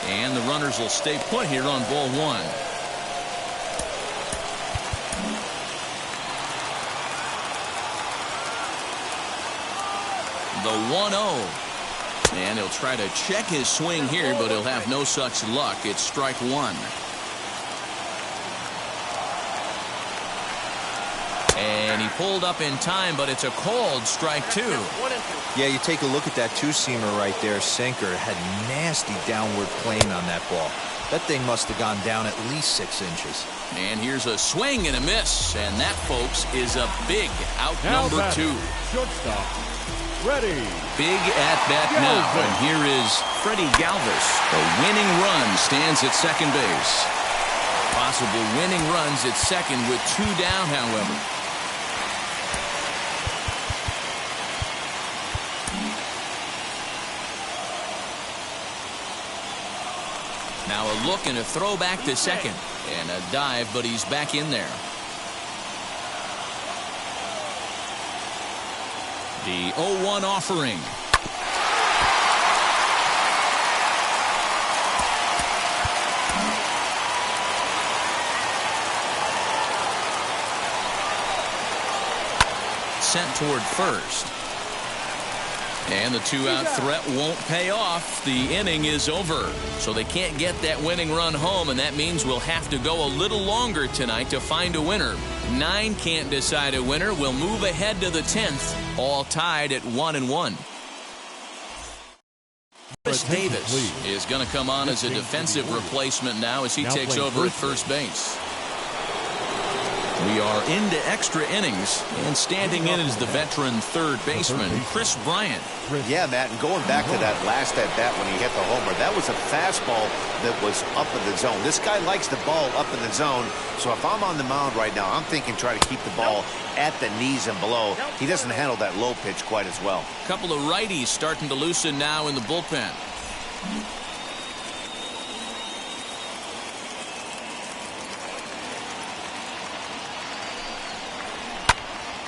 And the runners will stay put here on ball 1. The 1-0. And he'll try to check his swing here, but he'll have no such luck. It's strike 1. And he pulled up in time, but it's a called strike 2. Yeah, you take a look at that two-seamer right there, sinker. It had nasty downward plane on that ball. That thing must have gone down at least 6 inches. And here's a swing and a miss. And that, folks, is a big out number 2. Shortstop, ready. Big at-bat now. And here is Freddie Galvis. The winning run stands at second base. Possible winning runs at second with 2 down, however. Now a look and a throw back to second. And a dive, but he's back in there. The 0-1 offering. Sent toward first. And the 2-out threat won't pay off. The inning is over. So they can't get that winning run home, and that means we'll have to go a little longer tonight to find a winner. 9 can't decide a winner. We'll move ahead to the 10th, all tied at 1-1. Chris Davis is going to come on as a defensive replacement now as he takes over at first base. We are into extra innings, and standing in is the veteran third baseman, Chris Bryant. Yeah, Matt, and going back to that last at-bat when he hit the homer, that was a fastball that was up in the zone. This guy likes the ball up in the zone, so if I'm on the mound right now, I'm thinking try to keep the ball at the knees and below. He doesn't handle that low pitch quite as well. A couple of righties starting to loosen now in the bullpen.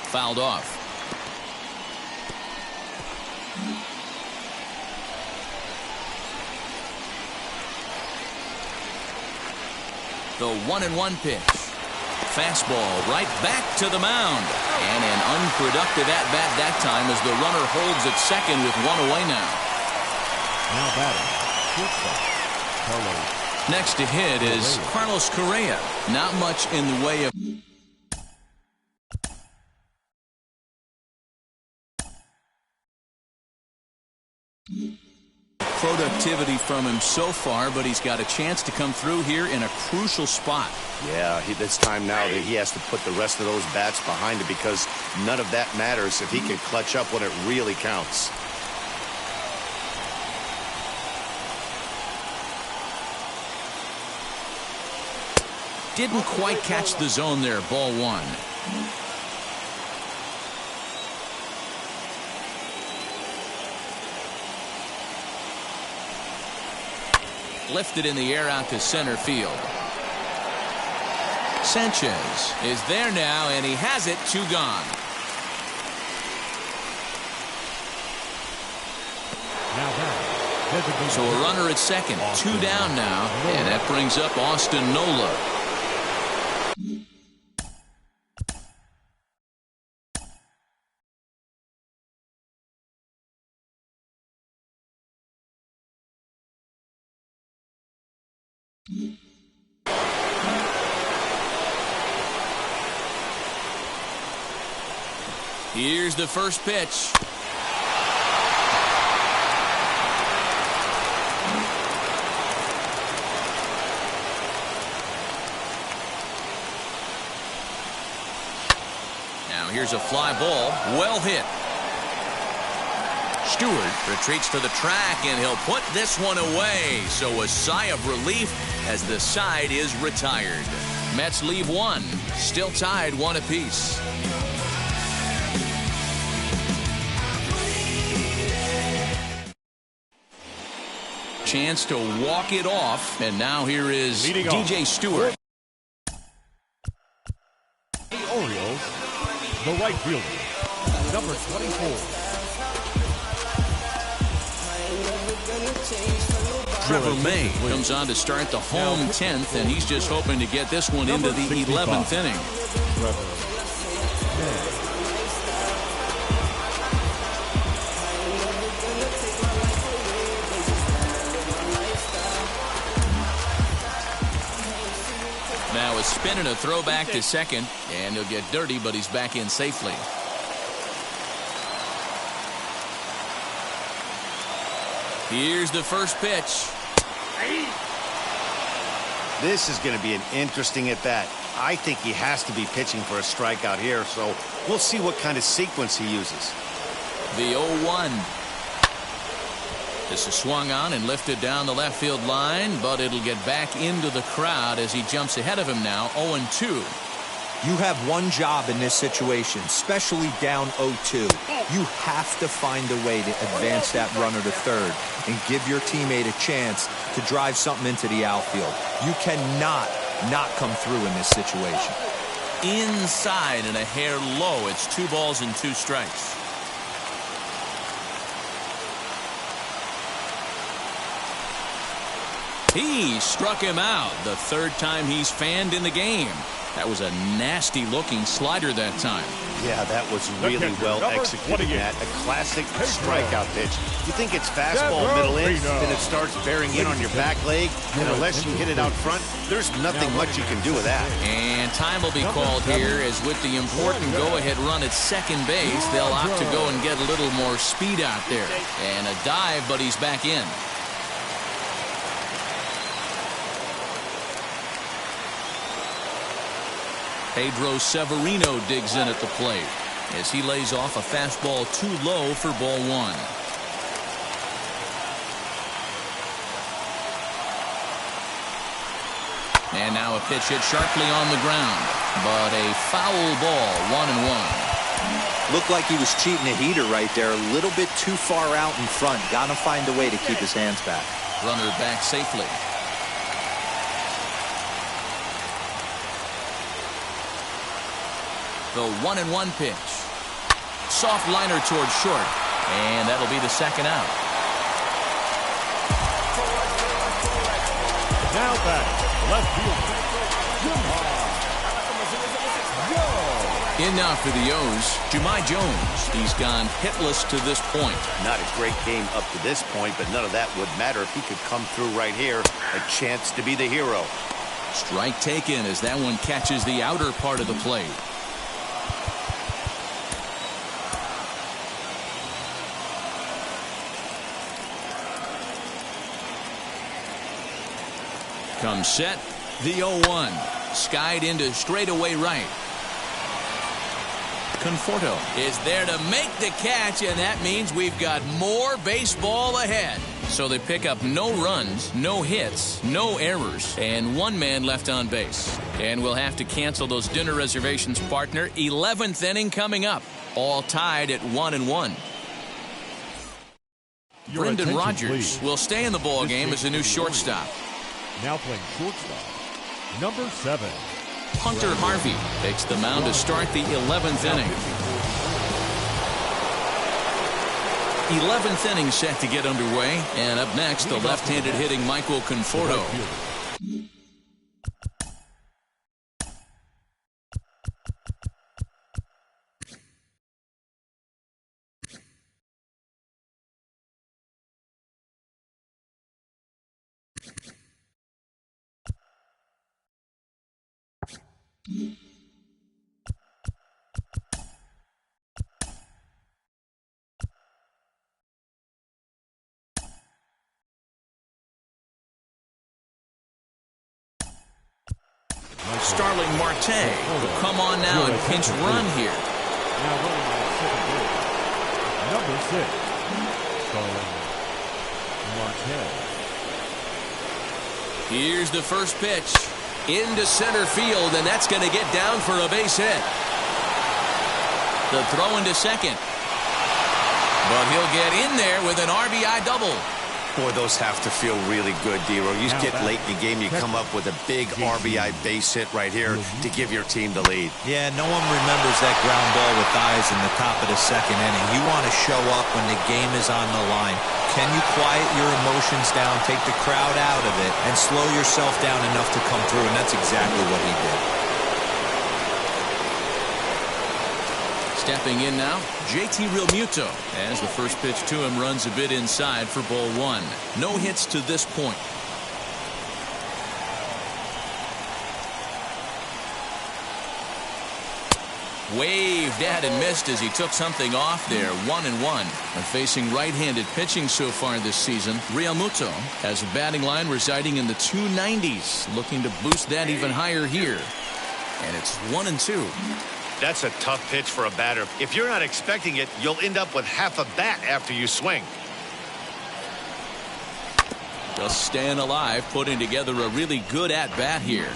Fouled off. The 1-1 pitch. Fastball right back to the mound. And an unproductive at-bat that time as the runner holds at second with 1 away now. Now batting, shortstop, Carlos. Next to hit is Carlos Correa. Not much in the way of productivity from him so far, but he's got a chance to come through here in a crucial spot. Yeah, it's time now that he has to put the rest of those bats behind him because none of that matters if he can clutch up when it really counts. Didn't quite catch the zone there, ball 1. Lifted in the air out to center field. Sanchez is there now, and he has it. 2 gone. So a runner at second. 2 down now, and that brings up Austin Nola. Here's the first pitch. Now here's a fly ball, well hit. Stewart retreats to the track, and he'll put this one away. So a sigh of relief as the side is retired. Mets leave one, still tied 1 apiece. Chance to walk it off, and now here is DJ Stewart. The Orioles, the right fielder, number 24. Trevor May comes on to start the home 10th, and he's just hoping to get this one into the 11th inning. Now a spin and a throw back to second, and he'll get dirty, but he's back in safely. Here's the first pitch. This is going to be an interesting at-bat. I think he has to be pitching for a strikeout here, so we'll see what kind of sequence he uses. The 0-1. This is swung on and lifted down the left field line, but it'll get back into the crowd as he jumps ahead of him now, 0-2. You have one job in this situation, especially down 0-2. You have to find a way to advance that runner to third and give your teammate a chance to drive something into the outfield. You cannot not come through in this situation. Inside and a hair low. It's 2 balls and 2 strikes. He struck him out the 3rd time he's fanned in the game. That was a nasty-looking slider that time. Yeah, that was really well executed, Matt. A classic strikeout pitch. You think it's fastball middle in, then it starts bearing in on your back leg, and unless you hit it out front, there's nothing much you can do with that. And time will be called here, as with the important go-ahead run at second base, they'll opt to go and get a little more speed out there. And a dive, but he's back in. Pedro Severino digs in at the plate as he lays off a fastball too low for ball 1. And now a pitch hit sharply on the ground, but a foul ball, 1-1. Looked like he was cheating a heater right there, a little bit too far out in front. Got to find a way to keep his hands back. Runner back safely. The 1-1 pitch. Soft liner towards short, and that'll be the second out. Now back, left field. In now for the O's, Jahmai Jones. He's gone hitless to this point. Not a great game up to this point, but none of that would matter if he could come through right here. A chance to be the hero. Strike taken as that one catches the outer part of the plate. Comes set, the 0-1. Skied into straightaway right. Conforto is there to make the catch, and that means we've got more baseball ahead. So they pick up no runs, no hits, no errors, and 1 man left on base. And we'll have to cancel those dinner reservations, partner. 11th inning coming up, all tied at 1-1. Brendan Rodgers will stay in the ball game as a new shortstop. Now playing shortstop, number 7. Hunter Harvey takes the mound to start the 11th inning. 11th inning set to get underway, and up next, the left-handed hitting Michael Conforto. Starling Marte will come on now and pinch run here. Now running on second base, number 6. Starling Marte. Here's the first pitch into center field, and that's going to get down for a base hit. The throw into second. But he'll get in there with an RBI double. Boy, those have to feel really good, D-Row. You just get late in the game, you come up with a big RBI base hit right here to give your team the lead. Yeah, no one remembers that ground ball with eyes in the top of the second inning. You want to show up when the game is on the line. Can you quiet your emotions down, take the crowd out of it, and slow yourself down enough to come through? And that's exactly what he did. Stepping in now, JT Realmuto, as the first pitch to him runs a bit inside for ball one. No hits to this point. Waved at and missed as he took something off there. 1-1. And facing right-handed pitching so far this season, Realmuto has a batting line residing in the 290s, looking to boost that even higher here. And it's 1-2. That's a tough pitch for a batter. If you're not expecting it, you'll end up with half a bat after you swing. Just staying alive, putting together a really good at-bat here.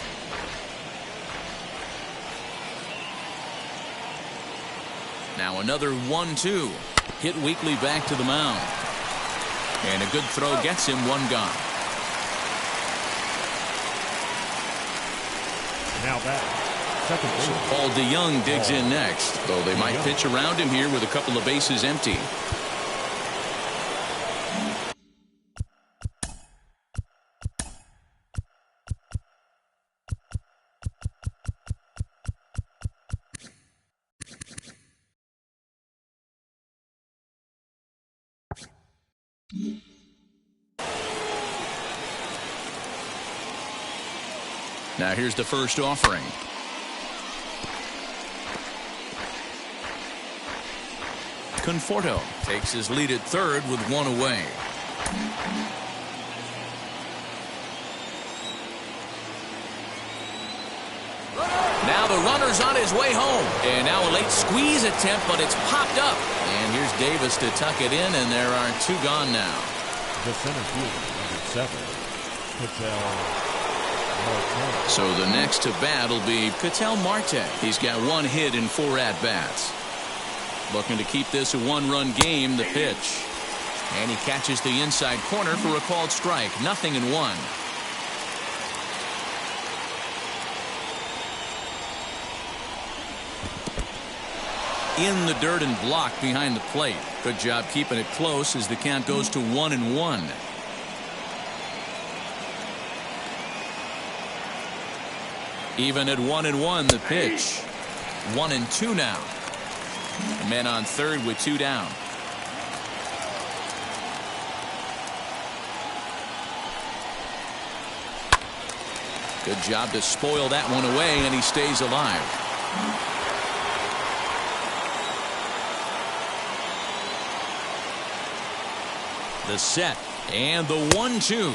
Now another 1-2. Hit weakly back to the mound. And a good throw gets him one gone. Now back. Second So Paul DeYoung digs in next, though they might pitch around him here with a couple of bases empty. Now here's the first offering. Conforto takes his lead at third with one away. Now the runner's on his way home. And now a late squeeze attempt, but it's popped up. And here's Davis to tuck it in, and there are two gone now. The center fielder, number 7, Ketel Marte. So the next to bat will be Ketel Marte. He's got one hit in 4 at-bats. Looking to keep this a one-run game, the pitch. And he catches the inside corner for a called strike. 0-1. In the dirt and blocked behind the plate. Good job keeping it close as the count goes to 1-1. Even at 1-1, the pitch. 1-2 now. The man on third with 2 down. Good job to spoil that one away, and he stays alive. The set and the 1-2.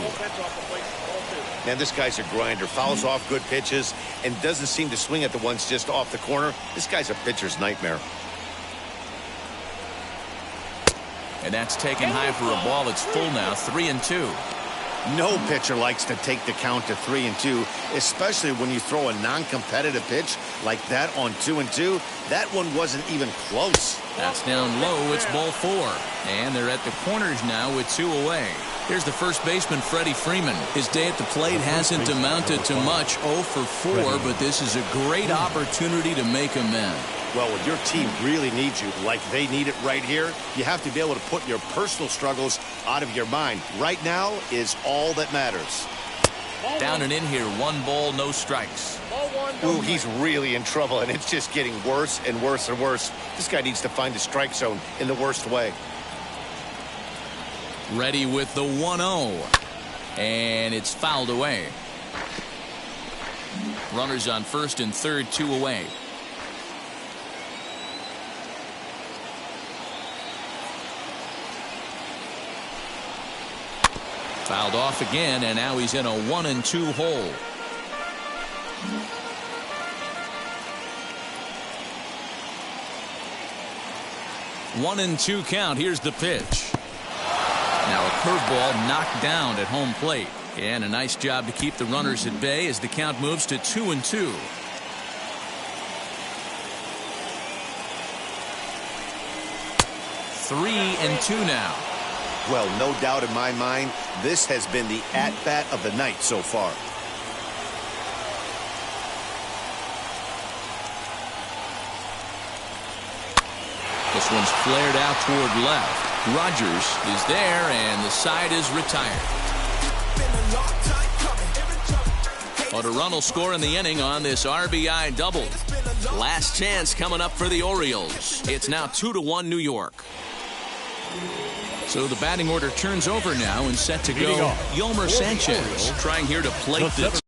Man, this guy's a grinder. Fouls off good pitches and doesn't seem to swing at the ones just off the corner. This guy's a pitcher's nightmare. And that's taken high for a ball. It's full now. 3-2. No pitcher likes to take the count to 3-2, especially when you throw a non-competitive pitch like that on 2-2. That one wasn't even close. That's down low. It's ball 4. And they're at the corners now with 2 away. Here's the first baseman, Freddie Freeman. His day at the plate hasn't amounted to much. 0 for 4, but this is a great opportunity to make amends. Well, when your team really needs you, like they need it right here, you have to be able to put your personal struggles out of your mind. Right now is all that matters. Down and in here, 1 ball, no strikes. Ooh, he's really in trouble, and it's just getting worse and worse and worse. This guy needs to find the strike zone in the worst way. Ready with the 1-0. And it's fouled away. Runners on first and third, 2 away. Fouled off again, and now he's in a 1-2 hole. 1-2 count. Here's the pitch. Now a curveball knocked down at home plate. And a nice job to keep the runners at bay as the count moves to 2-2. Three and two now. Well, no doubt in my mind, this has been the at-bat of the night so far. This one's flared out toward left. Rogers is there, and the side is retired. A run will score in the inning on this RBI double. Last chance coming up for the Orioles. It's now 2-1 New York. So the batting order turns over now and set to go. Yolmer Sanchez trying here to plate this.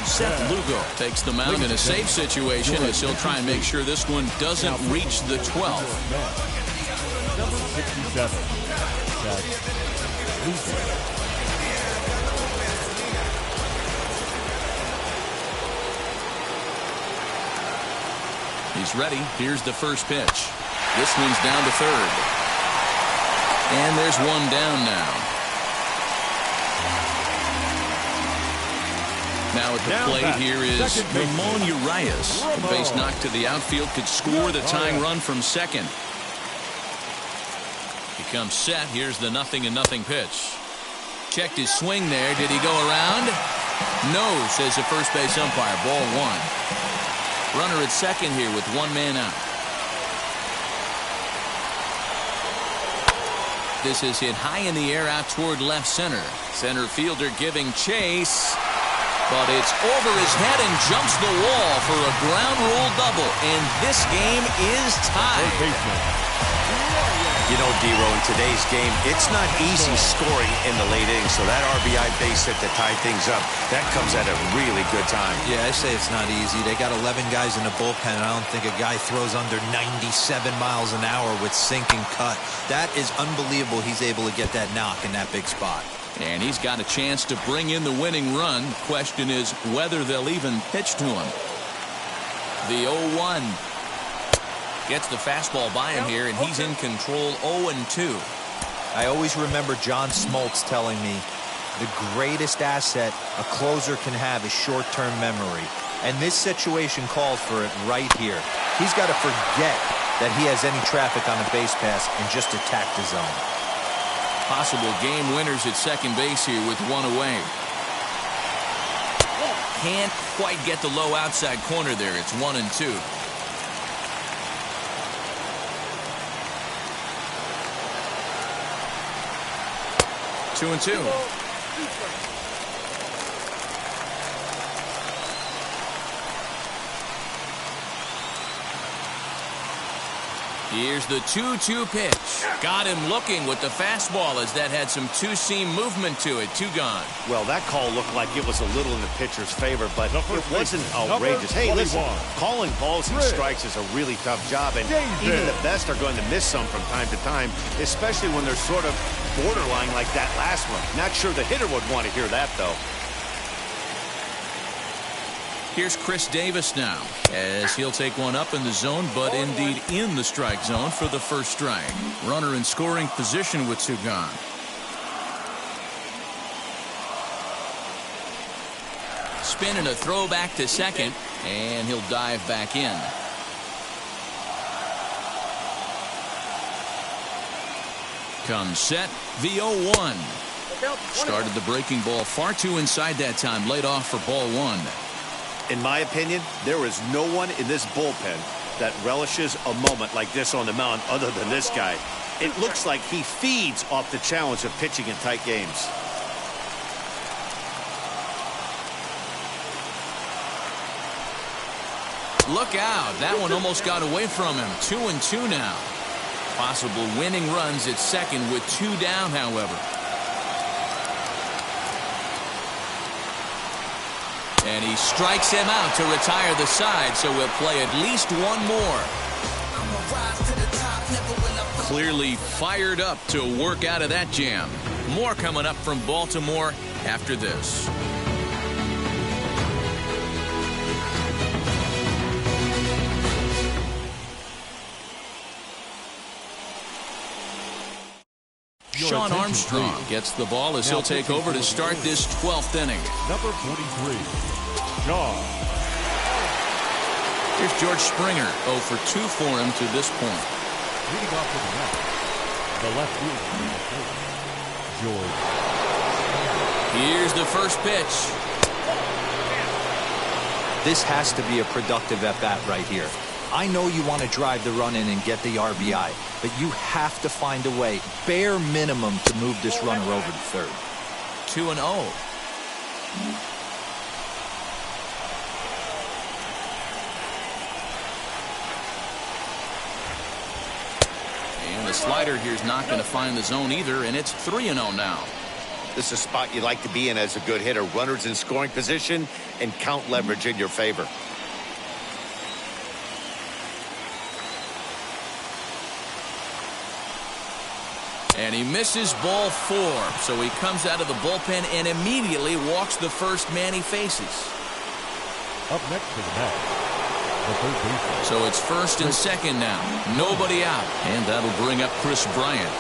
Seth Lugo takes the mound in a safe situation as he'll try and make sure this one doesn't reach the 12th. Number 67. He's ready. Here's the first pitch. This one's down to third. And there's one down now. Now at the plate here is Ramon Urias. A base knock to the outfield could score the tying run from second. He comes set. Here's the 0-0 pitch. Checked his swing there. Did he go around? No, says the first base umpire. Ball one. Runner at second here with one man out. This is hit high in the air out toward left center. Center fielder giving chase. But it's over his head and jumps the wall for a ground rule double. And this game is tied. You know, D-Ro, in today's game, it's not easy scoring in the late innings. So that RBI base hit to tie things up, that comes at a really good time. Yeah, I say it's not easy. They got 11 guys in the bullpen, and I don't think a guy throws under 97 miles an hour with sinking cut. That is unbelievable he's able to get that knock in that big spot. And he's got a chance to bring in the winning run. Question is whether they'll even pitch to him. The 0-1. Gets the fastball by him here, and he's in control 0-2. I always remember John Smoltz telling me the greatest asset a closer can have is short-term memory. And this situation calls for it right here. He's got to forget that he has any traffic on a base pass and just attack the zone. Possible game winners at second base here with one away. Can't quite get the low outside corner there. It's 1-2. Two and two. Here's the 2-2 pitch. Got him looking with the fastball as that had some two-seam movement to it. Two gone. Well, that call looked like it was a little in the pitcher's favor, but it wasn't outrageous. Hey, listen, calling balls and strikes is a really tough job, and even the best are going to miss some from time to time, especially when they're sort of borderline like that last one. Not sure the hitter would want to hear that, though. Here's Chris Davis now as he'll take one up in the zone, but indeed in the strike zone for the first strike. Runner in scoring position with two gone. Spin and a throw back to second, and he'll dive back in. Comes set, the 0-1. Started the breaking ball far too inside that time, laid off for ball one. In my opinion, there is no one in this bullpen that relishes a moment like this on the mound other than this guy. It looks like he feeds off the challenge of pitching in tight games. Look out. That one almost got away from him. 2-2 now. Possible winning runs at second with two down, however. And he strikes him out to retire the side, so we'll play at least one more. Clearly fired up to work out of that jam. More coming up from Baltimore after this. Sean attention, Armstrong please. gets the ball as Now he'll take pitching over for to the start this 12th inning. Number 43, Shaw. Here's George Springer, 0 for 2 for him to this point. Leading off to the net, the left fielder, George. Here's the first pitch. This has to be a productive at-bat right here. I know you want to drive the run in and get the RBI, but you have to find a way, bare minimum, to move this runner over to third. 2-0. And the slider here is not going to find the zone either, and it's 3-0 now. This is a spot you like to be in as a good hitter. Runners in scoring position and count leverage in your favor. And he misses ball 4, so he comes out of the bullpen and immediately walks the first man he faces. Up next to the bat, the third baseman. So it's first and second now. Nobody out. And that'll bring up Chris Bryant.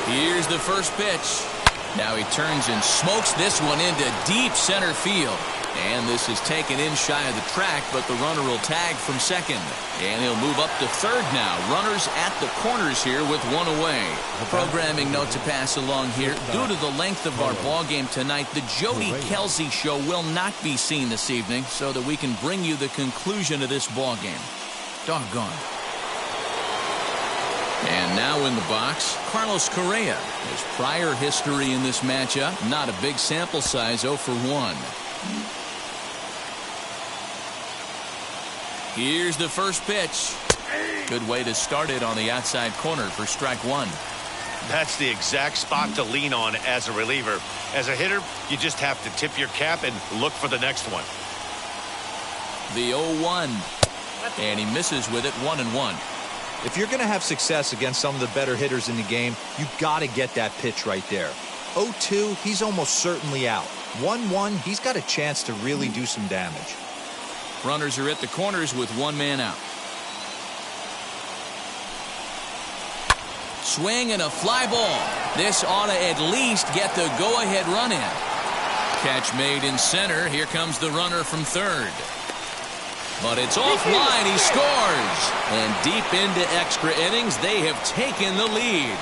Here's the first pitch. Now he turns and smokes this one into deep center field. And this is taken in shy of the track, but the runner will tag from second. And he'll move up to third now. Runners at the corners here with one away. Programming note to pass along here. Due to the length of our ball game tonight, the Jody Kelsey show will not be seen this evening so that we can bring you the conclusion of this ball game. Doggone. And now in the box, Carlos Correa. His prior history in this matchup, not a big sample size, 0 for 1. Here's the first pitch. Good way to start it on the outside corner for strike 1. That's the exact spot to lean on as a reliever. As a hitter, you just have to tip your cap and look for the next one. The 0-1. And he misses with it, 1-1. If you're going to have success against some of the better hitters in the game, you got to get that pitch right there. 0-2, he's almost certainly out. 1-1, he's got a chance to really do some damage. Runners are at the corners with one man out. Swing and a fly ball. This ought to at least get the go-ahead run in. Catch made in center. Here comes the runner from third. But it's offline. He scores. And deep into extra innings, they have taken the lead.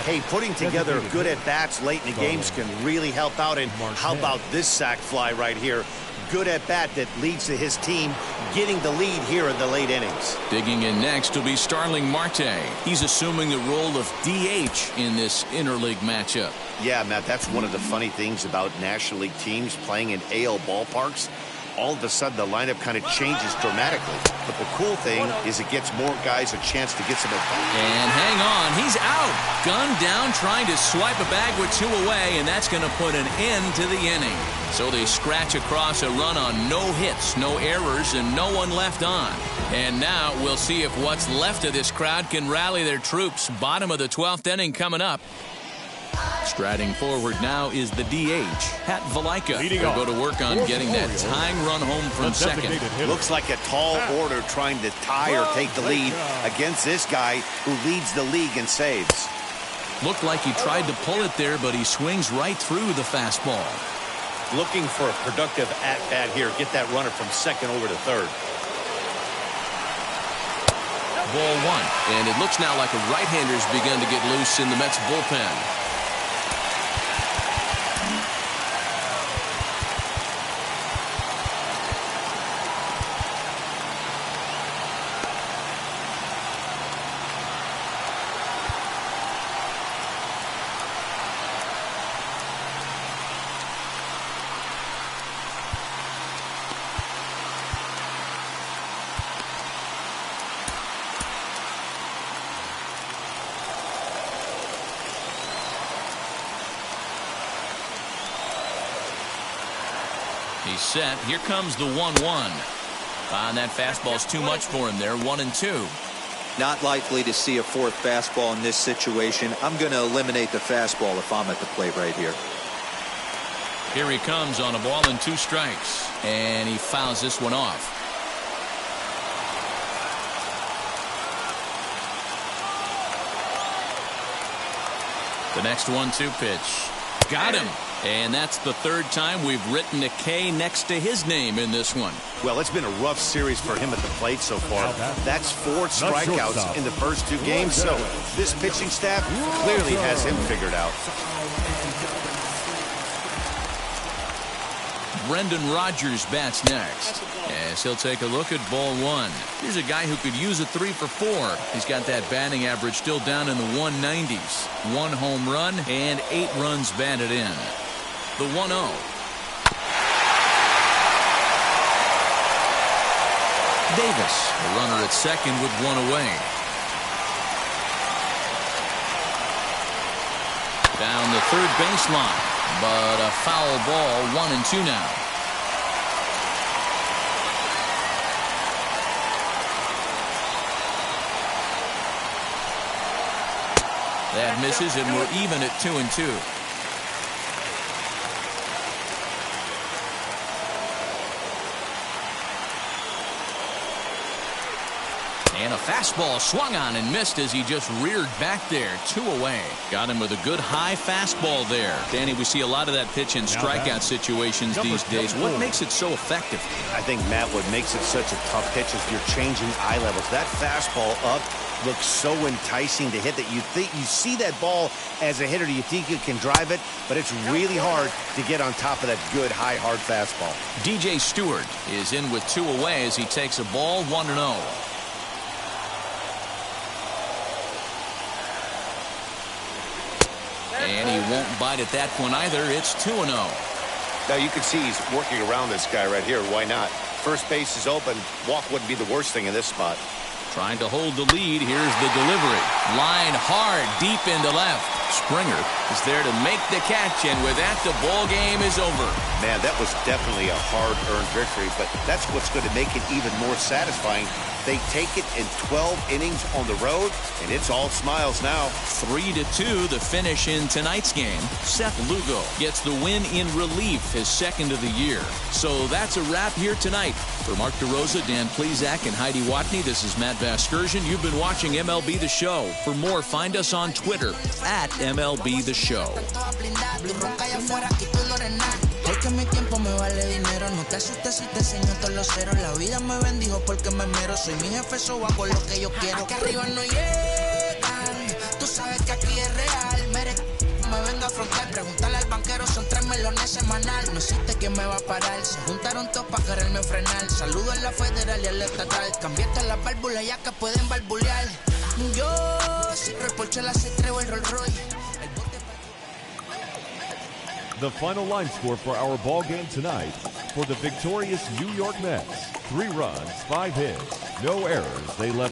Hey, putting together good at-bats late in the games can really help out. And how about this sac fly right here? Good at-bat that leads to his team getting the lead here in the late innings. Digging in next will be Starling Marte. He's assuming the role of DH in this interleague matchup. Yeah, Matt, that's one of the funny things about National League teams playing in AL ballparks. All of a sudden, the lineup kind of changes dramatically. But the cool thing is it gets more guys a chance to get some at-bats. And hang on, he's out. Gunned down, trying to swipe a bag with 2 away, and that's going to put an end to the inning. So they scratch across a run on no hits, no errors, and no one left on. And now we'll see if what's left of this crowd can rally their troops. Bottom of the 12th inning coming up. Striding forward now is the DH, Pat Valaika. They'll go to work on getting that tying run home from second. Looks like a tall order trying to tie or take the lead against this guy who leads the league in saves. Looked like he tried to pull it there, but he swings right through the fastball. Looking for a productive at-bat here. Get that runner from second over to third. Ball 1. And it looks now like a right-hander's begun to get loose in the Mets bullpen. He's set. Here comes the 1-1. And that fastball's too much for him there. 1-2. Not likely to see a fourth fastball in this situation. I'm going to eliminate the fastball if I'm at the plate right here. Here he comes on a ball and 2 strikes. And he fouls this one off. The next 1-2 pitch. Got him. And that's the third time we've written a K next to his name in this one. Well, it's been a rough series for him at the plate so far. That's 4 strikeouts in the first 2 games, so this pitching staff clearly has him figured out. Brendan Rodgers bats next, as he'll take a look at ball 1. Here's a guy who could use a 3 for 4. He's got that batting average still down in the 190s. 1 home run and 8 runs batted in. The 1-0. Davis, the runner at second with 1 away. Down the third baseline, but a foul ball, 1-2 now. That misses, and we're even at 2-2. And a fastball swung on and missed as he just reared back there. 2 away. Got him with a good high fastball there. Danny, we see a lot of that pitch in strikeout situations these days. What makes it so effective? I think, Matt, what makes it such a tough pitch is you're changing eye levels. That fastball up looks so enticing to hit that you think you see that ball as a hitter. You think you can drive it, but it's really hard to get on top of that good, high, hard fastball. DJ Stewart is in with 2 away as he takes a ball, 1-0. And he won't bite at that one either. It's 2-0. Now you can see he's working around this guy right here. Why not? First base is open. Walk wouldn't be the worst thing in this spot. Trying to hold the lead. Here's the delivery. Line hard, deep into left. Springer is there to make the catch, and with that, the ball game is over. Man, that was definitely a hard-earned victory, but that's what's going to make it even more satisfying. They take it in 12 innings on the road, and it's all smiles now. 3-2, the finish in tonight's game. Seth Lugo gets the win in relief, his second of the year. So that's a wrap here tonight. For Mark DeRosa, Dan Plezak, and Heidi Watney, this is Matt Vasgersian. You've been watching MLB The Show. For more, find us on Twitter at MLB The Show. Que mi tiempo me vale dinero. No te asustes si te enseño todos los ceros. La vida me bendijo porque me mero. Soy mi jefe, so hago lo que yo quiero. Que arriba no llegan. Tú sabes que aquí es real. Me venga a afrontar. Pregúntale al banquero, son 3 melones semanal. No existe quien me va a parar. Se juntaron todos para quererme frenar. Saludo a la federal y a la estatal. Cambiaste las válvulas ya que pueden barbulear. Yo siempre el Porsche, la C3 o el Rolls Royce. The final line score for our ball game tonight: for the victorious New York Mets, 3 runs, 5 hits, no errors. They left